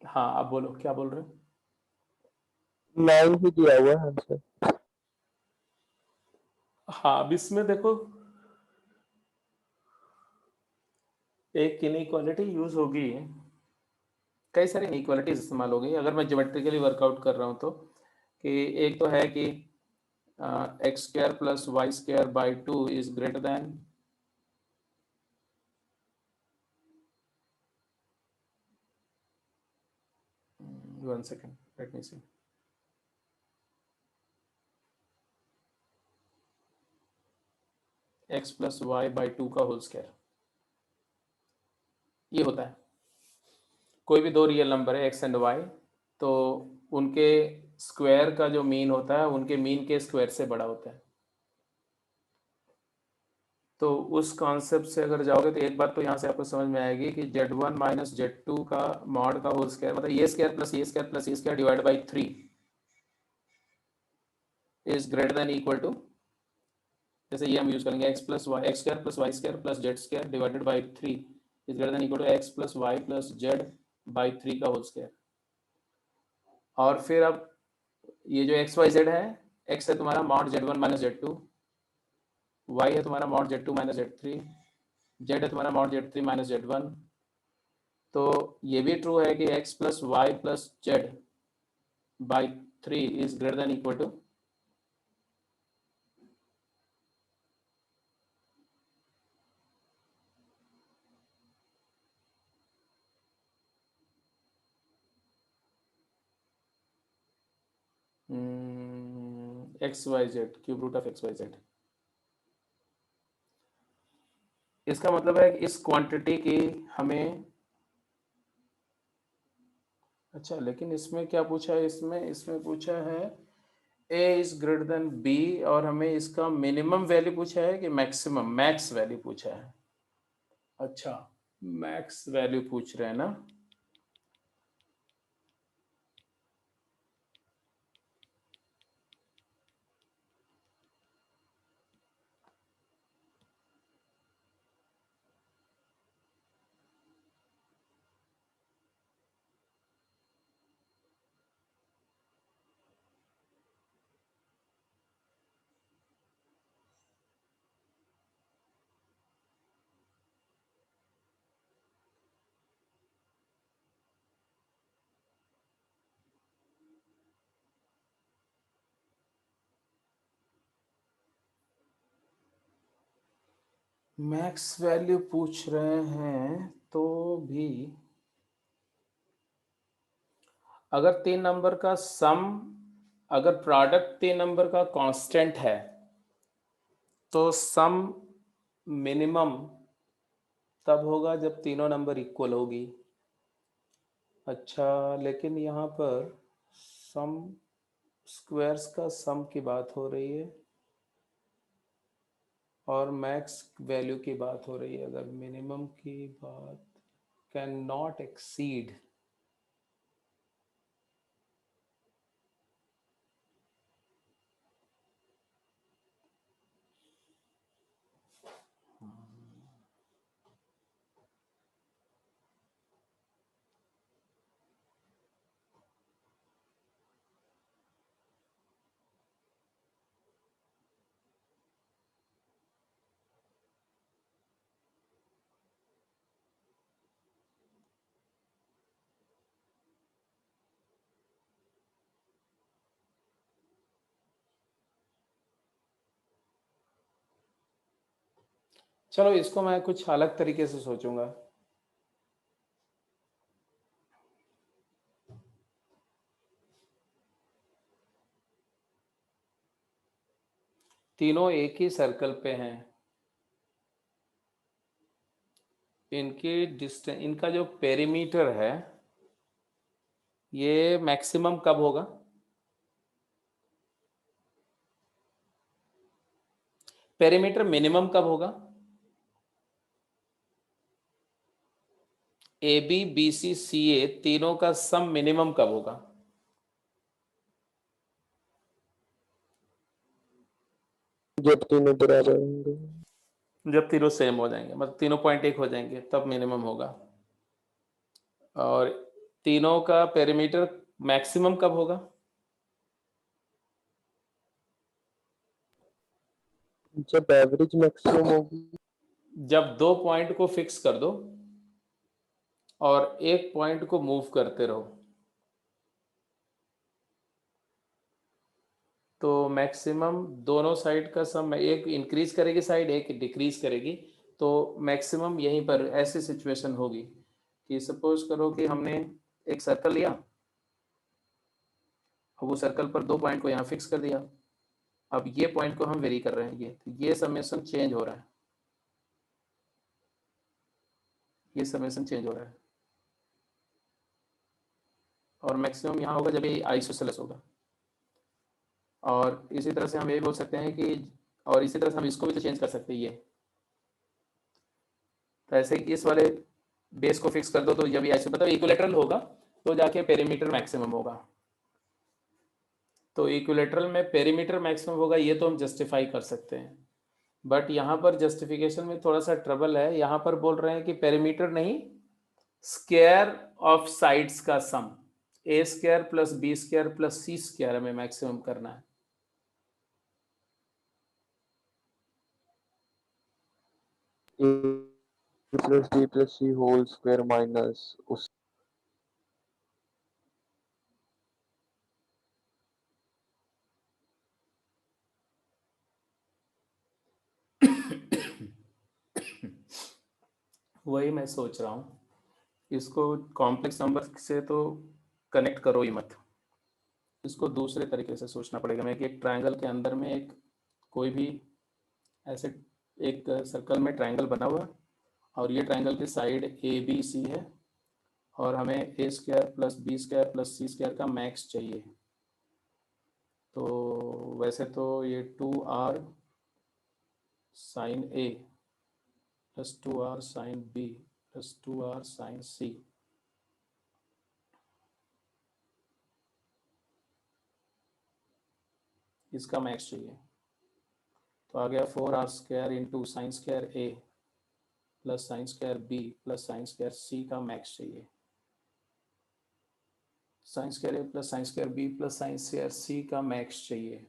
हाँ आप बोलो, क्या बोल रहे हो? 9 ही दिया हुआ है आंसर। हाँ, अब इसमें देखो एक इनइक्वालिटी यूज होगी, कई सारी इनइक्वालिटीज इस्तेमाल हो गई अगर मैं ज्योमेट्रिकली वर्कआउट कर रहा हूँ तो, कि एक तो है कि x² + y²/2 is greater than one second, let me see, x + y/2 का होल स्क्वायर, ये होता है। कोई भी दो रियल नंबर है x एंड y, तो उनके स्क्वायर का जो मीन होता है उनके मीन के स्क्वायर से बड़ा होता है। तो उस कॉन्सेप्ट से अगर जाओगे तो एक बात तो यहाँ से आपको समझ में आएगी कि Z1 - Z2 का मॉड का होल स्क्वायर, मतलब ये स्क्वायर प्लस ये स्क्वायर प्लस ये square divide by 3 is greater than equal to, जैसे ये हम यूज करेंगे x + y x² + y² + z² divided by 3 is greater than equal to x + y + z/3 का होल स्क्वायर। और फिर अब ये जो x y z है, x है तुम्हारा मॉड Z1 - Z2, y है तुम्हारा मॉड Z2 - Z3, z है तुम्हारा मॉड Z3 - Z1। तो ये भी ट्रू है कि x + y + z/3 is greater than equal to, XYZ cube root of XYZ। इसका मतलब है कि इस क्वांटिटी की हमें, अच्छा लेकिन इसमें क्या पूछा है, इसमें पूछा है a is greater then b, और हमें इसका मिनिमम वैल्यू पूछा है कि मैक्सिमम, मैक्स वैल्यू पूछा है। अच्छा, मैक्स वैल्यू पूछ रहे हैं ना। मैक्स वैल्यू पूछ रहे हैं तो भी अगर 3 नंबर का सम, अगर प्रोडक्ट 3 नंबर का कांस्टेंट है तो सम मिनिमम तब होगा जब तीनों नंबर इक्वल होगी। अच्छा, लेकिन यहाँ पर सम स्क्वायर्स का सम की बात हो रही है और मैक्स वैल्यू की बात हो रही है। अगर मिनिमम की बात, कैन नॉट एक्सीड, चलो इसको मैं कुछ अलग तरीके से सोचूंगा। तीनों एक ही सर्कल पे हैं, इनकी डिस्टेंस, इनका जो पेरीमीटर है ये मैक्सिमम कब होगा? पेरीमीटर मिनिमम कब होगा? ए बी बी सी सी ए तीनों का सम मिनिमम कब होगा? जब तीनों बराबर होंगे। जब तीनों सेम हो जाएंगे, मतलब तीनों पॉइंट एक हो जाएंगे तब मिनिमम होगा। और तीनों का पेरीमीटर मैक्सिमम कब होगा? जब एवरेज मैक्सिमम होगी। जब 2 पॉइंट को फिक्स कर दो और एक पॉइंट को मूव करते रहो तो मैक्सिमम दोनों साइड का सम, एक इंक्रीज करेगी साइड, एक डिक्रीज करेगी, तो मैक्सिमम यहीं पर ऐसी सिचुएशन होगी कि सपोज करो कि हमने एक सर्कल लिया और वो सर्कल पर 2 पॉइंट को यहाँ फिक्स कर दिया। अब ये पॉइंट को हम वेरी कर रहे हैं, ये समेशन चेंज हो रहा है, ये समेशन चेंज हो रहा है और मैक्सिमम यहाँ होगा जब ये आइसोसेलेस होगा। और इसी तरह से हम ये बोल सकते हैं कि, और इसी तरह से हम इसको भी तो चेंज कर सकते हैं ये, तो ऐसे इस वाले बेस को फिक्स कर दो तो जब ये आइसो मतलब इक्विलेटरल होगा तो जाके पेरीमीटर मैक्सिमम होगा। तो इक्विलेटरल में पेरीमीटर मैक्सिमम होगा, ये तो हम जस्टिफाई कर सकते हैं। बट यहाँ पर जस्टिफिकेशन में थोड़ा सा ट्रबल है, यहाँ पर बोल रहे हैं कि पेरीमीटर नहीं, स्क्वायर ऑफ साइड्स का sum, A square plus B square plus C square हमें मैक्सिमम करना है। A plus D plus C whole square minus उस वही मैं सोच रहा हूँ, इसको कॉम्प्लेक्स नंबर से तो कनेक्ट करो ही मत, इसको दूसरे तरीके से सोचना पड़ेगा। मैं कि एक ट्रायंगल के अंदर में एक कोई भी ऐसे एक सर्कल में ट्रायंगल बना हुआ और ये ट्रायंगल की साइड ए बी सी है और हमें A square plus B square plus C square का मैक्स चाहिए। तो वैसे तो ये 2r sine A plus 2r sine B plus 2r sine C, इसका मैक्स चाहिए। तो आ गया 4r square into sine square A plus sine square B plus sine square C का मैक्स चाहिए। Sine square A plus sine square B plus sine square C का max चाहिए।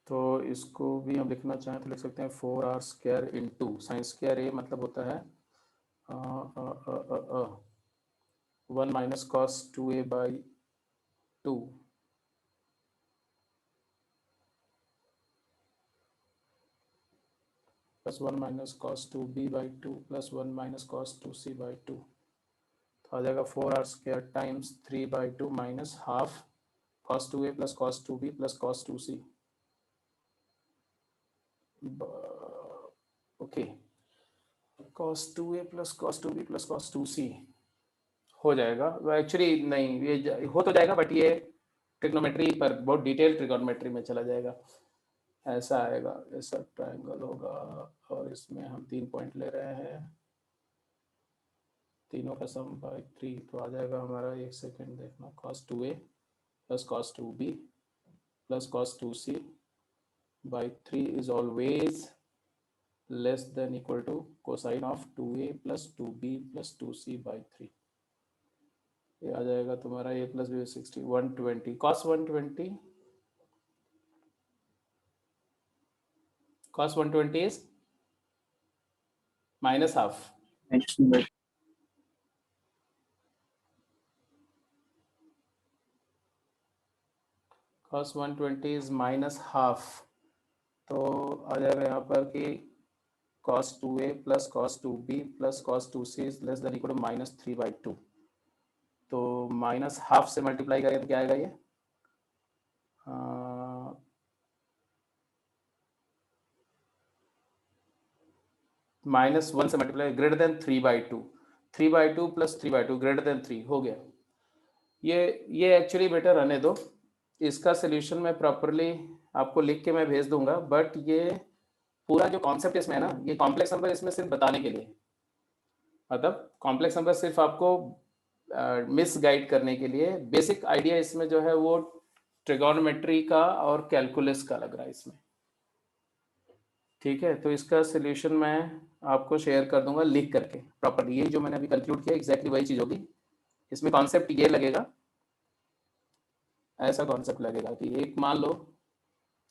तो इसको भी हम लिखना चाहें तो लिख सकते हैं 4r square into sine square A मतलब होता है 1 minus cos 2a by 2 plus 1 minus cos 2b by 2 plus 1 minus cos 2c by 2। तो आ जाएगा 4r² times 3/2 minus half cos 2a plus cos 2b plus cos 2c। Okay, cos 2a plus cos 2b plus cos 2c हो जाएगा। Actually नहीं, ये हो तो जाएगा बट ये ट्रिग्नोमेट्री पर बहुत डिटेल ट्रिग्नोमेट्री में चला जाएगा। ऐसा आएगा, ऐसा ट्रायंगल होगा और इसमें हम 3 पॉइंट ले रहे हैं, तीनों का सम बाई 3, तो आ जाएगा हमारा, एक सेकेंड देखना, cos 2a plus cos 2b plus cos 2c by 3 is always less than equal to cosine of 2a plus 2b plus 2c by 3। ये आ जाएगा तुम्हारा a plus b 60 120 cos 120 is minus half। cos 120 is minus half, तो आ जाएगा यहाँ पर कि cos 2a plus cos 2b plus cos 2c is less than equal to minus 3/2। तो माइनस हाफ से मल्टीप्लाई करें तो क्या आएगा ये, -1 से multiply, greater than 3/2, 3/2 plus 3/2 greater than 3 हो गया। ये एक्चुअली बेटर रहने दो, इसका सोल्यूशन मैं प्रॉपरली आपको लिख के मैं भेज दूंगा, बट ये पूरा जो कॉन्सेप्ट इसमें है ना, ये कॉम्प्लेक्स नंबर इसमें सिर्फ बताने के लिए, मतलब कॉम्प्लेक्स नंबर सिर्फ आपको मिस गाइड करने के लिए। बेसिक आइडिया इसमें जो है वो ट्रिगोनोमेट्री का और कैलकुलस का लग रहा है इसमें, ठीक है। तो इसका सोल्यूशन मैं आपको शेयर कर दूंगा लिख करके प्रॉपरली। ये जो मैंने अभी कंक्लूड किया एग्जैक्टली वही चीज़ होगी इसमें। कॉन्सेप्ट ये लगेगा, ऐसा कॉन्सेप्ट लगेगा कि एक मान लो,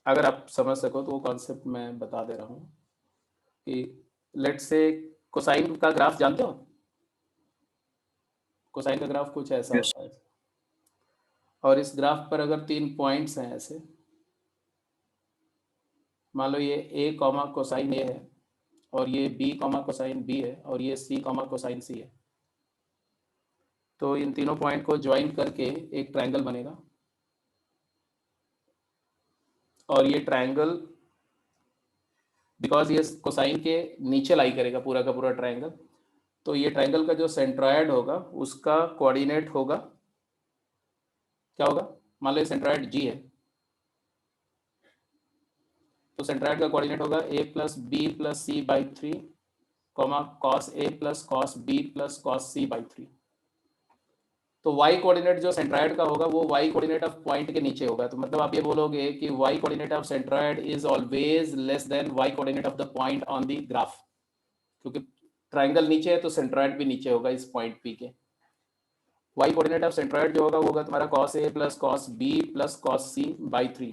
अगर आप समझ सको तो वो कॉन्सेप्ट मैं बता दे रहा हूँ कि लेट्स से कोसाइन का ग्राफ जानते हो, कोसाइन का ग्राफ कुछ ऐसा होता है, और इस ग्राफ पर अगर 3 पॉइंट्स हैं ऐसे, मान लो ये a कॉमा कोसाइन a है, और ये b कॉमा कोसाइन b है, और ये c कॉमा कोसाइन c है। तो इन तीनों पॉइंट को ज्वाइन करके एक ट्रायंगल बनेगा, और ये ट्रायंगल बिकॉज ये कोसाइन के नीचे लाई करेगा पूरा का पूरा ट्रायंगल, तो ये ट्रायंगल का जो सेंट्रॉयड होगा उसका कोऑर्डिनेट होगा, क्या होगा, मान लो ये सेंट्रॉयड g है, तो सेंट्रॉयड का कोऑर्डिनेट होगा a plus B plus c by 3 cos a plus cos b plus cos c by 3। तो y कोऑर्डिनेट जो सेंट्रॉयड का होगा वो y कोऑर्डिनेट ऑफ पॉइंट के नीचे होगा। तो मतलब आप ये बोलोगे कि y coordinate of centroid is always less then y coordinate of the point on the graph, क्योंकि ट्रायंगल नीचे है तो सेंट्रॉयड भी नीचे होगा इस पॉइंट p के। y कोऑर्डिनेट ऑफ सेंट्रॉयड जो होगा वो होगा तुम्हारा cos a plus cos b plus cos c by 3,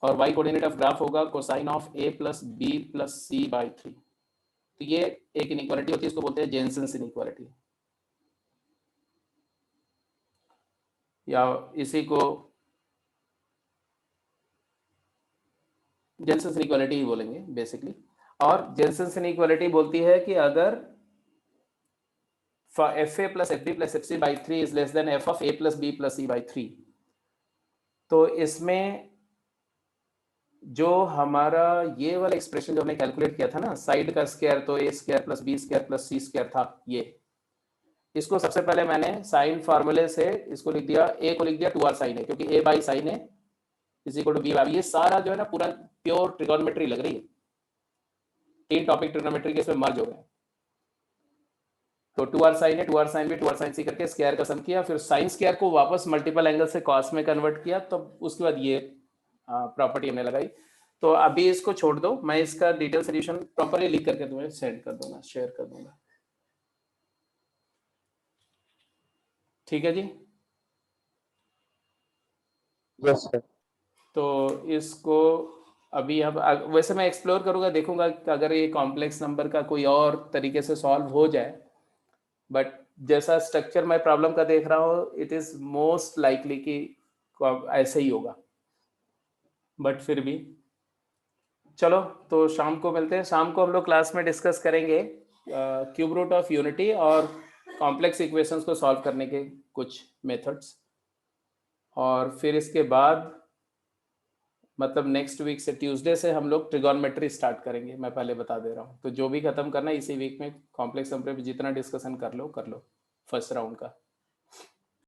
और y कोऑर्डिनेट ऑफ ग्राफ होगा cosine of a plus b plus c by 3। तो ये एक इनइक्वालिटी होती है, इसको बोलते हैं जेनसेंस इनइक्वालिटी, या इसी को जेनसेंस इनइक्वालिटी ही बोलेंगे बेसिकली। और जेनसेंस इनइक्वालिटी बोलती है कि अगर f a plus f b plus f c by 3 is less than f of a plus B plus c by 3, तो इसमें जो हमारा ये वाला एक्सप्रेशन जो हमने कैलकुलेट किया था ना, साइड का स्क्वायर तो A square plus B square plus C square था, ये इसको सबसे पहले मैंने साइन फार्मूले से इसको लिख दिया, ए को लिख दिया 2r साइन ए, क्योंकि A by sine A is equal to B by, ये सारा जो है ना पूरा प्योर ट्रिगोनोमेट्री लग रही है, 3 टॉपिक ट्रिगोनोमेट्री के इसमें मर्ज हो गए। तो 2r sine A 2r sine B 2r sine C करके स्क्वायर का सम किया, फिर साइन स्क्वायर को वापस मल्टीपल एंगल से कॉस में कन्वर्ट किया, तो उसके बाद ये प्रॉपर्टी हमने लगाई। तो अभी इसको छोड़ दो, मैं इसका डिटेल सोल्यूशन प्रॉपरली लिख करके तुम्हें सेंड कर दूंगा, शेयर कर दूंगा, ठीक है जी। Yes sir. तो इसको अभी अब वैसे मैं एक्सप्लोर करूंगा, देखूंगा कि अगर ये कॉम्प्लेक्स नंबर का कोई और तरीके से सॉल्व हो जाए, बट जैसा स्ट्रक्चर मैं प्रॉब्लम का देख रहा हूँ इट इज मोस्ट लाइकली कि ऐसे ही होगा, बट फिर भी चलो। तो शाम को मिलते हैं, शाम को हम लोग क्लास में डिस्कस करेंगे क्यूब रूट ऑफ यूनिटी और कॉम्प्लेक्स इक्वेशंस को सॉल्व करने के कुछ मेथड्स, और फिर इसके बाद मतलब नेक्स्ट वीक से ट्यूसडे से हम लोग ट्रिगोनोमेट्री स्टार्ट करेंगे, मैं पहले बता दे रहा हूँ। तो जो भी खत्म करना है इसी वीक में, कॉम्प्लेक्स नंबर पे जितना डिस्कशन कर लो फर्स्ट राउंड का।